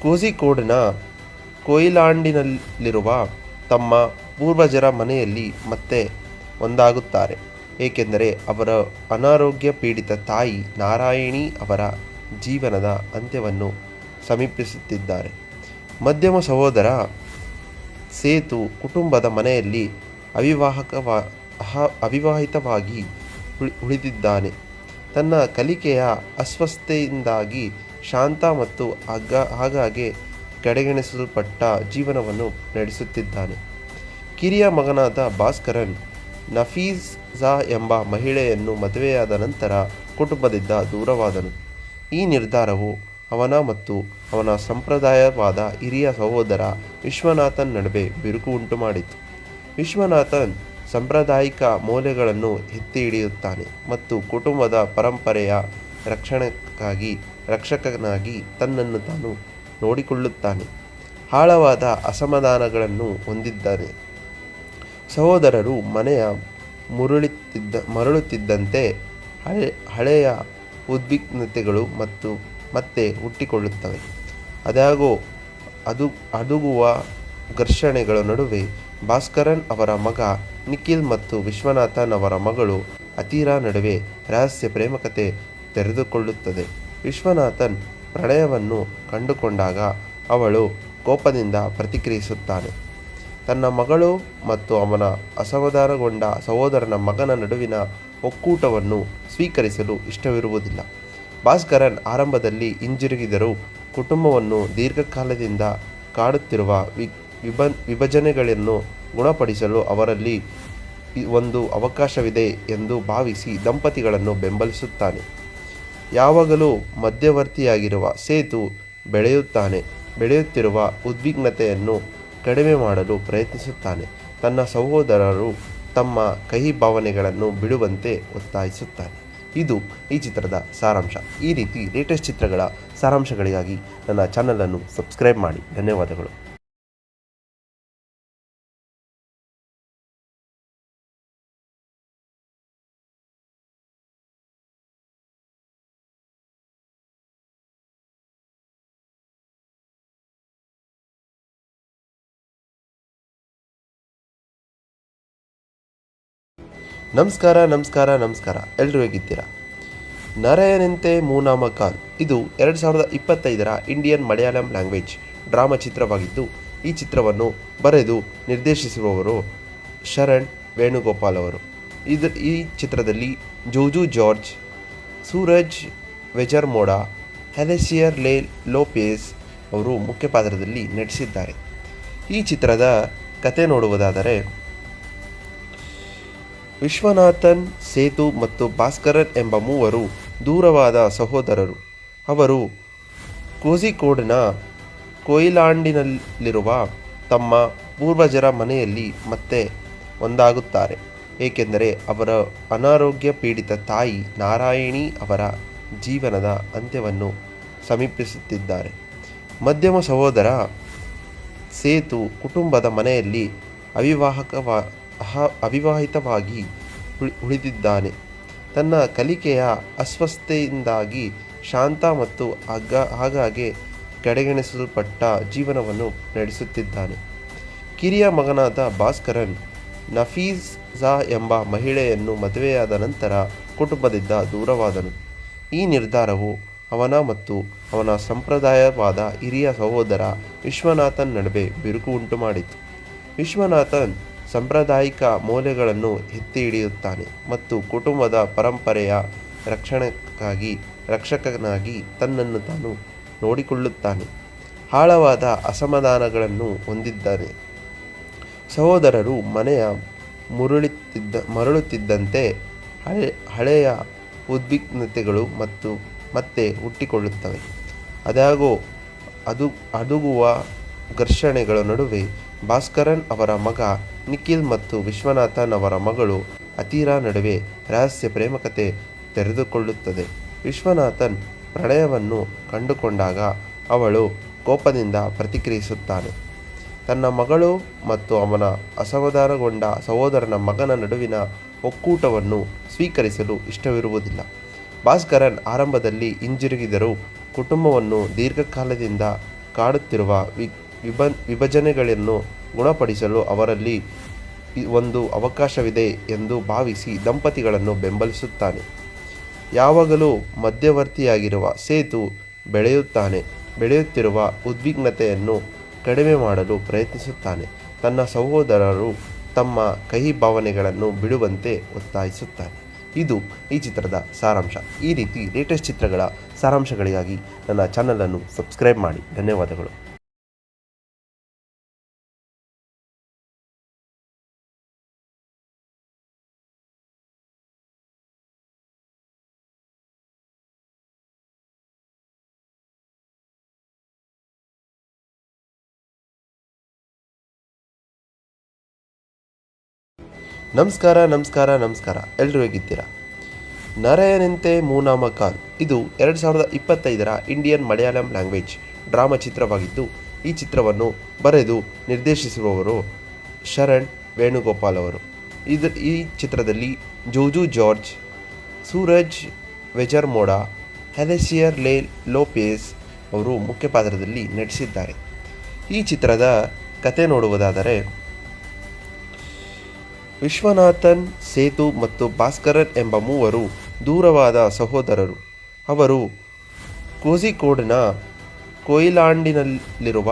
ಕೋಝಿಕೋಡ್ನ ಕೊಯಿಲಾಂಡಿನಲ್ಲಿರುವ ತಮ್ಮ ಪೂರ್ವಜರ ಮನೆಯಲ್ಲಿ ಮತ್ತೆ ಒಂದಾಗುತ್ತಾರೆ, ಏಕೆಂದರೆ ಅವರ ಅನಾರೋಗ್ಯ ಪೀಡಿತ ತಾಯಿ ನಾರಾಯಣಿ ಅವರ ಜೀವನದ ಅಂತ್ಯವನ್ನು ಸಮೀಪಿಸುತ್ತಿದ್ದಾರೆ. ಮಧ್ಯಮ ಸಹೋದರ ಸೇತು ಕುಟುಂಬದ ಮನೆಯಲ್ಲಿ ಅವಿವಾಹಿತವಾಗಿ ಉಳಿದಿದ್ದಾನೆ. ತನ್ನ ಕಲಿಕೆಯ ಅಸ್ವಸ್ಥತೆಯಿಂದಾಗಿ ಶಾಂತ ಮತ್ತು ಆಗಾಗ್ಗೆ ಕಡೆಗಣಿಸಲ್ಪಟ್ಟ ಜೀವನವನ್ನು ನಡೆಸುತ್ತಿದ್ದಾನೆ. ಕಿರಿಯ ಮಗನಾದ ಭಾಸ್ಕರನ್ ನಫೀಸಾ ಎಂಬ ಮಹಿಳೆಯನ್ನು ಮದುವೆಯಾದ ನಂತರ ಕುಟುಂಬದಿಂದ ದೂರವಾದನು. ಈ ನಿರ್ಧಾರವು ಅವನ ಮತ್ತು ಅವನ ಸಂಪ್ರದಾಯವಾದ ಹಿರಿಯ ಸಹೋದರ ವಿಶ್ವನಾಥನ್ ನಡುವೆ ಬಿರುಕು ಉಂಟುಮಾಡಿತು. ವಿಶ್ವನಾಥನ್ ಸಾಂಪ್ರದಾಯಿಕ ಮೌಲ್ಯಗಳನ್ನು ಎತ್ತಿ ಹಿಡಿಯುತ್ತಾನೆ ಮತ್ತು ಕುಟುಂಬದ ಪರಂಪರೆಯ ರಕ್ಷಕನಾಗಿ ತನ್ನನ್ನು ತಾನು ನೋಡಿಕೊಳ್ಳುತ್ತಾನೆ. ಆಳವಾದ ಅಸಮಾಧಾನಗಳನ್ನು ಹೊಂದಿದ್ದಾನೆ. ಸಹೋದರರು ಮನೆಯ ಮರಳುತ್ತಿದ್ದಂತೆ ಹಳೆಯ ಉದ್ವಿಗ್ನತೆಗಳು ಮತ್ತೆ ಹುಟ್ಟಿಕೊಳ್ಳುತ್ತವೆ. ಅದಾಗೋ ಅದುಗುವ ಘರ್ಷಣೆಗಳ ನಡುವೆ ಭಾಸ್ಕರನ್ ಅವರ ಮಗ ನಿಖಿಲ್ ಮತ್ತು ವಿಶ್ವನಾಥನ್ ಅವರ ಮಗಳು ಅತೀರಾ ನಡುವೆ ರಹಸ್ಯ ಪ್ರೇಮಕತೆ ತೆರೆದುಕೊಳ್ಳುತ್ತದೆ. ವಿಶ್ವನಾಥನ್ ಪ್ರಣಯವನ್ನು ಕಂಡುಕೊಂಡಾಗ ಅವಳು ಕೋಪದಿಂದ ಪ್ರತಿಕ್ರಿಯಿಸುತ್ತಾನೆ. ತನ್ನ ಮಗಳು ಮತ್ತು ಅವನ ಅಸಮಾಧಾನಗೊಂಡ ಸಹೋದರನ ಮಗನ ನಡುವಿನ ಒಕ್ಕೂಟವನ್ನು ಸ್ವೀಕರಿಸಲು ಇಷ್ಟವಿರುವುದಿಲ್ಲ. ಭಾಸ್ಕರನ್ ಆರಂಭದಲ್ಲಿ ಹಿಂಜರಿಗಿದರೂ ಕುಟುಂಬವನ್ನು ದೀರ್ಘಕಾಲದಿಂದ ಕಾಡುತ್ತಿರುವ ವಿಭಜನೆಗಳನ್ನು ಗುಣಪಡಿಸಲು ಅವರಲ್ಲಿ ಒಂದು ಅವಕಾಶವಿದೆ ಎಂದು ಭಾವಿಸಿ ದಂಪತಿಗಳನ್ನು ಬೆಂಬಲಿಸುತ್ತಾನೆ. ಯಾವಾಗಲೂ ಮಧ್ಯವರ್ತಿಯಾಗಿರುವ ಸೇತು ಬೆಳೆಯುತ್ತಿರುವ ಉದ್ವಿಗ್ನತೆಯನ್ನು ಕಡಿಮೆ ಮಾಡಲು ಪ್ರಯತ್ನಿಸುತ್ತಾನೆ. ತನ್ನ ಸಹೋದರರು ತಮ್ಮ ಕಹಿ ಭಾವನೆಗಳನ್ನು ಬಿಡುವಂತೆ ಒತ್ತಾಯಿಸುತ್ತಾನೆ. ಇದು ಈ ಚಿತ್ರದ ಸಾರಾಂಶ. ಈ ರೀತಿ ಲೇಟೆಸ್ಟ್ ಚಿತ್ರಗಳ ಸಾರಾಂಶಗಳಿಗಾಗಿ ನನ್ನ ಚಾನಲನ್ನು ಸಬ್ಸ್ಕ್ರೈಬ್ ಮಾಡಿ. ಧನ್ಯವಾದಗಳು. ನಮಸ್ಕಾರ. ಎಲ್ಲರೂ ಹೇಗಿದ್ದೀರಾ? ನರಯನಂತೆ ಮೂನಾಮ ಕಾಲ್ ಇದು 2025ರ ಇಂಡಿಯನ್ ಮಲಯಾಳಂ ಲ್ಯಾಂಗ್ವೇಜ್ ಡ್ರಾಮಾ ಚಿತ್ರವಾಗಿದ್ದು, ಈ ಚಿತ್ರವನ್ನು ಬರೆದು ನಿರ್ದೇಶಿಸುವವರು ಶರಣ್ ವೇಣುಗೋಪಾಲ್ ಅವರು. ಈ ಚಿತ್ರದಲ್ಲಿ ಜೋಜು ಜಾರ್ಜ್, ಸೂರಜ್ ವೆಜರ್ಮೋಡಾ, ಅಲೆಸಿಯರ್ ಲೋಪೆಜ್ ಅವರು ಮುಖ್ಯ ಪಾತ್ರದಲ್ಲಿ ನಟಿಸಿದ್ದಾರೆ. ಈ ಚಿತ್ರದ ಕತೆ ನೋಡುವುದಾದರೆ, ವಿಶ್ವನಾಥನ್, ಸೇತು ಮತ್ತು ಭಾಸ್ಕರನ್ ಎಂಬ ಮೂವರು ದೂರವಾದ ಸಹೋದರರು. ಅವರು ಕೋಝಿಕೋಡ್ನ ಕೊಯಿಲಾಂಡಿನಲ್ಲಿರುವ ತಮ್ಮ ಪೂರ್ವಜರ ಮನೆಯಲ್ಲಿ ಮತ್ತೆ ಒಂದಾಗುತ್ತಾರೆ, ಏಕೆಂದರೆ ಅವರ ಅನಾರೋಗ್ಯ ಪೀಡಿತ ತಾಯಿ ನಾರಾಯಣಿ ಅವರ ಜೀವನದ ಅಂತ್ಯವನ್ನು ಸಮೀಪಿಸುತ್ತಿದ್ದಾರೆ. ಮಧ್ಯಮ ಸಹೋದರ ಸೇತು ಕುಟುಂಬದ ಮನೆಯಲ್ಲಿ ಅವಿವಾಹಿತವಾಗಿ ಉಳಿದಿದ್ದಾನೆ. ತನ್ನ ಕಲಿಕೆಯ ಅಸ್ವಸ್ಥತೆಯಿಂದಾಗಿ ಶಾಂತ ಮತ್ತು ಆಗಾಗ್ಗೆ ಕಡೆಗಣಿಸಲ್ಪಟ್ಟ ಜೀವನವನ್ನು ನಡೆಸುತ್ತಿದ್ದಾನೆ. ಕಿರಿಯ ಮಗನಾದ ಭಾಸ್ಕರನ್ ನಫೀಸಾ ಎಂಬ ಮಹಿಳೆಯನ್ನು ಮದುವೆಯಾದ ನಂತರ ಕುಟುಂಬದಿಂದ ದೂರವಾದನು. ಈ ನಿರ್ಧಾರವು ಅವನ ಮತ್ತು ಅವನ ಸಂಪ್ರದಾಯವಾದ ಹಿರಿಯ ಸಹೋದರ ವಿಶ್ವನಾಥನ್ ನಡುವೆ ಬಿರುಕು ಉಂಟುಮಾಡಿತು. ವಿಶ್ವನಾಥನ್ ಸಾಂಪ್ರದಾಯಿಕ ಮೌಲ್ಯಗಳನ್ನು ಎತ್ತಿ ಹಿಡಿಯುತ್ತಾನೆ ಮತ್ತು ಕುಟುಂಬದ ಪರಂಪರೆಯ ರಕ್ಷಕನಾಗಿ ತನ್ನನ್ನು ತಾನು ನೋಡಿಕೊಳ್ಳುತ್ತಾನೆ. ಆಳವಾದ ಅಸಮಾಧಾನಗಳನ್ನು ಹೊಂದಿದ್ದಾನೆ. ಸಹೋದರರು ಮನೆಯ ಮರಳುತ್ತಿದ್ದಂತೆ ಹಳೆಯ ಉದ್ವಿಗ್ನತೆಗಳು ಮತ್ತೆ ಹುಟ್ಟಿಕೊಳ್ಳುತ್ತವೆ. ಅದಾಗೋ ಅದುಗುವ ಘರ್ಷಣೆಗಳ ನಡುವೆ ಭಾಸ್ಕರನ್ ಅವರ ಮಗ ನಿಖಿಲ್ ಮತ್ತು ವಿಶ್ವನಾಥನ್ ಅವರ ಮಗಳು ಅತೀರಾ ನಡುವೆ ರಹಸ್ಯ ಪ್ರೇಮಕತೆ ತೆರೆದುಕೊಳ್ಳುತ್ತದೆ. ವಿಶ್ವನಾಥನ್ ಪ್ರಣಯವನ್ನು ಕಂಡುಕೊಂಡಾಗ ಅವಳು ಕೋಪದಿಂದ ಪ್ರತಿಕ್ರಿಯಿಸುತ್ತಾನೆ. ತನ್ನ ಮಗಳು ಮತ್ತು ಅವನ ಅಸಮಾಧಾನಗೊಂಡ ಸಹೋದರನ ಮಗನ ನಡುವಿನ ಒಕ್ಕೂಟವನ್ನು ಸ್ವೀಕರಿಸಲು ಇಷ್ಟವಿರುವುದಿಲ್ಲ. ಭಾಸ್ಕರನ್ ಆರಂಭದಲ್ಲಿ ಹಿಂಜರಿಗಿದರೂ ಕುಟುಂಬವನ್ನು ದೀರ್ಘಕಾಲದಿಂದ ಕಾಡುತ್ತಿರುವ ವಿಭಜನೆಗಳನ್ನು ಗುಣಪಡಿಸಲು ಅವರಲ್ಲಿ ಒಂದು ಅವಕಾಶವಿದೆ ಎಂದು ಭಾವಿಸಿ ದಂಪತಿಗಳನ್ನು ಬೆಂಬಲಿಸುತ್ತಾನೆ. ಯಾವಾಗಲೂ ಮಧ್ಯವರ್ತಿಯಾಗಿರುವ ಸೇತು ಬೆಳೆಯುತ್ತಿರುವ ಉದ್ವಿಗ್ನತೆಯನ್ನು ಕಡಿಮೆ ಮಾಡಲು ಪ್ರಯತ್ನಿಸುತ್ತಾನೆ. ತನ್ನ ಸಹೋದರರು ತಮ್ಮ ಕಹಿ ಭಾವನೆಗಳನ್ನು ಬಿಡುವಂತೆ ಒತ್ತಾಯಿಸುತ್ತಾನೆ. ಇದು ಈ ಚಿತ್ರದ ಸಾರಾಂಶ. ಈ ರೀತಿ ಲೇಟೆಸ್ಟ್ ಚಿತ್ರಗಳ ಸಾರಾಂಶಗಳಿಗಾಗಿ ನನ್ನ ಚಾನಲನ್ನು ಸಬ್ಸ್ಕ್ರೈಬ್ ಮಾಡಿ. ಧನ್ಯವಾದಗಳು. ನಮಸ್ಕಾರ. ಎಲ್ಲರೂ ಹೇಗಿದ್ದೀರಾ? ನರಯನಂತೆ ಮೂನಾಮ ಕಾಲ್ ಇದು 2025ರ ಇಂಡಿಯನ್ ಮಲಯಾಳಂ ಲ್ಯಾಂಗ್ವೇಜ್ ಡ್ರಾಮಾ ಚಿತ್ರವಾಗಿದ್ದು, ಈ ಚಿತ್ರವನ್ನು ಬರೆದು ನಿರ್ದೇಶಿಸುವವರು ಶರಣ್ ವೇಣುಗೋಪಾಲ್ ಅವರು. ಈ ಚಿತ್ರದಲ್ಲಿ ಜೋಜು ಜಾರ್ಜ್, ಸೂರಜ್ ವೆಜರ್ಮೋಡಾ, ಅಲೆಸಿಯರ್ ಲೋಪೆಜ್ ಅವರು ಮುಖ್ಯ ಪಾತ್ರದಲ್ಲಿ ನಟಿಸಿದ್ದಾರೆ. ಈ ಚಿತ್ರದ ಕತೆ ನೋಡುವುದಾದರೆ, ವಿಶ್ವನಾಥನ್, ಸೇತು ಮತ್ತು ಭಾಸ್ಕರನ್ ಎಂಬ ಮೂವರು ದೂರವಾದ ಸಹೋದರರು. ಅವರು ಕೋಝಿಕೋಡ್ನ ಕೊಯಿಲಾಂಡಿನಲ್ಲಿರುವ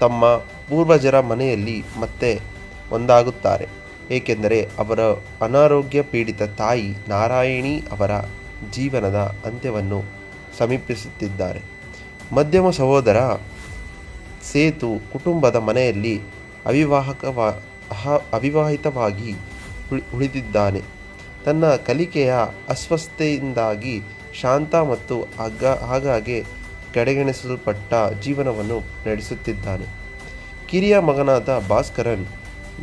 ತಮ್ಮ ಪೂರ್ವಜರ ಮನೆಯಲ್ಲಿ ಮತ್ತೆ ಒಂದಾಗುತ್ತಾರೆ, ಏಕೆಂದರೆ ಅವರ ಅನಾರೋಗ್ಯ ಪೀಡಿತ ತಾಯಿ ನಾರಾಯಣಿ ಅವರ ಜೀವನದ ಅಂತ್ಯವನ್ನು ಸಮೀಪಿಸುತ್ತಿದ್ದಾರೆ. ಮಧ್ಯಮ ಸಹೋದರ ಸೇತು ಕುಟುಂಬದ ಮನೆಯಲ್ಲಿ ಅವಿವಾಹಿತವಾಗಿ ಉಳಿದಿದ್ದಾನೆ. ತನ್ನ ಕಲಿಕೆಯ ಅಸ್ವಸ್ಥತೆಯಿಂದಾಗಿ ಶಾಂತ ಮತ್ತು ಆಗಾಗ್ಗೆ ಕಡೆಗಣಿಸಲ್ಪಟ್ಟ ಜೀವನವನ್ನು ನಡೆಸುತ್ತಿದ್ದಾನೆ. ಕಿರಿಯ ಮಗನಾದ ಭಾಸ್ಕರನ್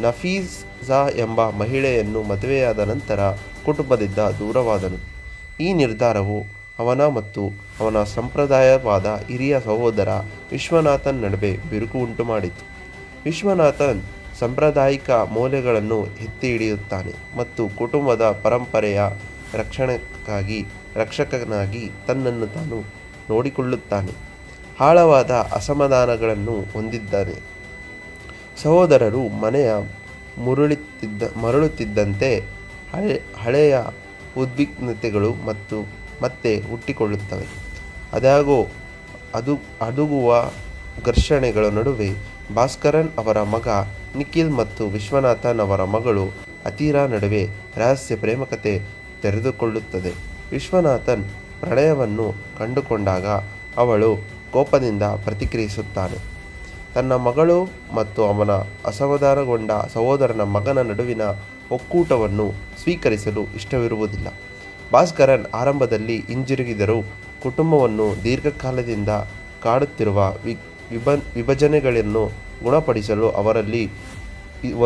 ನಫೀಸಾ ಎಂಬ ಮಹಿಳೆಯನ್ನು ಮದುವೆಯಾದ ನಂತರ ಕುಟುಂಬದಿಂದ ದೂರವಾದನು. ಈ ನಿರ್ಧಾರವು ಅವನ ಮತ್ತು ಅವನ ಸಂಪ್ರದಾಯವಾದ ಹಿರಿಯ ಸಹೋದರ ವಿಶ್ವನಾಥನ್ ನಡುವೆ ಬಿರುಕು ಉಂಟುಮಾಡಿತು. ವಿಶ್ವನಾಥನ್ ಸಾಂಪ್ರದಾಯಿಕ ಮೌಲ್ಯಗಳನ್ನು ಎತ್ತಿ ಹಿಡಿಯುತ್ತಾನೆ ಮತ್ತು ಕುಟುಂಬದ ಪರಂಪರೆಯ ರಕ್ಷಕನಾಗಿ ತನ್ನನ್ನು ತಾನು ನೋಡಿಕೊಳ್ಳುತ್ತಾನೆ. ಆಳವಾದ ಅಸಮಾಧಾನಗಳನ್ನು ಹೊಂದಿದ್ದಾನೆ. ಸಹೋದರರು ಮನೆಯ ಮರಳುತ್ತಿದ್ದಂತೆ ಹಳೆಯ ಉದ್ವಿಗ್ನತೆಗಳು ಮತ್ತೆ ಹುಟ್ಟಿಕೊಳ್ಳುತ್ತವೆ. ಅದಾಗೋ ಅದುಗುವ ಘರ್ಷಣೆಗಳ ನಡುವೆ ಭಾಸ್ಕರನ್ ಅವರ ಮಗ ನಿಖಿಲ್ ಮತ್ತು ವಿಶ್ವನಾಥನ್ ಅವರ ಮಗಳು ಅತೀರಾ ನಡುವೆ ರಹಸ್ಯ ಪ್ರೇಮಕತೆ ತೆರೆದುಕೊಳ್ಳುತ್ತದೆ. ವಿಶ್ವನಾಥನ್ ಪ್ರಣಯವನ್ನು ಕಂಡುಕೊಂಡಾಗ ಅವಳು ಕೋಪದಿಂದ ಪ್ರತಿಕ್ರಿಯಿಸುತ್ತಾನೆ. ತನ್ನ ಮಗಳು ಮತ್ತು ಅವನ ಅಸಮಾಧಾನಗೊಂಡ ಸಹೋದರನ ಮಗನ ನಡುವಿನ ಒಕ್ಕೂಟವನ್ನು ಸ್ವೀಕರಿಸಲು ಇಷ್ಟವಿರುವುದಿಲ್ಲ. ಭಾಸ್ಕರನ್ ಆರಂಭದಲ್ಲಿ ಹಿಂಜರಿಗಿದರೂ ಕುಟುಂಬವನ್ನು ದೀರ್ಘಕಾಲದಿಂದ ಕಾಡುತ್ತಿರುವ ವಿಭಜನೆಗಳನ್ನು ಗುಣಪಡಿಸಲು ಅವರಲ್ಲಿ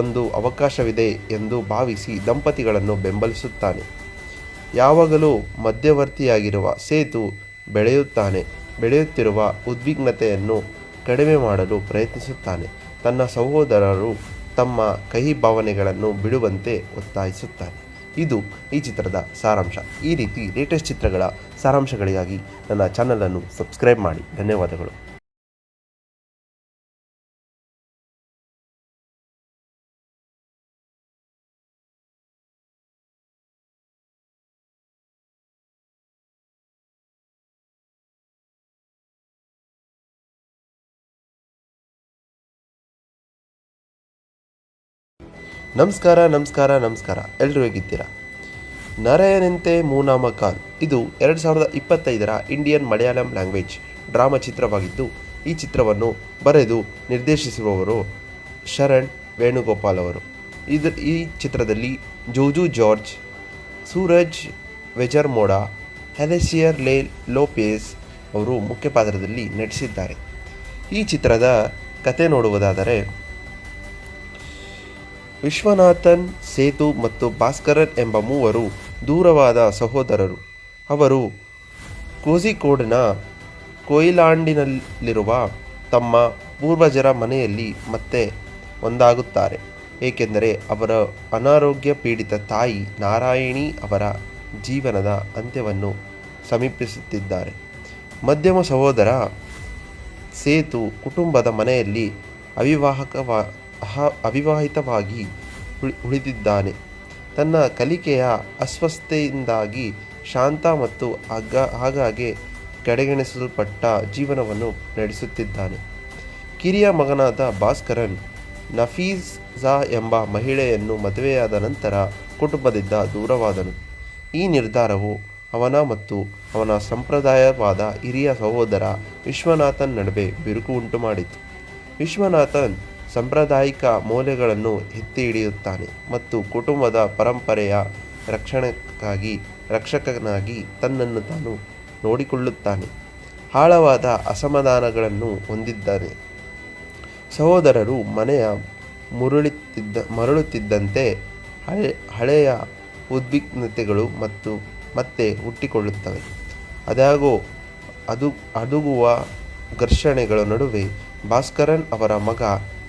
ಒಂದು ಅವಕಾಶವಿದೆ ಎಂದು ಭಾವಿಸಿ ದಂಪತಿಗಳನ್ನು ಬೆಂಬಲಿಸುತ್ತಾನೆ. ಯಾವಾಗಲೂ ಮಧ್ಯವರ್ತಿಯಾಗಿರುವ ಸೇತು ಬೆಳೆಯುತ್ತಿರುವ ಉದ್ವಿಗ್ನತೆಯನ್ನು ಕಡಿಮೆ ಮಾಡಲು ಪ್ರಯತ್ನಿಸುತ್ತಾನೆ. ತನ್ನ ಸಹೋದರರು ತಮ್ಮ ಕಹಿ ಭಾವನೆಗಳನ್ನು ಬಿಡುವಂತೆ ಒತ್ತಾಯಿಸುತ್ತಾನೆ. ಇದು ಈ ಚಿತ್ರದ ಸಾರಾಂಶ. ಈ ರೀತಿ ಲೇಟೆಸ್ಟ್ ಚಿತ್ರಗಳ ಸಾರಾಂಶಗಳಿಗಾಗಿ ನನ್ನ ಚಾನಲನ್ನು ಸಬ್ಸ್ಕ್ರೈಬ್ ಮಾಡಿ. ಧನ್ಯವಾದಗಳು. ನಮಸ್ಕಾರ ಎಲ್ಲರೂ ಹೇಗಿದ್ದೀರಾ? ನರಯನಂತೆ ಮೂನಾಮ ಕಾಲ್ ಇದು 2025ರ ಇಂಡಿಯನ್ ಮಲಯಾಳಂ ಲ್ಯಾಂಗ್ವೇಜ್ ಡ್ರಾಮಾ ಚಿತ್ರವಾಗಿದ್ದು, ಈ ಚಿತ್ರವನ್ನು ಬರೆದು ನಿರ್ದೇಶಿಸಿರುವವರು ಶರಣ್ ವೇಣುಗೋಪಾಲ್ ಅವರು. ಈ ಚಿತ್ರದಲ್ಲಿ ಜೋಜು ಜಾರ್ಜ್, ಸೂರಜ್ ವೆಜರ್ಮೋಡಾ, ಅಲೆಸಿಯರ್ ಲೋಪೆಜ್ ಅವರು ಮುಖ್ಯ ಪಾತ್ರದಲ್ಲಿ ನಟಿಸಿದ್ದಾರೆ. ಈ ಚಿತ್ರದ ಕತೆ ನೋಡುವುದಾದರೆ, ವಿಶ್ವನಾಥನ್, ಸೇತು ಮತ್ತು ಭಾಸ್ಕರನ್ ಎಂಬ ಮೂವರು ದೂರವಾದ ಸಹೋದರರು. ಅವರು ಕೋಝಿಕೋಡ್ನ ಕೊಯಿಲಾಂಡಿನಲ್ಲಿರುವ ತಮ್ಮ ಪೂರ್ವಜರ ಮನೆಯಲ್ಲಿ ಮತ್ತೆ ಒಂದಾಗುತ್ತಾರೆ, ಏಕೆಂದರೆ ಅವರ ಅನಾರೋಗ್ಯ ಪೀಡಿತ ತಾಯಿ ನಾರಾಯಣಿ ಅವರ ಜೀವನದ ಅಂತ್ಯವನ್ನು ಸಮೀಪಿಸುತ್ತಿದ್ದಾರೆ. ಮಧ್ಯಮ ಸಹೋದರ ಸೇತು ಕುಟುಂಬದ ಮನೆಯಲ್ಲಿ ಅವಿವಾಹಿತವಾಗಿ ಉಳಿದಿದ್ದಾನೆ. ತನ್ನ ಕಲಿಕೆಯ ಅಸ್ವಸ್ಥತೆಯಿಂದಾಗಿ ಶಾಂತ ಮತ್ತು ಆಗಾಗ್ಗೆ ಕಡೆಗಣಿಸಲ್ಪಟ್ಟ ಜೀವನವನ್ನು ನಡೆಸುತ್ತಿದ್ದಾನೆ. ಕಿರಿಯ ಮಗನಾದ ಭಾಸ್ಕರನ್ ನಫೀಸಾ ಎಂಬ ಮಹಿಳೆಯನ್ನು ಮದುವೆಯಾದ ನಂತರ ಕುಟುಂಬದಿಂದ ದೂರವಾದನು. ಈ ನಿರ್ಧಾರವು ಅವನ ಮತ್ತು ಅವನ ಸಂಪ್ರದಾಯವಾದ ಹಿರಿಯ ಸಹೋದರ ವಿಶ್ವನಾಥನ್ ನಡುವೆ ಬಿರುಕು ಉಂಟುಮಾಡಿತು. ವಿಶ್ವನಾಥನ್ ಸಾಂಪ್ರದಾಯಿಕ ಮೌಲ್ಯಗಳನ್ನು ಎತ್ತಿ ಹಿಡಿಯುತ್ತಾನೆ ಮತ್ತು ಕುಟುಂಬದ ಪರಂಪರೆಯ ರಕ್ಷಕನಾಗಿ ತನ್ನನ್ನು ತಾನು ನೋಡಿಕೊಳ್ಳುತ್ತಾನೆ. ಆಳವಾದ ಅಸಮಾಧಾನಗಳನ್ನು ಹೊಂದಿದ್ದಾನೆ. ಸಹೋದರರು ಮನೆಯ ಮರಳುತ್ತಿದ್ದಂತೆ ಹಳೆಯ ಉದ್ವಿಗ್ನತೆಗಳು ಮತ್ತೆ ಹುಟ್ಟಿಕೊಳ್ಳುತ್ತವೆ. ಅದಾಗೋ ಅದುಗುವ ಘರ್ಷಣೆಗಳ ನಡುವೆ ಭಾಸ್ಕರನ್ ಅವರ ಮಗ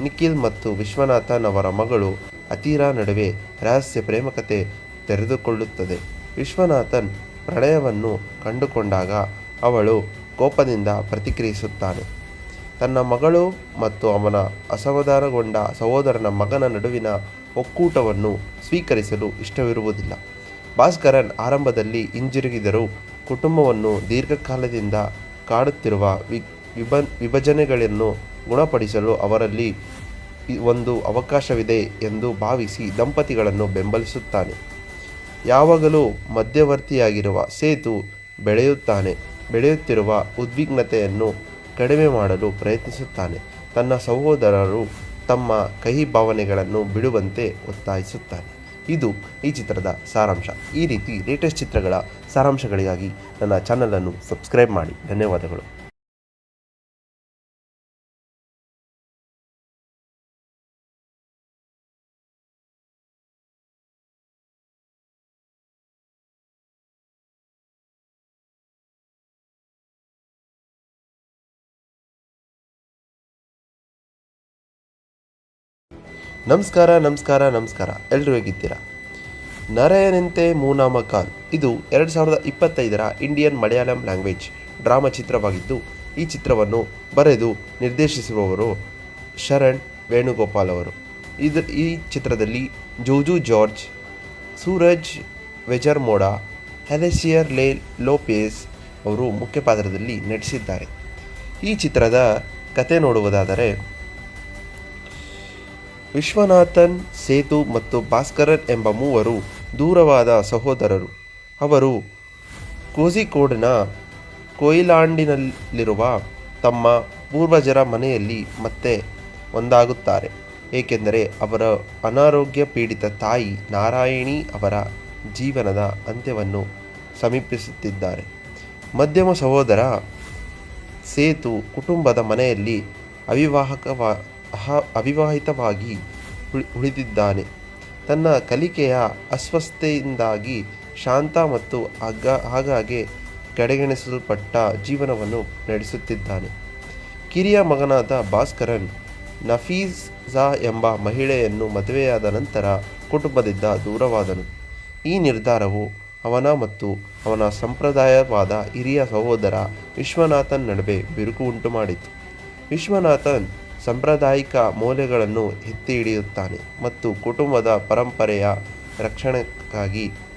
ನಿಖಿಲ್ ಮತ್ತು ವಿಶ್ವನಾಥನ್ ಅವರ ಮಗಳು ಅತೀರಾ ನಡುವೆ ರಹಸ್ಯ ಪ್ರೇಮಕತೆ ತೆರೆದುಕೊಳ್ಳುತ್ತದೆ. ವಿಶ್ವನಾಥನ್ ಪ್ರಣಯವನ್ನು ಕಂಡುಕೊಂಡಾಗ ಅವಳು ಕೋಪದಿಂದ ಪ್ರತಿಕ್ರಿಯಿಸುತ್ತಾನೆ. ತನ್ನ ಮಗಳು ಮತ್ತು ಅವನ ಅಸಮಾಧಾನಗೊಂಡ ಸಹೋದರನ ಮಗನ ನಡುವಿನ ಒಕ್ಕೂಟವನ್ನು ಸ್ವೀಕರಿಸಲು ಇಷ್ಟವಿರುವುದಿಲ್ಲ. ಭಾಸ್ಕರನ್ ಆರಂಭದಲ್ಲಿ ಹಿಂಜರಿಗಿದರೂ ಕುಟುಂಬವನ್ನು ದೀರ್ಘಕಾಲದಿಂದ ಕಾಡುತ್ತಿರುವ ವಿಭಜನೆಗಳನ್ನು ಗುಣಪಡಿಸಲು ಅವರಲ್ಲಿ ಒಂದು ಅವಕಾಶವಿದೆ ಎಂದು ಭಾವಿಸಿ ದಂಪತಿಗಳನ್ನು ಬೆಂಬಲಿಸುತ್ತಾನೆ. ಯಾವಾಗಲೂ ಮಧ್ಯವರ್ತಿಯಾಗಿರುವ ಸೇತು ಬೆಳೆಯುತ್ತಿರುವ ಉದ್ವಿಗ್ನತೆಯನ್ನು ಕಡಿಮೆ ಮಾಡಲು ಪ್ರಯತ್ನಿಸುತ್ತಾನೆ. ತನ್ನ ಸಹೋದರರು ತಮ್ಮ ಕಹಿ ಭಾವನೆಗಳನ್ನು ಬಿಡುವಂತೆ ಒತ್ತಾಯಿಸುತ್ತಾನೆ. ಇದು ಈ ಚಿತ್ರದ ಸಾರಾಂಶ. ಈ ರೀತಿ ಲೇಟೆಸ್ಟ್ ಚಿತ್ರಗಳ ಸಾರಾಂಶಗಳಿಗಾಗಿ ನನ್ನ ಚಾನಲನ್ನು ಸಬ್ಸ್ಕ್ರೈಬ್ ಮಾಡಿ. ಧನ್ಯವಾದಗಳು. ನಮಸ್ಕಾರ ಎಲ್ಲರೂ ಹೇಗಿದ್ದೀರಾ? ನರಯನಂತೆ ಮೂನಾಮ ಕಾಲ್ ಇದು 2025ರ ಇಂಡಿಯನ್ ಮಲಯಾಳಂ ಲ್ಯಾಂಗ್ವೇಜ್ ಡ್ರಾಮಾ ಚಿತ್ರವಾಗಿದ್ದು, ಈ ಚಿತ್ರವನ್ನು ಬರೆದು ನಿರ್ದೇಶಿಸಿರುವವರು ಶರಣ್ ವೇಣುಗೋಪಾಲ್ ಅವರು. ಈ ಚಿತ್ರದಲ್ಲಿ ಜೋಜು ಜಾರ್ಜ್, ಸೂರಜ್ ವೆಜರ್ಮೋಡಾ, ಅಲೆಸಿಯರ್ ಲೋಪೆಜ್ ಅವರು ಮುಖ್ಯ ಪಾತ್ರದಲ್ಲಿ ನಟಿಸಿದ್ದಾರೆ. ಈ ಚಿತ್ರದ ಕತೆ ನೋಡುವುದಾದರೆ, ವಿಶ್ವನಾಥನ್, ಸೇತು ಮತ್ತು ಭಾಸ್ಕರನ್ ಎಂಬ ಮೂವರು ದೂರವಾದ ಸಹೋದರರು. ಅವರು ಕೋಝಿಕೋಡ್ನ ಕೊಯಿಲಾಂಡಿನಲ್ಲಿರುವ ತಮ್ಮ ಪೂರ್ವಜರ ಮನೆಯಲ್ಲಿ ಮತ್ತೆ ಒಂದಾಗುತ್ತಾರೆ, ಏಕೆಂದರೆ ಅವರ ಅನಾರೋಗ್ಯ ಪೀಡಿತ ತಾಯಿ ನಾರಾಯಣಿ ಅವರ ಜೀವನದ ಅಂತ್ಯವನ್ನು ಸಮೀಪಿಸುತ್ತಿದ್ದಾರೆ. ಮಧ್ಯಮ ಸಹೋದರ ಸೇತು ಕುಟುಂಬದ ಮನೆಯಲ್ಲಿ ಅವಿವಾಹಿತವಾಗಿ ಉಳಿದಿದ್ದಾನೆ. ತನ್ನ ಕಲಿಕೆಯ ಅಸ್ವಸ್ಥತೆಯಿಂದಾಗಿ ಶಾಂತ ಮತ್ತು ಆಗಾಗ್ಗೆ ಕಡೆಗಣಿಸಲ್ಪಟ್ಟ ಜೀವನವನ್ನು ನಡೆಸುತ್ತಿದ್ದಾನೆ. ಕಿರಿಯ ಮಗನಾದ ಭಾಸ್ಕರನ್ ನಫೀಸಾ ಎಂಬ ಮಹಿಳೆಯನ್ನು ಮದುವೆಯಾದ ನಂತರ ಕುಟುಂಬದಿಂದ ದೂರವಾದನು. ಈ ನಿರ್ಧಾರವು ಅವನ ಮತ್ತು ಅವನ ಸಂಪ್ರದಾಯವಾದ ಹಿರಿಯ ಸಹೋದರ ವಿಶ್ವನಾಥನ್ ನಡುವೆ ಬಿರುಕು ಉಂಟುಮಾಡಿತು. ವಿಶ್ವನಾಥನ್ ಸಾಂಪ್ರದಾಯಿಕ ಮೌಲ್ಯಗಳನ್ನು ಎತ್ತಿ ಹಿಡಿಯುತ್ತಾನೆ ಮತ್ತು ಕುಟುಂಬದ ಪರಂಪರೆಯ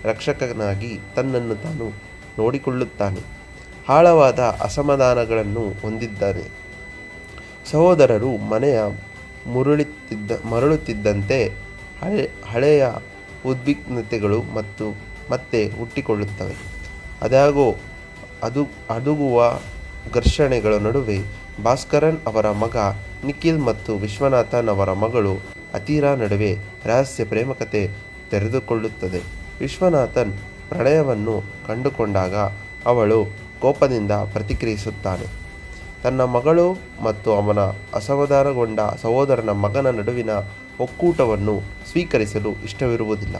ರಕ್ಷಕನಾಗಿ ತನ್ನನ್ನು ತಾನು ನೋಡಿಕೊಳ್ಳುತ್ತಾನೆ. ಆಳವಾದ ಅಸಮಾಧಾನಗಳನ್ನು ಹೊಂದಿದ್ದಾನೆ. ಸಹೋದರರು ಮನೆಯ ಮರಳುತ್ತಿದ್ದಂತೆ ಹಳೆಯ ಉದ್ವಿಗ್ನತೆಗಳು ಮತ್ತೆ ಹುಟ್ಟಿಕೊಳ್ಳುತ್ತವೆ. ಅದಾಗೋ ಅದುಗುವ ಘರ್ಷಣೆಗಳ ನಡುವೆ ಭಾಸ್ಕರನ್ ಅವರ ಮಗ ನಿಖಿಲ್ ಮತ್ತು ವಿಶ್ವನಾಥನ್ ಅವರ ಮಗಳು ಅತೀರಾ ನಡುವೆ ರಹಸ್ಯ ಪ್ರೇಮಕತೆ ತೆರೆದುಕೊಳ್ಳುತ್ತದೆ. ವಿಶ್ವನಾಥನ್ ಪ್ರಣಯವನ್ನು ಕಂಡುಕೊಂಡಾಗ ಅವಳು ಕೋಪದಿಂದ ಪ್ರತಿಕ್ರಿಯಿಸುತ್ತಾನೆ. ತನ್ನ ಮಗಳು ಮತ್ತು ಅವನ ಅಸಮಾಧಾನಗೊಂಡ ಸಹೋದರನ ಮಗನ ನಡುವಿನ ಒಕ್ಕೂಟವನ್ನು ಸ್ವೀಕರಿಸಲು ಇಷ್ಟವಿರುವುದಿಲ್ಲ.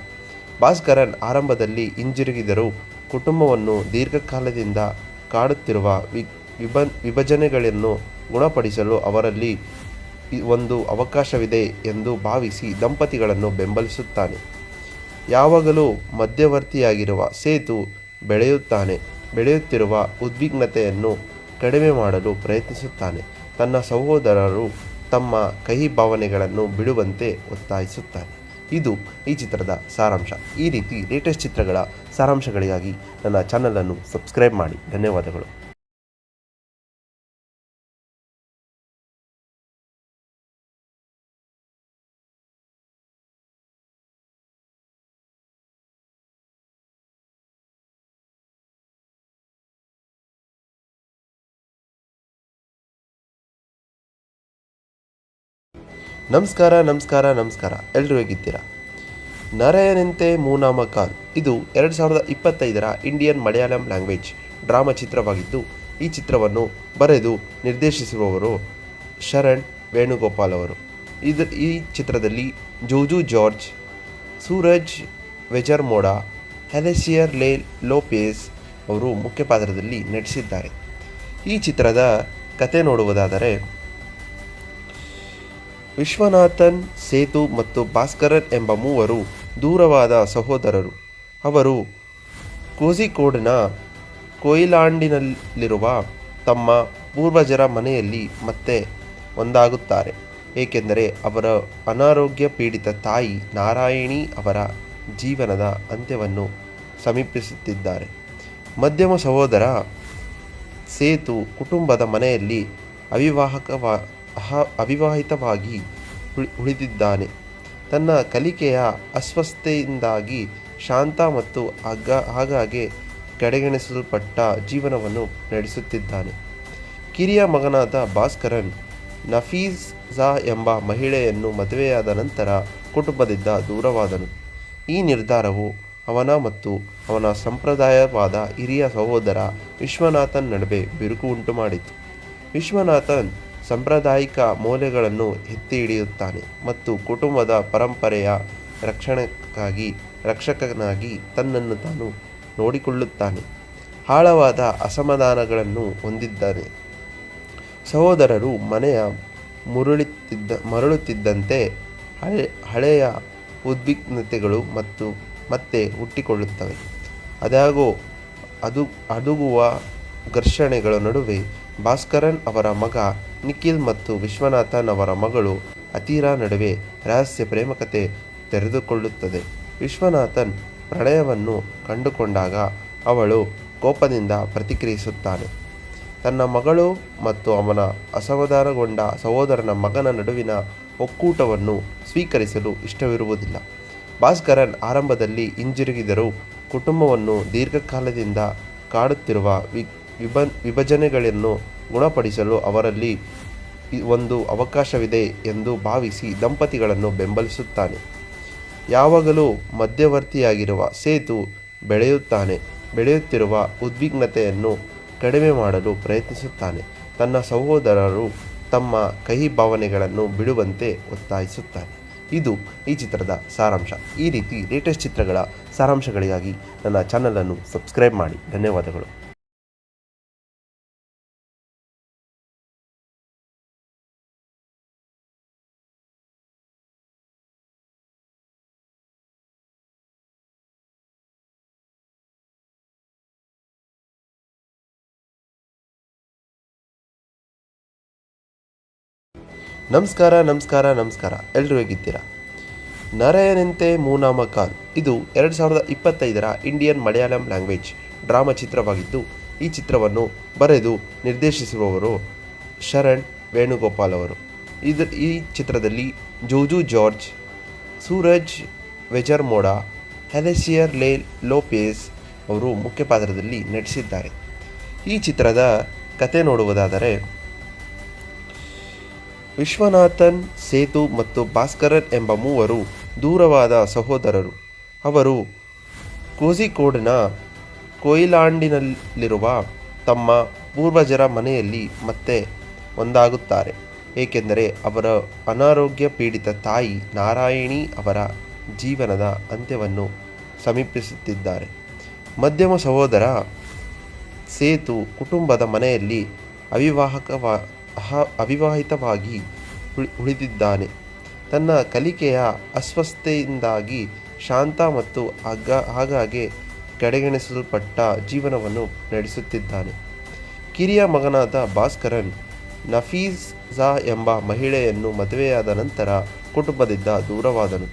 ಭಾಸ್ಕರನ್ ಆರಂಭದಲ್ಲಿ ಹಿಂಜರಿಗಿದರೂ ಕುಟುಂಬವನ್ನು ದೀರ್ಘಕಾಲದಿಂದ ಕಾಡುತ್ತಿರುವ ವಿಭಜನೆಗಳನ್ನು ಗುಣಪಡಿಸಲು ಅವರಲ್ಲಿ ಒಂದು ಅವಕಾಶವಿದೆ ಎಂದು ಭಾವಿಸಿ ದಂಪತಿಗಳನ್ನು ಬೆಂಬಲಿಸುತ್ತಾನೆ. ಯಾವಾಗಲೂ ಮಧ್ಯವರ್ತಿಯಾಗಿರುವ ಸೇತು ಬೆಳೆಯುತ್ತಿರುವ ಉದ್ವಿಗ್ನತೆಯನ್ನು ಕಡಿಮೆ ಮಾಡಲು ಪ್ರಯತ್ನಿಸುತ್ತಾನೆ. ತನ್ನ ಸಹೋದರರು ತಮ್ಮ ಕಹಿ ಭಾವನೆಗಳನ್ನು ಬಿಡುವಂತೆ ಒತ್ತಾಯಿಸುತ್ತಾನೆ. ಇದು ಈ ಚಿತ್ರದ ಸಾರಾಂಶ. ಈ ರೀತಿ ಲೇಟೆಸ್ಟ್ ಚಿತ್ರಗಳ ಸಾರಾಂಶಗಳಿಗಾಗಿ ನನ್ನ ಚಾನಲನ್ನು ಸಬ್ಸ್ಕ್ರೈಬ್ ಮಾಡಿ. ಧನ್ಯವಾದಗಳು. ನಮಸ್ಕಾರ. ಎಲ್ಲರೂ ಹೇಗಿದ್ದೀರಾ? ನರಯನಂತೆ ಮೂನಾಮ ಕಾಲ್ ಇದು 2025ರ ಇಂಡಿಯನ್ ಮಲಯಾಳಂ ಲ್ಯಾಂಗ್ವೇಜ್ ಡ್ರಾಮಾ ಚಿತ್ರವಾಗಿದ್ದು, ಈ ಚಿತ್ರವನ್ನು ಬರೆದು ನಿರ್ದೇಶಿಸುವವರು ಶರಣ್ ವೇಣುಗೋಪಾಲ್ ಅವರು. ಈ ಚಿತ್ರದಲ್ಲಿ ಜೋಜು ಜಾರ್ಜ್, ಸೂರಜ್ ವೆಜರ್ಮೋಡಾ, ಅಲೆಸಿಯರ್ ಲೋಪೆಜ್ ಅವರು ಮುಖ್ಯ ಪಾತ್ರದಲ್ಲಿ ನಟಿಸಿದ್ದಾರೆ. ಈ ಚಿತ್ರದ ಕತೆ ನೋಡುವುದಾದರೆ, ವಿಶ್ವನಾಥನ್, ಸೇತು ಮತ್ತು ಭಾಸ್ಕರನ್ ಎಂಬ ಮೂವರು ದೂರವಾದ ಸಹೋದರರು. ಅವರು ಕೋಝಿಕೋಡ್ನ ಕೊಯಿಲಾಂಡಿನಲ್ಲಿರುವ ತಮ್ಮ ಪೂರ್ವಜರ ಮನೆಯಲ್ಲಿ ಮತ್ತೆ ಒಂದಾಗುತ್ತಾರೆ, ಏಕೆಂದರೆ ಅವರ ಅನಾರೋಗ್ಯ ಪೀಡಿತ ತಾಯಿ ನಾರಾಯಣಿ ಅವರ ಜೀವನದ ಅಂತ್ಯವನ್ನು ಸಮೀಪಿಸುತ್ತಿದ್ದಾರೆ. ಮಧ್ಯಮ ಸಹೋದರ ಸೇತು ಕುಟುಂಬದ ಮನೆಯಲ್ಲಿ ಅವಿವಾಹಿತವಾಗಿ ಉಳಿದಿದ್ದಾನೆ. ತನ್ನ ಕಲಿಕೆಯ ಅಸ್ವಸ್ಥತೆಯಿಂದಾಗಿ ಶಾಂತ ಮತ್ತು ಆಗಾಗ್ಗೆ ಕಡೆಗಣಿಸಲ್ಪಟ್ಟ ಜೀವನವನ್ನು ನಡೆಸುತ್ತಿದ್ದಾನೆ. ಕಿರಿಯ ಮಗನಾದ ಭಾಸ್ಕರನ್ ನಫೀಸಾ ಎಂಬ ಮಹಿಳೆಯನ್ನು ಮದುವೆಯಾದ ನಂತರ ಕುಟುಂಬದಿಂದ ದೂರವಾದನು. ಈ ನಿರ್ಧಾರವು ಅವನ ಮತ್ತು ಅವನ ಸಂಪ್ರದಾಯವಾದ ಹಿರಿಯ ಸಹೋದರ ವಿಶ್ವನಾಥನ್ ನಡುವೆ ಬಿರುಕು ಉಂಟುಮಾಡಿತು. ವಿಶ್ವನಾಥನ್ ಸಾಂಪ್ರದಾಯಿಕ ಮೌಲ್ಯಗಳನ್ನು ಎತ್ತಿ ಹಿಡಿಯುತ್ತಾನೆ ಮತ್ತು ಕುಟುಂಬದ ಪರಂಪರೆಯ ರಕ್ಷಕನಾಗಿ ತನ್ನನ್ನು ತಾನು ನೋಡಿಕೊಳ್ಳುತ್ತಾನೆ. ಆಳವಾದ ಅಸಮಾಧಾನಗಳನ್ನು ಹೊಂದಿದ್ದಾನೆ. ಸಹೋದರರು ಮನೆಯ ಮರಳುತ್ತಿದ್ದಂತೆ ಹಳೆಯ ಉದ್ವಿಗ್ನತೆಗಳು ಮತ್ತೆ ಹುಟ್ಟಿಕೊಳ್ಳುತ್ತವೆ. ಅದಾಗೋ ಅದುಗುವ ಘರ್ಷಣೆಗಳ ನಡುವೆ ಭಾಸ್ಕರನ್ ಅವರ ಮಗ ನಿಖಿಲ್ ಮತ್ತು ವಿಶ್ವನಾಥನ್ ಅವರ ಮಗಳು ಅತೀರಾ ನಡುವೆ ರಹಸ್ಯ ಪ್ರೇಮಕತೆ ತೆರೆದುಕೊಳ್ಳುತ್ತದೆ. ವಿಶ್ವನಾಥನ್ ಪ್ರಣಯವನ್ನು ಕಂಡುಕೊಂಡಾಗ ಅವಳು ಕೋಪದಿಂದ ಪ್ರತಿಕ್ರಿಯಿಸುತ್ತಾನೆ. ತನ್ನ ಮಗಳು ಮತ್ತು ಅವನ ಅಸಮಾಧಾನಗೊಂಡ ಸಹೋದರನ ಮಗನ ನಡುವಿನ ಒಕ್ಕೂಟವನ್ನು ಸ್ವೀಕರಿಸಲು ಇಷ್ಟವಿರುವುದಿಲ್ಲ. ಭಾಸ್ಕರನ್ ಆರಂಭದಲ್ಲಿ ಹಿಂಜರಿಗಿದರೂ ಕುಟುಂಬವನ್ನು ದೀರ್ಘಕಾಲದಿಂದ ಕಾಡುತ್ತಿರುವ ವಿಭಜನೆಗಳನ್ನು ಗುಣಪಡಿಸಲು ಅವರಲ್ಲಿ ಒಂದು ಅವಕಾಶವಿದೆ ಎಂದು ಭಾವಿಸಿ ದಂಪತಿಗಳನ್ನು ಬೆಂಬಲಿಸುತ್ತಾನೆ. ಯಾವಾಗಲೂ ಮಧ್ಯವರ್ತಿಯಾಗಿರುವ ಸೇತು ಬೆಳೆಯುತ್ತಿರುವ ಉದ್ವಿಗ್ನತೆಯನ್ನು ಕಡಿಮೆ ಮಾಡಲು ಪ್ರಯತ್ನಿಸುತ್ತಾನೆ. ತನ್ನ ಸಹೋದರರು ತಮ್ಮ ಕಹಿ ಭಾವನೆಗಳನ್ನು ಬಿಡುವಂತೆ ಒತ್ತಾಯಿಸುತ್ತಾನೆ. ಇದು ಈ ಚಿತ್ರದ ಸಾರಾಂಶ. ಈ ರೀತಿ ಲೇಟೆಸ್ಟ್ ಚಿತ್ರಗಳ ಸಾರಾಂಶಗಳಿಗಾಗಿ ನನ್ನ ಚಾನಲನ್ನು ಸಬ್ಸ್ಕ್ರೈಬ್ ಮಾಡಿ. ಧನ್ಯವಾದಗಳು. ನಮಸ್ಕಾರ. ಎಲ್ಲರೂ ಹೇಗಿದ್ದೀರಾ? ನರಯನಂತೆ ಮೂನಾಮ ಕಾಲ್ ಇದು 2025ರ ಇಂಡಿಯನ್ ಮಲಯಾಳಂ ಲ್ಯಾಂಗ್ವೇಜ್ ಡ್ರಾಮಾ ಚಿತ್ರವಾಗಿದ್ದು, ಈ ಚಿತ್ರವನ್ನು ಬರೆದು ನಿರ್ದೇಶಿಸುವವರು ಶರಣ್ ವೇಣುಗೋಪಾಲ್ ಅವರು. ಈ ಚಿತ್ರದಲ್ಲಿ ಜೋಜು ಜಾರ್ಜ್, ಸೂರಜ್ ವೆಜರ್ಮೋಡ, ಅಲೆಸಿಯರ್ ಲೋಪೆಜ್ ಅವರು ಮುಖ್ಯ ಪಾತ್ರದಲ್ಲಿ ನಟಿಸಿದ್ದಾರೆ. ಈ ಚಿತ್ರದ ಕತೆ ನೋಡುವುದಾದರೆ, ವಿಶ್ವನಾಥನ್, ಸೇತು ಮತ್ತು ಭಾಸ್ಕರನ್ ಎಂಬ ಮೂವರು ದೂರವಾದ ಸಹೋದರರು. ಅವರು ಕೋಝಿಕೋಡ್ನ ಕೊಯಿಲಾಂಡಿನಲ್ಲಿರುವ ತಮ್ಮ ಪೂರ್ವಜರ ಮನೆಯಲ್ಲಿ ಮತ್ತೆ ಒಂದಾಗುತ್ತಾರೆ, ಏಕೆಂದರೆ ಅವರ ಅನಾರೋಗ್ಯ ಪೀಡಿತ ತಾಯಿ ನಾರಾಯಣಿ ಅವರ ಜೀವನದ ಅಂತ್ಯವನ್ನು ಸಮೀಪಿಸುತ್ತಿದ್ದಾರೆ. ಮಧ್ಯಮ ಸಹೋದರ ಸೇತು ಕುಟುಂಬದ ಮನೆಯಲ್ಲಿ ಅವಿವಾಹಿತವಾಗಿ ಉಳಿದಿದ್ದಾನೆ. ತನ್ನ ಕಲಿಕೆಯ ಅಸ್ವಸ್ಥತೆಯಿಂದಾಗಿ ಶಾಂತ ಮತ್ತು ಆಗಾಗ್ಗೆ ಕಡೆಗಣಿಸಲ್ಪಟ್ಟ ಜೀವನವನ್ನು ನಡೆಸುತ್ತಿದ್ದಾನೆ. ಕಿರಿಯ ಮಗನಾದ ಭಾಸ್ಕರನ್ ನಫೀಸಾ ಎಂಬ ಮಹಿಳೆಯನ್ನು ಮದುವೆಯಾದ ನಂತರ ಕುಟುಂಬದಿಂದ ದೂರವಾದನು.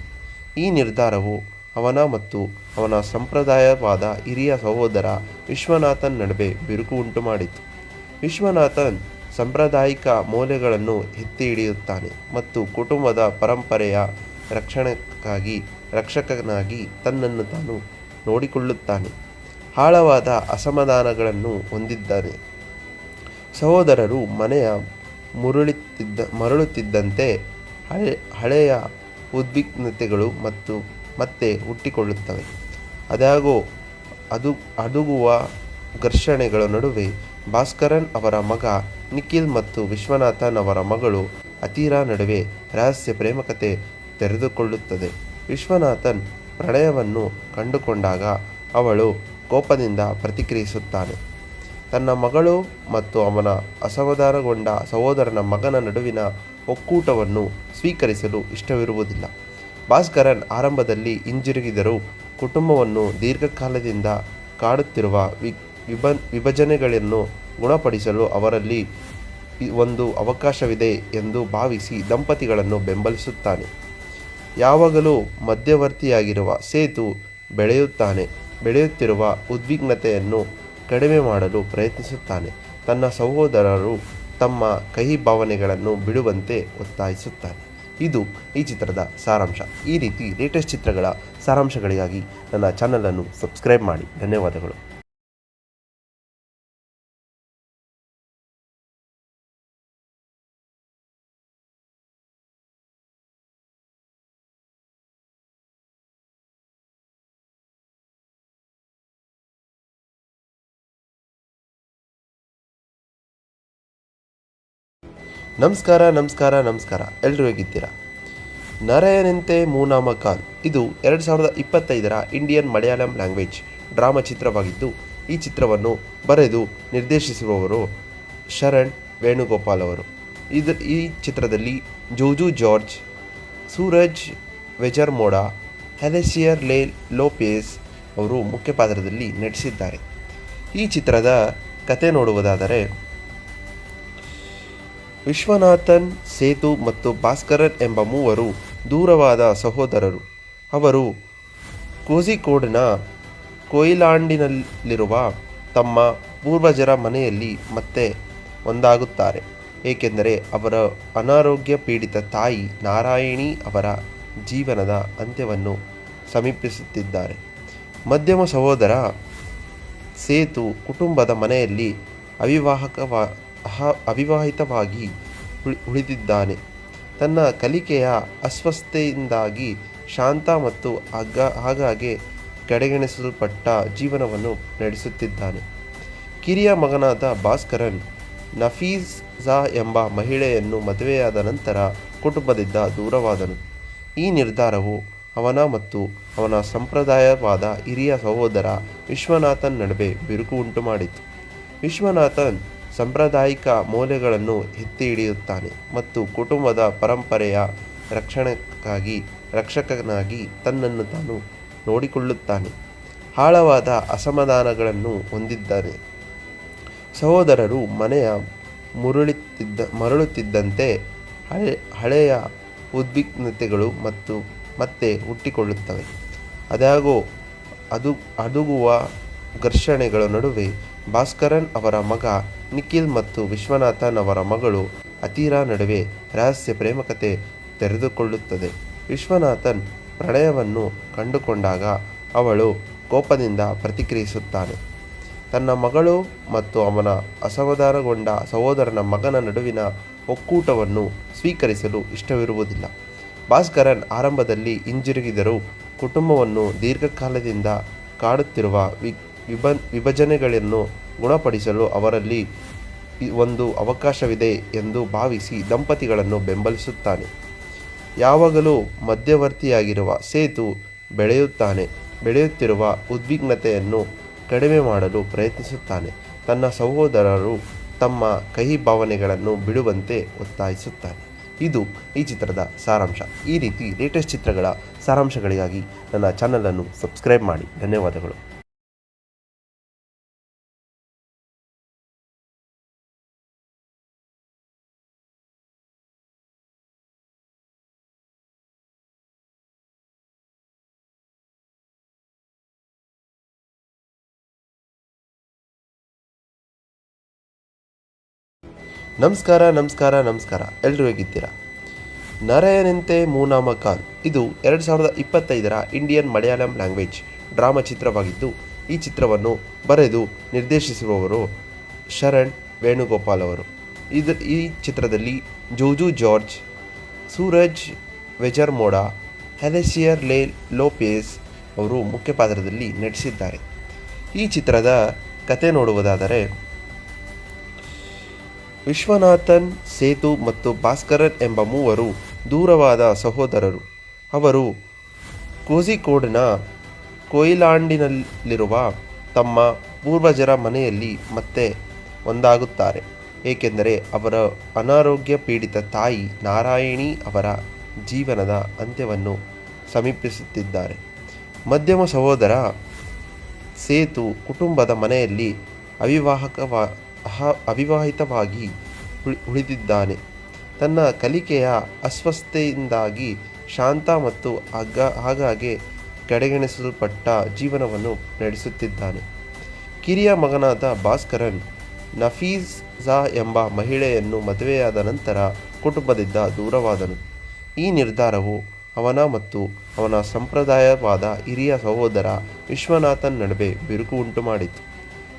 ಈ ನಿರ್ಧಾರವು ಅವನ ಮತ್ತು ಅವನ ಸಂಪ್ರದಾಯವಾದ ಹಿರಿಯ ಸಹೋದರ ವಿಶ್ವನಾಥನ್ ನಡುವೆ ಬಿರುಕು ಉಂಟುಮಾಡಿತು. ವಿಶ್ವನಾಥನ್ ಸಾಂಪ್ರದಾಯಿಕ ಮೌಲ್ಯಗಳನ್ನು ಎತ್ತಿ ಹಿಡಿಯುತ್ತಾನೆ ಮತ್ತು ಕುಟುಂಬದ ಪರಂಪರೆಯ ರಕ್ಷಕನಾಗಿ ತನ್ನನ್ನು ತಾನು ನೋಡಿಕೊಳ್ಳುತ್ತಾನೆ. ಆಳವಾದ ಅಸಮಾಧಾನಗಳನ್ನು ಹೊಂದಿದ್ದಾನೆ. ಸಹೋದರರು ಮನೆಯ ಮರಳುತ್ತಿದ್ದಂತೆ ಹಳೆಯ ಉದ್ವಿಗ್ನತೆಗಳು ಮತ್ತೆ ಹುಟ್ಟಿಕೊಳ್ಳುತ್ತವೆ. ಅದಾಗೋ ಅದುಗುವ ಘರ್ಷಣೆಗಳ ನಡುವೆ ಭಾಸ್ಕರನ್ ಅವರ ಮಗ ನಿಖಿಲ್ ಮತ್ತು ವಿಶ್ವನಾಥನ್ ಅವರ ಮಗಳು ಅತೀರಾ ನಡುವೆ ರಹಸ್ಯ ಪ್ರೇಮಕತೆ ತೆರೆದುಕೊಳ್ಳುತ್ತದೆ. ವಿಶ್ವನಾಥನ್ ಪ್ರಣಯವನ್ನು ಕಂಡುಕೊಂಡಾಗ ಅವಳು ಕೋಪದಿಂದ ಪ್ರತಿಕ್ರಿಯಿಸುತ್ತಾನೆ. ತನ್ನ ಮಗಳು ಮತ್ತು ಅವನ ಅಸಮಾಧಾನಗೊಂಡ ಸಹೋದರನ ಮಗನ ನಡುವಿನ ಒಕ್ಕೂಟವನ್ನು ಸ್ವೀಕರಿಸಲು ಇಷ್ಟವಿರುವುದಿಲ್ಲ. ಭಾಸ್ಕರನ್ ಆರಂಭದಲ್ಲಿ ಹಿಂಜರಿಗಿದರೂ ಕುಟುಂಬವನ್ನು ದೀರ್ಘಕಾಲದಿಂದ ಕಾಡುತ್ತಿರುವ ವಿಭಜನೆಗಳನ್ನು ಗುಣಪಡಿಸಲು ಅವರಲ್ಲಿ ಒಂದು ಅವಕಾಶವಿದೆ ಎಂದು ಭಾವಿಸಿ ದಂಪತಿಗಳನ್ನು ಬೆಂಬಲಿಸುತ್ತಾನೆ. ಯಾವಾಗಲೂ ಮಧ್ಯವರ್ತಿಯಾಗಿರುವ ಸೇತು ಬೆಳೆಯುತ್ತಿರುವ ಉದ್ವಿಗ್ನತೆಯನ್ನು ಕಡಿಮೆ ಮಾಡಲು ಪ್ರಯತ್ನಿಸುತ್ತಾನೆ. ತನ್ನ ಸಹೋದರರು ತಮ್ಮ ಕಹಿ ಭಾವನೆಗಳನ್ನು ಬಿಡುವಂತೆ ಒತ್ತಾಯಿಸುತ್ತಾನೆ. ಇದು ಈ ಚಿತ್ರದ ಸಾರಾಂಶ. ಈ ರೀತಿ ಲೇಟೆಸ್ಟ್ ಚಿತ್ರಗಳ ಸಾರಾಂಶಗಳಿಗಾಗಿ ನನ್ನ ಚಾನಲನ್ನು ಸಬ್ಸ್ಕ್ರೈಬ್ ಮಾಡಿ. ಧನ್ಯವಾದಗಳು. ನಮಸ್ಕಾರ. ಎಲ್ಲರೂ ಹೇಗಿದ್ದೀರಾ? ನರಯನಂತೆ ಮೂನಾಮ ಕಾಲ್ ಇದು 2025ರ ಇಂಡಿಯನ್ ಮಲಯಾಳಂ ಲ್ಯಾಂಗ್ವೇಜ್ ಡ್ರಾಮಾ ಚಿತ್ರವಾಗಿದ್ದು, ಈ ಚಿತ್ರವನ್ನು ಬರೆದು ನಿರ್ದೇಶಿಸುವವರು ಶರಣ್ ವೇಣುಗೋಪಾಲ್ ಅವರು. ಈ ಚಿತ್ರದಲ್ಲಿ ಜೋಜು ಜಾರ್ಜ್, ಸೂರಜ್ ವೆಜರ್ಮೋಡ, ಅಲೆಸಿಯರ್ ಲೋಪೆಜ್ ಅವರು ಮುಖ್ಯ ಪಾತ್ರದಲ್ಲಿ ನಟಿಸಿದ್ದಾರೆ. ಈ ಚಿತ್ರದ ಕತೆ ನೋಡುವುದಾದರೆ, ವಿಶ್ವನಾಥನ್, ಸೇತು ಮತ್ತು ಭಾಸ್ಕರನ್ ಎಂಬ ಮೂವರು ದೂರವಾದ ಸಹೋದರರು. ಅವರು ಕೋಝಿಕೋಡ್ನ ಕೊಯಿಲಾಂಡಿನಲ್ಲಿರುವ ತಮ್ಮ ಪೂರ್ವಜರ ಮನೆಯಲ್ಲಿ ಮತ್ತೆ ಒಂದಾಗುತ್ತಾರೆ, ಏಕೆಂದರೆ ಅವರ ಅನಾರೋಗ್ಯ ಪೀಡಿತ ತಾಯಿ ನಾರಾಯಣಿ ಅವರ ಜೀವನದ ಅಂತ್ಯವನ್ನು ಸಮೀಪಿಸುತ್ತಿದ್ದಾರೆ. ಮಧ್ಯಮ ಸಹೋದರ ಸೇತು ಕುಟುಂಬದ ಮನೆಯಲ್ಲಿ ಅವಿವಾಹಿತವಾಗಿ ಉಳಿದಿದ್ದಾನೆ. ತನ್ನ ಕಲಿಕೆಯ ಅಸ್ವಸ್ಥತೆಯಿಂದಾಗಿ ಶಾಂತ ಮತ್ತು ಆಗಾಗ್ಗೆ ಕಡೆಗಣಿಸಲ್ಪಟ್ಟ ಜೀವನವನ್ನು ನಡೆಸುತ್ತಿದ್ದಾನೆ. ಕಿರಿಯ ಮಗನಾದ ಭಾಸ್ಕರನ್ ನಫೀಸಾ ಎಂಬ ಮಹಿಳೆಯನ್ನು ಮದುವೆಯಾದ ನಂತರ ಕುಟುಂಬದಿಂದ ದೂರವಾದನು. ಈ ನಿರ್ಧಾರವು ಅವನ ಮತ್ತು ಅವನ ಸಂಪ್ರದಾಯವಾದ ಹಿರಿಯ ಸಹೋದರ ವಿಶ್ವನಾಥನ್ ನಡುವೆ ಬಿರುಕು ಉಂಟುಮಾಡಿತು. ವಿಶ್ವನಾಥನ್ ಸಾಂಪ್ರದಾಯಿಕ ಮೌಲ್ಯಗಳನ್ನು ಎತ್ತಿ ಹಿಡಿಯುತ್ತಾನೆ ಮತ್ತು ಕುಟುಂಬದ ಪರಂಪರೆಯ ರಕ್ಷಕನಾಗಿ ತನ್ನನ್ನು ತಾನು ನೋಡಿಕೊಳ್ಳುತ್ತಾನೆ. ಆಳವಾದ ಅಸಮಾಧಾನಗಳನ್ನು ಹೊಂದಿದ್ದಾನೆ. ಸಹೋದರರು ಮನೆಯ ಮರಳುತ್ತಿದ್ದಂತೆ ಹಳೆಯ ಉದ್ವಿಗ್ನತೆಗಳು ಮತ್ತೆ ಹುಟ್ಟಿಕೊಳ್ಳುತ್ತವೆ. ಅದಾಗೋ ಅದುಗುವ ಘರ್ಷಣೆಗಳ ನಡುವೆ ಭಾಸ್ಕರನ್ ಅವರ ಮಗ ನಿಖಿಲ್ ಮತ್ತು ವಿಶ್ವನಾಥನ್ ಅವರ ಮಗಳು ಅತೀರಾ ನಡುವೆ ರಹಸ್ಯ ಪ್ರೇಮಕತೆ ತೆರೆದುಕೊಳ್ಳುತ್ತದೆ. ವಿಶ್ವನಾಥನ್ ಪ್ರಣಯವನ್ನು ಕಂಡುಕೊಂಡಾಗ ಅವಳು ಕೋಪದಿಂದ ಪ್ರತಿಕ್ರಿಯಿಸುತ್ತಾನೆ. ತನ್ನ ಮಗಳು ಮತ್ತು ಅವನ ಅಸಮಾಧಾನಗೊಂಡ ಸಹೋದರನ ಮಗನ ನಡುವಿನ ಒಕ್ಕೂಟವನ್ನು ಸ್ವೀಕರಿಸಲು ಇಷ್ಟವಿರುವುದಿಲ್ಲ. ಭಾಸ್ಕರನ್ ಆರಂಭದಲ್ಲಿ ಹಿಂಜರಿದರೂ ಕುಟುಂಬವನ್ನು ದೀರ್ಘಕಾಲದಿಂದ ಕಾಡುತ್ತಿರುವ ವಿಭಜನೆಗಳನ್ನು ಗುಣಪಡಿಸಲು ಅವರಲ್ಲಿ ಒಂದು ಅವಕಾಶವಿದೆ ಎಂದು ಭಾವಿಸಿ ದಂಪತಿಗಳನ್ನು ಬೆಂಬಲಿಸುತ್ತಾನೆ. ಯಾವಾಗಲೂ ಮಧ್ಯವರ್ತಿಯಾಗಿರುವ ಸೇತು ಬೆಳೆಯುತ್ತಿರುವ ಉದ್ವಿಗ್ನತೆಯನ್ನು ಕಡಿಮೆ ಮಾಡಲು ಪ್ರಯತ್ನಿಸುತ್ತಾನೆ. ತನ್ನ ಸಹೋದರರು ತಮ್ಮ ಕಹಿ ಭಾವನೆಗಳನ್ನು ಬಿಡುವಂತೆ ಒತ್ತಾಯಿಸುತ್ತಾನೆ. ಇದು ಈ ಚಿತ್ರದ ಸಾರಾಂಶ. ಈ ರೀತಿ ಲೇಟೆಸ್ಟ್ ಚಿತ್ರಗಳ ಸಾರಾಂಶಗಳಿಗಾಗಿ ನನ್ನ ಚಾನಲನ್ನು ಸಬ್ಸ್ಕ್ರೈಬ್ ಮಾಡಿ. ಧನ್ಯವಾದಗಳು. ನಮಸ್ಕಾರ. ಎಲ್ಲರೂ ಹೇಗಿದ್ದೀರಾ? ನರಯನಂತೆ ಮೂನಾಮ ಖಾನ್ ಇದು 2025ರ ಇಂಡಿಯನ್ ಮಲಯಾಳಂ ಲ್ಯಾಂಗ್ವೇಜ್ ಡ್ರಾಮಾ ಚಿತ್ರವಾಗಿದ್ದು, ಈ ಚಿತ್ರವನ್ನು ಬರೆದು ನಿರ್ದೇಶಿಸಿರುವವರು ಶರಣ್ ವೇಣುಗೋಪಾಲ್ ಅವರು. ಈ ಚಿತ್ರದಲ್ಲಿ ಜೋಜು ಜಾರ್ಜ್, ಸೂರಜ್ ವೆಜರ್ಮೋಡಾ, ಅಲೆಸಿಯರ್ ಲೋಪೆಜ್ ಅವರು ಮುಖ್ಯ ಪಾತ್ರದಲ್ಲಿ ನಟಿಸಿದ್ದಾರೆ. ಈ ಚಿತ್ರದ ಕತೆ ನೋಡುವುದಾದರೆ, ವಿಶ್ವನಾಥನ್, ಸೇತು ಮತ್ತು ಭಾಸ್ಕರನ್ ಎಂಬ ಮೂವರು ದೂರವಾದ ಸಹೋದರರು. ಅವರು ಕೋಝಿಕೋಡ್ನ ಕೊಯಿಲಾಂಡಿನಲ್ಲಿರುವ ತಮ್ಮ ಪೂರ್ವಜರ ಮನೆಯಲ್ಲಿ ಮತ್ತೆ ಒಂದಾಗುತ್ತಾರೆ, ಏಕೆಂದರೆ ಅವರ ಅನಾರೋಗ್ಯ ಪೀಡಿತ ತಾಯಿ ನಾರಾಯಣಿ ಅವರ ಜೀವನದ ಅಂತ್ಯವನ್ನು ಸಮೀಪಿಸುತ್ತಿದ್ದಾರೆ. ಮಧ್ಯಮ ಸಹೋದರ ಸೇತು ಕುಟುಂಬದ ಮನೆಯಲ್ಲಿ ಅವಿವಾಹಿತವಾಗಿ ಉಳಿದಿದ್ದಾನೆ. ತನ್ನ ಕಲಿಕೆಯ ಅಸ್ವಸ್ಥತೆಯಿಂದಾಗಿ ಶಾಂತ ಮತ್ತು ಆಗಾಗ್ಗೆ ಕಡೆಗಣಿಸಲ್ಪಟ್ಟ ಜೀವನವನ್ನು ನಡೆಸುತ್ತಿದ್ದಾನೆ. ಕಿರಿಯ ಮಗನಾದ ಭಾಸ್ಕರನ್ ನಫೀಸಾ ಎಂಬ ಮಹಿಳೆಯನ್ನು ಮದುವೆಯಾದ ನಂತರ ಕುಟುಂಬದಿಂದ ದೂರವಾದನು. ಈ ನಿರ್ಧಾರವು ಅವನ ಮತ್ತು ಅವನ ಸಂಪ್ರದಾಯವಾದ ಹಿರಿಯ ಸಹೋದರ ವಿಶ್ವನಾಥನ್ ನಡುವೆ ಬಿರುಕು ಉಂಟುಮಾಡಿತು.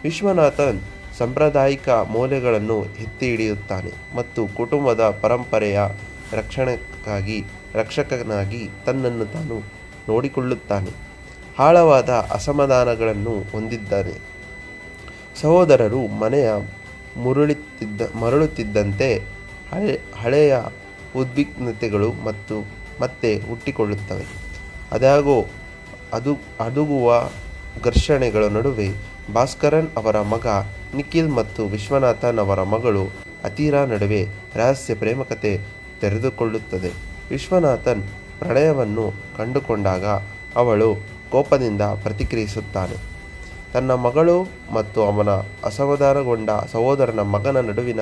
ವಿಶ್ವನಾಥನ್ ಸಾಂಪ್ರದಾಯಿಕ ಮೌಲ್ಯಗಳನ್ನು ಎತ್ತಿ ಹಿಡಿಯುತ್ತಾನೆ ಮತ್ತು ಕುಟುಂಬದ ಪರಂಪರೆಯ ರಕ್ಷಕನಾಗಿ ತನ್ನನ್ನು ತಾನು ನೋಡಿಕೊಳ್ಳುತ್ತಾನೆ. ಆಳವಾದ ಅಸಮಾಧಾನಗಳನ್ನು ಹೊಂದಿದ್ದಾನೆ. ಸಹೋದರರು ಮನೆಯ ಮರಳುತ್ತಿದ್ದಂತೆ ಹಳೆಯ ಉದ್ವಿಗ್ನತೆಗಳು ಮತ್ತೆ ಹುಟ್ಟಿಕೊಳ್ಳುತ್ತವೆ. ಅದಾಗೋ ಅದುಗುವ ಘರ್ಷಣೆಗಳ ನಡುವೆ ಭಾಸ್ಕರನ್ ಅವರ ಮಗ ನಿಖಿಲ್ ಮತ್ತು ವಿಶ್ವನಾಥನ್ ಅವರ ಮಗಳು ಅತೀರಾ ನಡುವೆ ರಹಸ್ಯ ಪ್ರೇಮಕತೆ ತೆರೆದುಕೊಳ್ಳುತ್ತದೆ. ವಿಶ್ವನಾಥನ್ ಪ್ರಣಯವನ್ನು ಕಂಡುಕೊಂಡಾಗ ಅವಳು ಕೋಪದಿಂದ ಪ್ರತಿಕ್ರಿಯಿಸುತ್ತಾನೆ. ತನ್ನ ಮಗಳು ಮತ್ತು ಅವನ ಅಸಮಾಧಾನಗೊಂಡ ಸಹೋದರನ ಮಗನ ನಡುವಿನ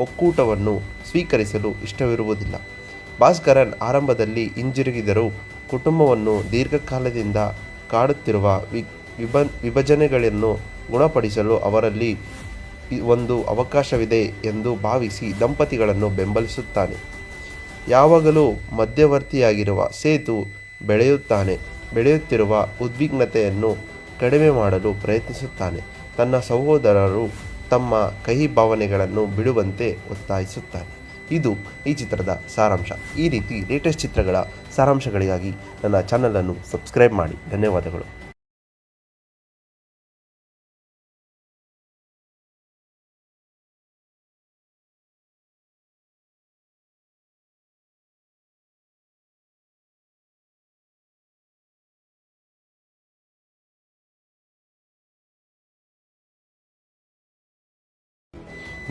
ಒಕ್ಕೂಟವನ್ನು ಸ್ವೀಕರಿಸಲು ಇಷ್ಟವಿರುವುದಿಲ್ಲ. ಭಾಸ್ಕರನ್ ಆರಂಭದಲ್ಲಿ ಹಿಂಜರಿದರೂ ಕುಟುಂಬವನ್ನು ದೀರ್ಘಕಾಲದಿಂದ ಕಾಡುತ್ತಿರುವ ವಿಭಜನೆಗಳನ್ನು ಗುಣಪಡಿಸಲು ಅವರಲ್ಲಿ ಒಂದು ಅವಕಾಶವಿದೆ ಎಂದು ಭಾವಿಸಿ ದಂಪತಿಗಳನ್ನು ಬೆಂಬಲಿಸುತ್ತಾನೆ. ಯಾವಾಗಲೂ ಮಧ್ಯವರ್ತಿಯಾಗಿರುವ ಸೇತು ಬೆಳೆಯುತ್ತಿರುವ ಉದ್ವಿಗ್ನತೆಯನ್ನು ಕಡಿಮೆ ಮಾಡಲು ಪ್ರಯತ್ನಿಸುತ್ತಾನೆ. ತನ್ನ ಸಹೋದರರು ತಮ್ಮ ಕಹಿ ಭಾವನೆಗಳನ್ನು ಬಿಡುವಂತೆ ಒತ್ತಾಯಿಸುತ್ತಾನೆ. ಇದು ಈ ಚಿತ್ರದ ಸಾರಾಂಶ. ಈ ರೀತಿ ಲೇಟೆಸ್ಟ್ ಚಿತ್ರಗಳ ಸಾರಾಂಶಗಳಿಗಾಗಿ ನನ್ನ ಚಾನಲನ್ನು ಸಬ್ಸ್ಕ್ರೈಬ್ ಮಾಡಿ. ಧನ್ಯವಾದಗಳು.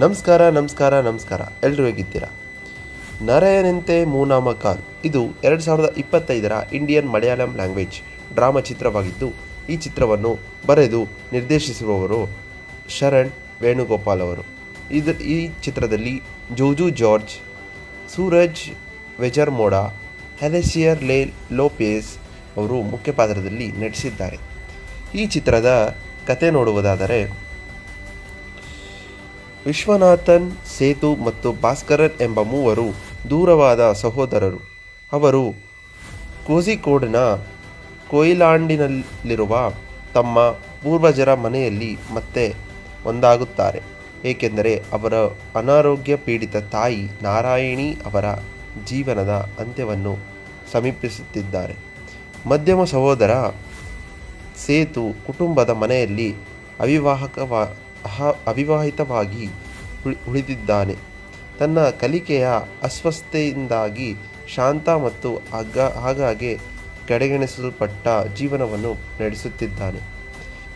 ನಮಸ್ಕಾರ. ಎಲ್ಲರೂ ಹೇಗಿದ್ದೀರಾ? ನರಯನಂತೆ ಮೂನಾಮ ಖಾನ್ ಇದು 2025ರ ಇಂಡಿಯನ್ ಮಲಯಾಳಂ ಲ್ಯಾಂಗ್ವೇಜ್ ಡ್ರಾಮಾ ಚಿತ್ರವಾಗಿದ್ದು, ಈ ಚಿತ್ರವನ್ನು ಬರೆದು ನಿರ್ದೇಶಿಸಿರುವವರು ಶರಣ್ ವೇಣುಗೋಪಾಲ್ ಅವರು. ಈ ಚಿತ್ರದಲ್ಲಿ ಜೋಜು ಜಾರ್ಜ್, ಸೂರಜ್ ವೆಜರ್ಮೋಡಾ, ಅಲೆಸಿಯರ್ ಲೋಪೆಜ್ ಅವರು ಮುಖ್ಯ ಪಾತ್ರದಲ್ಲಿ ನಟಿಸಿದ್ದಾರೆ. ಈ ಚಿತ್ರದ ಕತೆ ನೋಡುವುದಾದರೆ, ವಿಶ್ವನಾಥನ್, ಸೇತು ಮತ್ತು ಭಾಸ್ಕರನ್ ಎಂಬ ಮೂವರು ದೂರವಾದ ಸಹೋದರರು. ಅವರು ಕೋಝಿಕೋಡ್ನ ಕೊಯಿಲಾಂಡಿನಲ್ಲಿರುವ ತಮ್ಮ ಪೂರ್ವಜರ ಮನೆಯಲ್ಲಿ ಮತ್ತೆ ಒಂದಾಗುತ್ತಾರೆ, ಏಕೆಂದರೆ ಅವರ ಅನಾರೋಗ್ಯ ಪೀಡಿತ ತಾಯಿ ನಾರಾಯಣಿ ಅವರ ಜೀವನದ ಅಂತ್ಯವನ್ನು ಸಮೀಪಿಸುತ್ತಿದ್ದಾರೆ. ಮಧ್ಯಮ ಸಹೋದರ ಸೇತು ಕುಟುಂಬದ ಮನೆಯಲ್ಲಿ ಅವಿವಾಹಿತವಾಗಿ ಉಳಿದಿದ್ದಾನೆ. ತನ್ನ ಕಲಿಕೆಯ ಅಸ್ವಸ್ಥತೆಯಿಂದಾಗಿ ಶಾಂತ ಮತ್ತು ಆಗಾಗ್ಗೆ ಕಡೆಗಣಿಸಲ್ಪಟ್ಟ ಜೀವನವನ್ನು ನಡೆಸುತ್ತಿದ್ದಾನೆ.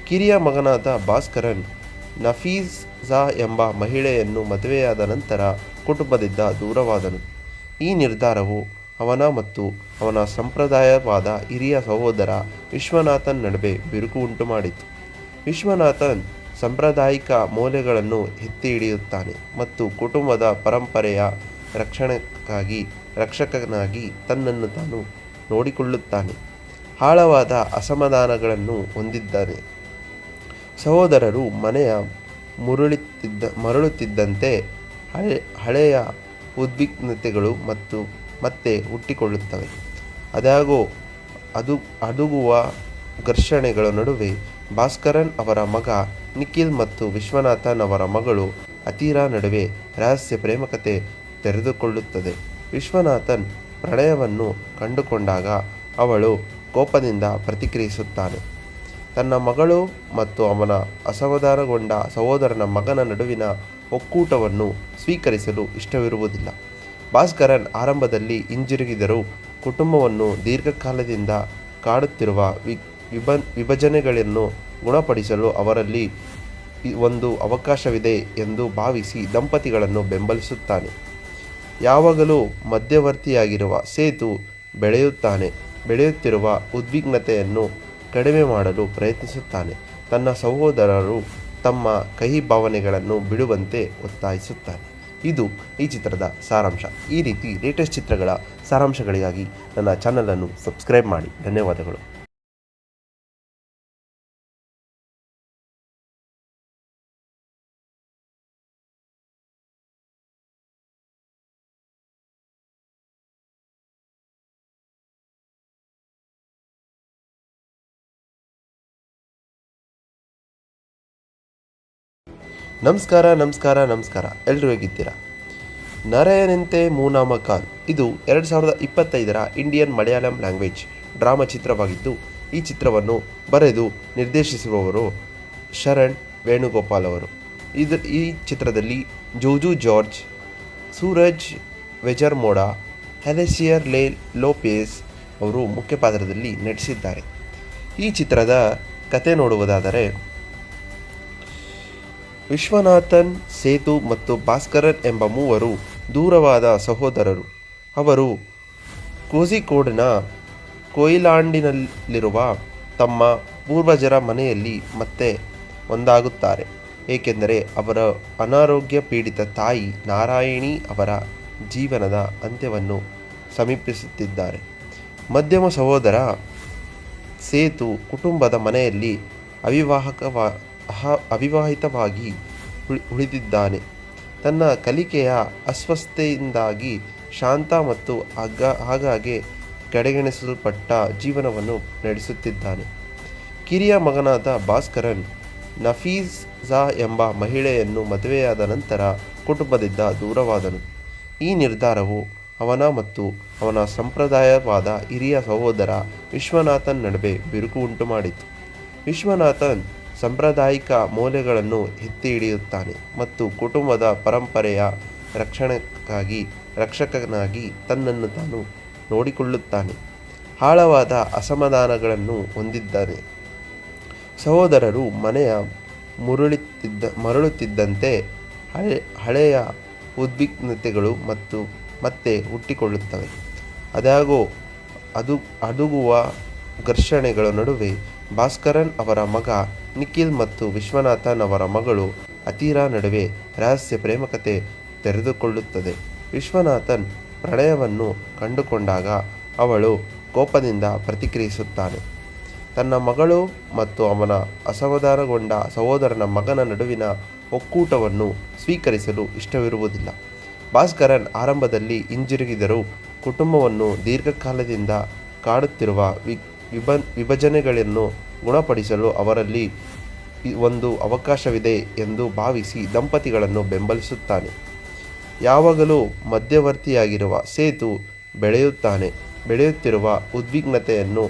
ಕಿರಿಯ ಮಗನಾದ ಭಾಸ್ಕರನ್ ನಫೀಸಾ ಎಂಬ ಮಹಿಳೆಯನ್ನು ಮದುವೆಯಾದ ನಂತರ ಕುಟುಂಬದಿಂದ ದೂರವಾದನು. ಈ ನಿರ್ಧಾರವು ಅವನ ಮತ್ತು ಅವನ ಸಂಪ್ರದಾಯವಾದ ಹಿರಿಯ ಸಹೋದರ ವಿಶ್ವನಾಥನ್ ನಡುವೆ ಬಿರುಕು ಉಂಟುಮಾಡಿತು. ವಿಶ್ವನಾಥನ್ ಸಾಂಪ್ರದಾಯಿಕ ಮೌಲ್ಯಗಳನ್ನು ಎತ್ತಿ ಹಿಡಿಯುತ್ತಾನೆ ಮತ್ತು ಕುಟುಂಬದ ಪರಂಪರೆಯ ರಕ್ಷಕನಾಗಿ ತನ್ನನ್ನು ತಾನು ನೋಡಿಕೊಳ್ಳುತ್ತಾನೆ. ಆಳವಾದ ಅಸಮಾಧಾನಗಳನ್ನು ಹೊಂದಿದ್ದಾನೆ. ಸಹೋದರರು ಮನೆಯ ಮರಳುತ್ತಿದ್ದಂತೆ ಹಳೆಯ ಉದ್ವಿಗ್ನತೆಗಳು ಮತ್ತೆ ಹುಟ್ಟಿಕೊಳ್ಳುತ್ತವೆ. ಅದಾಗೋ ಅದುಗುವ ಘರ್ಷಣೆಗಳ ನಡುವೆ ಭಾಸ್ಕರನ್ ಅವರ ಮಗ ನಿಖಿಲ್ ಮತ್ತು ವಿಶ್ವನಾಥನ್ ಅವರ ಮಗಳು ಅತೀರಾ ನಡುವೆ ರಹಸ್ಯ ಪ್ರೇಮಕತೆ ತೆರೆದುಕೊಳ್ಳುತ್ತದೆ. ವಿಶ್ವನಾಥನ್ ಪ್ರಣಯವನ್ನು ಕಂಡುಕೊಂಡಾಗ ಅವಳು ಕೋಪದಿಂದ ಪ್ರತಿಕ್ರಿಯಿಸುತ್ತಾನೆ. ತನ್ನ ಮಗಳು ಮತ್ತು ಅವನ ಅಸಮಾಧಾನಗೊಂಡ ಸಹೋದರನ ಮಗನ ನಡುವಿನ ಒಕ್ಕೂಟವನ್ನು ಸ್ವೀಕರಿಸಲು ಇಷ್ಟವಿರುವುದಿಲ್ಲ. ಭಾಸ್ಕರನ್ ಆರಂಭದಲ್ಲಿ ಹಿಂಜರಿಗಿದರೂ ಕುಟುಂಬವನ್ನು ದೀರ್ಘಕಾಲದಿಂದ ಕಾಡುತ್ತಿರುವ ವಿಭಜನೆಗಳನ್ನು ಗುಣಪಡಿಸಲು ಅವರಲ್ಲಿ ಒಂದು ಅವಕಾಶವಿದೆ ಎಂದು ಭಾವಿಸಿ ದಂಪತಿಗಳನ್ನು ಬೆಂಬಲಿಸುತ್ತಾನೆ. ಯಾವಾಗಲೂ ಮಧ್ಯವರ್ತಿಯಾಗಿರುವ ಸೇತು ಬೆಳೆಯುತ್ತಿರುವ ಉದ್ವಿಗ್ನತೆಯನ್ನು ಕಡಿಮೆ ಮಾಡಲು ಪ್ರಯತ್ನಿಸುತ್ತಾನೆ. ತನ್ನ ಸಹೋದರರು ತಮ್ಮ ಕಹಿ ಭಾವನೆಗಳನ್ನು ಬಿಡುವಂತೆ ಒತ್ತಾಯಿಸುತ್ತಾನೆ. ಇದು ಈ ಚಿತ್ರದ ಸಾರಾಂಶ. ಈ ರೀತಿ ಲೇಟೆಸ್ಟ್ ಚಿತ್ರಗಳ ಸಾರಾಂಶಗಳಿಗಾಗಿ ನನ್ನ ಚಾನಲನ್ನು ಸಬ್ಸ್ಕ್ರೈಬ್ ಮಾಡಿ. ಧನ್ಯವಾದಗಳು. ನಮಸ್ಕಾರ. ಎಲ್ಲರೂ ಹೇಗಿದ್ದೀರಾ? ನರಯನಂತೆ ಮೂನಾಮಕಾಲ್ ಇದು 2025ರ ಇಂಡಿಯನ್ ಮಲಯಾಳಂ ಲ್ಯಾಂಗ್ವೇಜ್ ಡ್ರಾಮಾ ಚಿತ್ರವಾಗಿದ್ದು, ಈ ಚಿತ್ರವನ್ನು ಬರೆದು ನಿರ್ದೇಶಿಸಿರುವವರು ಶರಣ್ ವೇಣುಗೋಪಾಲ್ ಅವರು. ಈ ಚಿತ್ರದಲ್ಲಿ ಜೋಜು ಜಾರ್ಜ್, ಸೂರಜ್ ವೆಜರ್ಮೋಡಾ, ಅಲೆಸಿಯರ್ ಲೋಪೆಜ್ ಅವರು ಮುಖ್ಯ ಪಾತ್ರದಲ್ಲಿ ನಟಿಸಿದ್ದಾರೆ. ಈ ಚಿತ್ರದ ಕತೆ ನೋಡುವುದಾದರೆ, ವಿಶ್ವನಾಥನ್, ಸೇತು ಮತ್ತು ಭಾಸ್ಕರನ್ ಎಂಬ ಮೂವರು ದೂರವಾದ ಸಹೋದರರು. ಅವರು ಕೋಝಿಕೋಡ್ನ ಕೊಯಿಲಾಂಡಿನಲ್ಲಿರುವ ತಮ್ಮ ಪೂರ್ವಜರ ಮನೆಯಲ್ಲಿ ಮತ್ತೆ ಒಂದಾಗುತ್ತಾರೆ, ಏಕೆಂದರೆ ಅವರ ಅನಾರೋಗ್ಯ ಪೀಡಿತ ತಾಯಿ ನಾರಾಯಣಿ ಅವರ ಜೀವನದ ಅಂತ್ಯವನ್ನು ಸಮೀಪಿಸುತ್ತಿದ್ದಾರೆ. ಮಧ್ಯಮ ಸಹೋದರ ಸೇತು ಕುಟುಂಬದ ಮನೆಯಲ್ಲಿ ಅವಿವಾಹಿತವಾಗಿ ಉಳಿದಿದ್ದಾನೆ. ತನ್ನ ಕಲಿಕೆಯ ಅಸ್ವಸ್ಥತೆಯಿಂದಾಗಿ ಶಾಂತ ಮತ್ತು ಆಗಾಗ್ಗೆ ಕಡೆಗಣಿಸಲ್ಪಟ್ಟ ಜೀವನವನ್ನು ನಡೆಸುತ್ತಿದ್ದಾನೆ. ಕಿರಿಯ ಮಗನಾದ ಭಾಸ್ಕರನ್ ನಫೀಸಾ ಎಂಬ ಮಹಿಳೆಯನ್ನು ಮದುವೆಯಾದ ನಂತರ ಕುಟುಂಬದಿಂದ ದೂರವಾದನು. ಈ ನಿರ್ಧಾರವು ಅವನ ಮತ್ತು ಅವನ ಸಂಪ್ರದಾಯವಾದ ಹಿರಿಯ ಸಹೋದರ ವಿಶ್ವನಾಥನ್ ನಡುವೆ ಬಿರುಕು ಉಂಟುಮಾಡಿತು. ವಿಶ್ವನಾಥನ್ ಸಾಂಪ್ರದಾಯಿಕ ಮೌಲ್ಯಗಳನ್ನು ಎತ್ತಿ ಹಿಡಿಯುತ್ತಾನೆ ಮತ್ತು ಕುಟುಂಬದ ಪರಂಪರೆಯ ರಕ್ಷಕನಾಗಿ ತನ್ನನ್ನು ತಾನು ನೋಡಿಕೊಳ್ಳುತ್ತಾನೆ. ಆಳವಾದ ಅಸಮಾಧಾನಗಳನ್ನು ಹೊಂದಿದ್ದಾನೆ. ಸಹೋದರರು ಮನೆಯ ಮರಳುತ್ತಿದ್ದಂತೆ ಹಳೆಯ ಉದ್ವಿಗ್ನತೆಗಳು ಮತ್ತೆ ಹುಟ್ಟಿಕೊಳ್ಳುತ್ತವೆ. ಅದಾಗೋ ಅದುಗುವ ಘರ್ಷಣೆಗಳ ನಡುವೆ ಭಾಸ್ಕರನ್ ಅವರ ಮಗ ನಿಖಿಲ್ ಮತ್ತು ವಿಶ್ವನಾಥನ್ ಅವರ ಮಗಳು ಅತೀರಾ ನಡುವೆ ರಹಸ್ಯ ಪ್ರೇಮಕತೆ ತೆರೆದುಕೊಳ್ಳುತ್ತದೆ. ವಿಶ್ವನಾಥನ್ ಪ್ರಣಯವನ್ನು ಕಂಡುಕೊಂಡಾಗ ಅವಳು ಕೋಪದಿಂದ ಪ್ರತಿಕ್ರಿಯಿಸುತ್ತಾನೆ. ತನ್ನ ಮಗಳು ಮತ್ತು ಅವನ ಅಸಮಾಧಾನಗೊಂಡ ಸಹೋದರನ ಮಗನ ನಡುವಿನ ಒಕ್ಕೂಟವನ್ನು ಸ್ವೀಕರಿಸಲು ಇಷ್ಟವಿರುವುದಿಲ್ಲ. ಭಾಸ್ಕರನ್ ಆರಂಭದಲ್ಲಿ ಹಿಂಜರಿಗಿದರೂ ಕುಟುಂಬವನ್ನು ದೀರ್ಘಕಾಲದಿಂದ ಕಾಡುತ್ತಿರುವ ವಿಭಜನೆಗಳನ್ನು ಗುಣಪಡಿಸಲು ಅವರಲ್ಲಿ ಒಂದು ಅವಕಾಶವಿದೆ ಎಂದು ಭಾವಿಸಿ ದಂಪತಿಗಳನ್ನು ಬೆಂಬಲಿಸುತ್ತಾನೆ. ಯಾವಾಗಲೂ ಮಧ್ಯವರ್ತಿಯಾಗಿರುವ ಸೇತು ಬೆಳೆಯುತ್ತಿರುವ ಉದ್ವಿಗ್ನತೆಯನ್ನು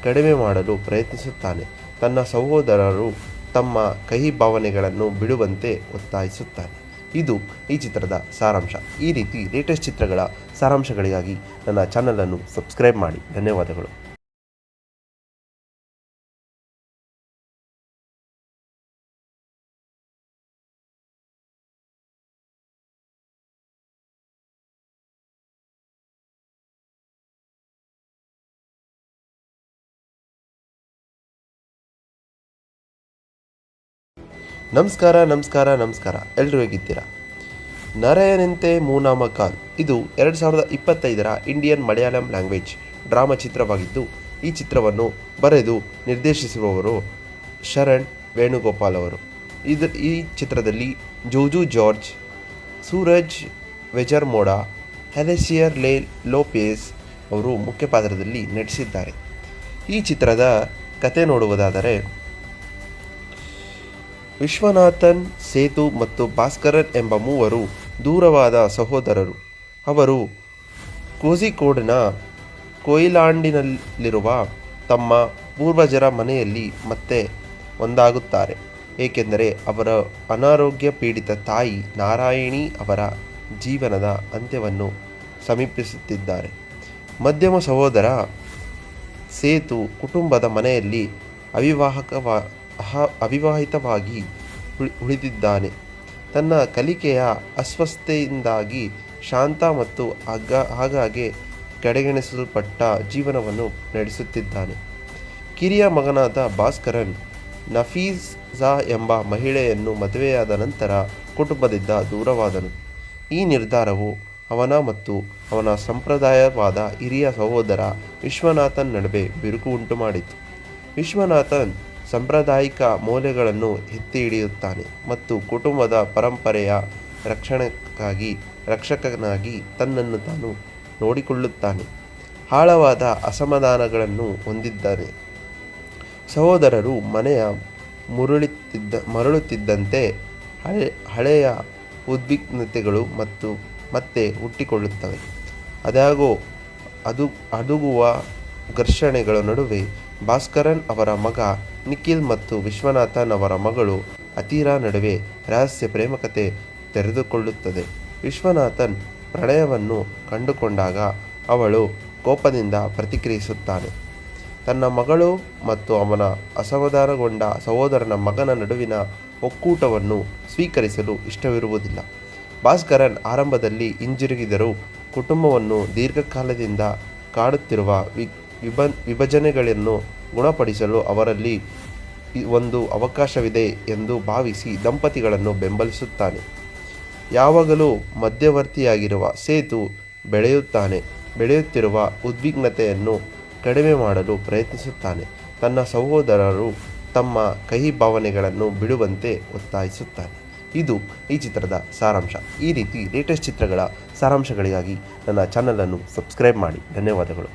ಕಡಿಮೆ ಮಾಡಲು ಪ್ರಯತ್ನಿಸುತ್ತಾನೆ. ತನ್ನ ಸಹೋದರರು ತಮ್ಮ ಕಹಿ ಭಾವನೆಗಳನ್ನು ಬಿಡುವಂತೆ ಒತ್ತಾಯಿಸುತ್ತಾನೆ. ಇದು ಈ ಚಿತ್ರದ ಸಾರಾಂಶ. ಈ ರೀತಿ ಲೇಟೆಸ್ಟ್ ಚಿತ್ರಗಳ ಸಾರಾಂಶಗಳಿಗಾಗಿ ನನ್ನ ಚಾನಲನ್ನು ಸಬ್ಸ್ಕ್ರೈಬ್ ಮಾಡಿ. ಧನ್ಯವಾದಗಳು. ನಮಸ್ಕಾರ. ಎಲ್ಲರೂ ಹೇಗಿದ್ದೀರಾ? ನರಯನಂತೆ ಮೂನಾಮಕಾಲ್ ಇದು 2025ರ ಇಂಡಿಯನ್ ಮಲಯಾಳಂ ಲ್ಯಾಂಗ್ವೇಜ್ ಡ್ರಾಮಾ ಚಿತ್ರವಾಗಿದ್ದು, ಈ ಚಿತ್ರವನ್ನು ಬರೆದು ನಿರ್ದೇಶಿಸಿರುವವರು ಶರಣ್ ವೇಣುಗೋಪಾಲ್ ಅವರು. ಈ ಚಿತ್ರದಲ್ಲಿ ಜೋಜು ಜಾರ್ಜ್, ಸೂರಜ್ ವೆಜರ್ಮೋಡಾ, ಹೆಲೆಸಿಯರ್ ಲೋಪೆಜ್ ಅವರು ಮುಖ್ಯ ಪಾತ್ರದಲ್ಲಿ ನಟಿಸಿದ್ದಾರೆ. ಈ ಚಿತ್ರದ ಕತೆ ನೋಡುವುದಾದರೆ, ವಿಶ್ವನಾಥನ್, ಸೇತು ಮತ್ತು ಭಾಸ್ಕರನ್ ಎಂಬ ಮೂವರು ದೂರವಾದ ಸಹೋದರರು. ಅವರು ಕೋಝಿಕೋಡ್ನ ಕೊಯಿಲಾಂಡಿನಲ್ಲಿರುವ ತಮ್ಮ ಪೂರ್ವಜರ ಮನೆಯಲ್ಲಿ ಮತ್ತೆ ಒಂದಾಗುತ್ತಾರೆ, ಏಕೆಂದರೆ ಅವರ ಅನಾರೋಗ್ಯ ಪೀಡಿತ ತಾಯಿ ನಾರಾಯಣಿ ಅವರ ಜೀವನದ ಅಂತ್ಯವನ್ನು ಸಮೀಪಿಸುತ್ತಿದ್ದಾರೆ. ಮಧ್ಯಮ ಸಹೋದರ ಸೇತು ಕುಟುಂಬದ ಮನೆಯಲ್ಲಿ ಅವಿವಾಹಿತವಾಗಿ ಉಳಿದಿದ್ದಾನೆ. ತನ್ನ ಕಲಿಕೆಯ ಅಸ್ವಸ್ಥತೆಯಿಂದಾಗಿ ಶಾಂತ ಮತ್ತು ಆಗಾಗ್ಗೆ ಕಡೆಗಣಿಸಲ್ಪಟ್ಟ ಜೀವನವನ್ನು ನಡೆಸುತ್ತಿದ್ದಾನೆ. ಕಿರಿಯ ಮಗನಾದ ಭಾಸ್ಕರನ್ ನಫೀಸಾ ಎಂಬ ಮಹಿಳೆಯನ್ನು ಮದುವೆಯಾದ ನಂತರ ಕುಟುಂಬದಿಂದ ದೂರವಾದನು. ಈ ನಿರ್ಧಾರವು ಅವನ ಮತ್ತು ಅವನ ಸಂಪ್ರದಾಯವಾದ ಹಿರಿಯ ಸಹೋದರ ವಿಶ್ವನಾಥನ್ ನಡುವೆ ಬಿರುಕು ಉಂಟುಮಾಡಿತು. ವಿಶ್ವನಾಥನ್ ಸಾಂಪ್ರದಾಯಿಕ ಮೌಲ್ಯಗಳನ್ನು ಎತ್ತಿ ಹಿಡಿಯುತ್ತಾನೆ ಮತ್ತು ಕುಟುಂಬದ ಪರಂಪರೆಯ ರಕ್ಷಕನಾಗಿ ತನ್ನನ್ನು ತಾನು ನೋಡಿಕೊಳ್ಳುತ್ತಾನೆ. ಆಳವಾದ ಅಸಮಾಧಾನಗಳನ್ನು ಹೊಂದಿದ್ದಾನೆ. ಸಹೋದರರು ಮನೆಯ ಮರಳುತ್ತಿದ್ದಂತೆ ಹಳೆಯ ಉದ್ವಿಗ್ನತೆಗಳು ಮತ್ತೆ ಹುಟ್ಟಿಕೊಳ್ಳುತ್ತವೆ. ಅದಾಗೋ ಅದುಗುವ ಘರ್ಷಣೆಗಳ ನಡುವೆ ಭಾಸ್ಕರನ್ ಅವರ ಮಗ ನಿಖಿಲ್ ಮತ್ತು ವಿಶ್ವನಾಥನ್ ಅವರ ಮಗಳು ಅತೀರಾ ನಡುವೆ ರಹಸ್ಯ ಪ್ರೇಮಕತೆ ತೆರೆದುಕೊಳ್ಳುತ್ತದೆ. ವಿಶ್ವನಾಥನ್ ಪ್ರಣಯವನ್ನು ಕಂಡುಕೊಂಡಾಗ ಅವಳು ಕೋಪದಿಂದ ಪ್ರತಿಕ್ರಿಯಿಸುತ್ತಾನೆ. ತನ್ನ ಮಗಳು ಮತ್ತು ಅವನ ಅಸಮಾಧಾನಗೊಂಡ ಸಹೋದರನ ಮಗನ ನಡುವಿನ ಒಕ್ಕೂಟವನ್ನು ಸ್ವೀಕರಿಸಲು ಇಷ್ಟವಿರುವುದಿಲ್ಲ. ಭಾಸ್ಕರನ್ ಆರಂಭದಲ್ಲಿ ಹಿಂಜರಿದರೂ ಕುಟುಂಬವನ್ನು ದೀರ್ಘಕಾಲದಿಂದ ಕಾಡುತ್ತಿರುವ ವಿಭಜನೆಗಳನ್ನು ಗುಣಪಡಿಸಲು ಅವರಲ್ಲಿ ಒಂದು ಅವಕಾಶವಿದೆ ಎಂದು ಭಾವಿಸಿ ದಂಪತಿಗಳನ್ನು ಬೆಂಬಲಿಸುತ್ತಾನೆ. ಯಾವಾಗಲೂ ಮಧ್ಯವರ್ತಿಯಾಗಿರುವ ಸೇತು ಬೆಳೆಯುತ್ತಿರುವ ಉದ್ವಿಗ್ನತೆಯನ್ನು ಕಡಿಮೆ ಮಾಡಲು ಪ್ರಯತ್ನಿಸುತ್ತಾನೆ. ತನ್ನ ಸಹೋದರರು ತಮ್ಮ ಕಹಿ ಭಾವನೆಗಳನ್ನು ಬಿಡುವಂತೆ ಒತ್ತಾಯಿಸುತ್ತಾನೆ. ಇದು ಈ ಚಿತ್ರದ ಸಾರಾಂಶ. ಈ ರೀತಿ ಲೇಟೆಸ್ಟ್ ಚಿತ್ರಗಳ ಸಾರಾಂಶಗಳಿಗಾಗಿ ನನ್ನ ಚಾನಲನ್ನು ಸಬ್ಸ್ಕ್ರೈಬ್ ಮಾಡಿ. ಧನ್ಯವಾದಗಳು.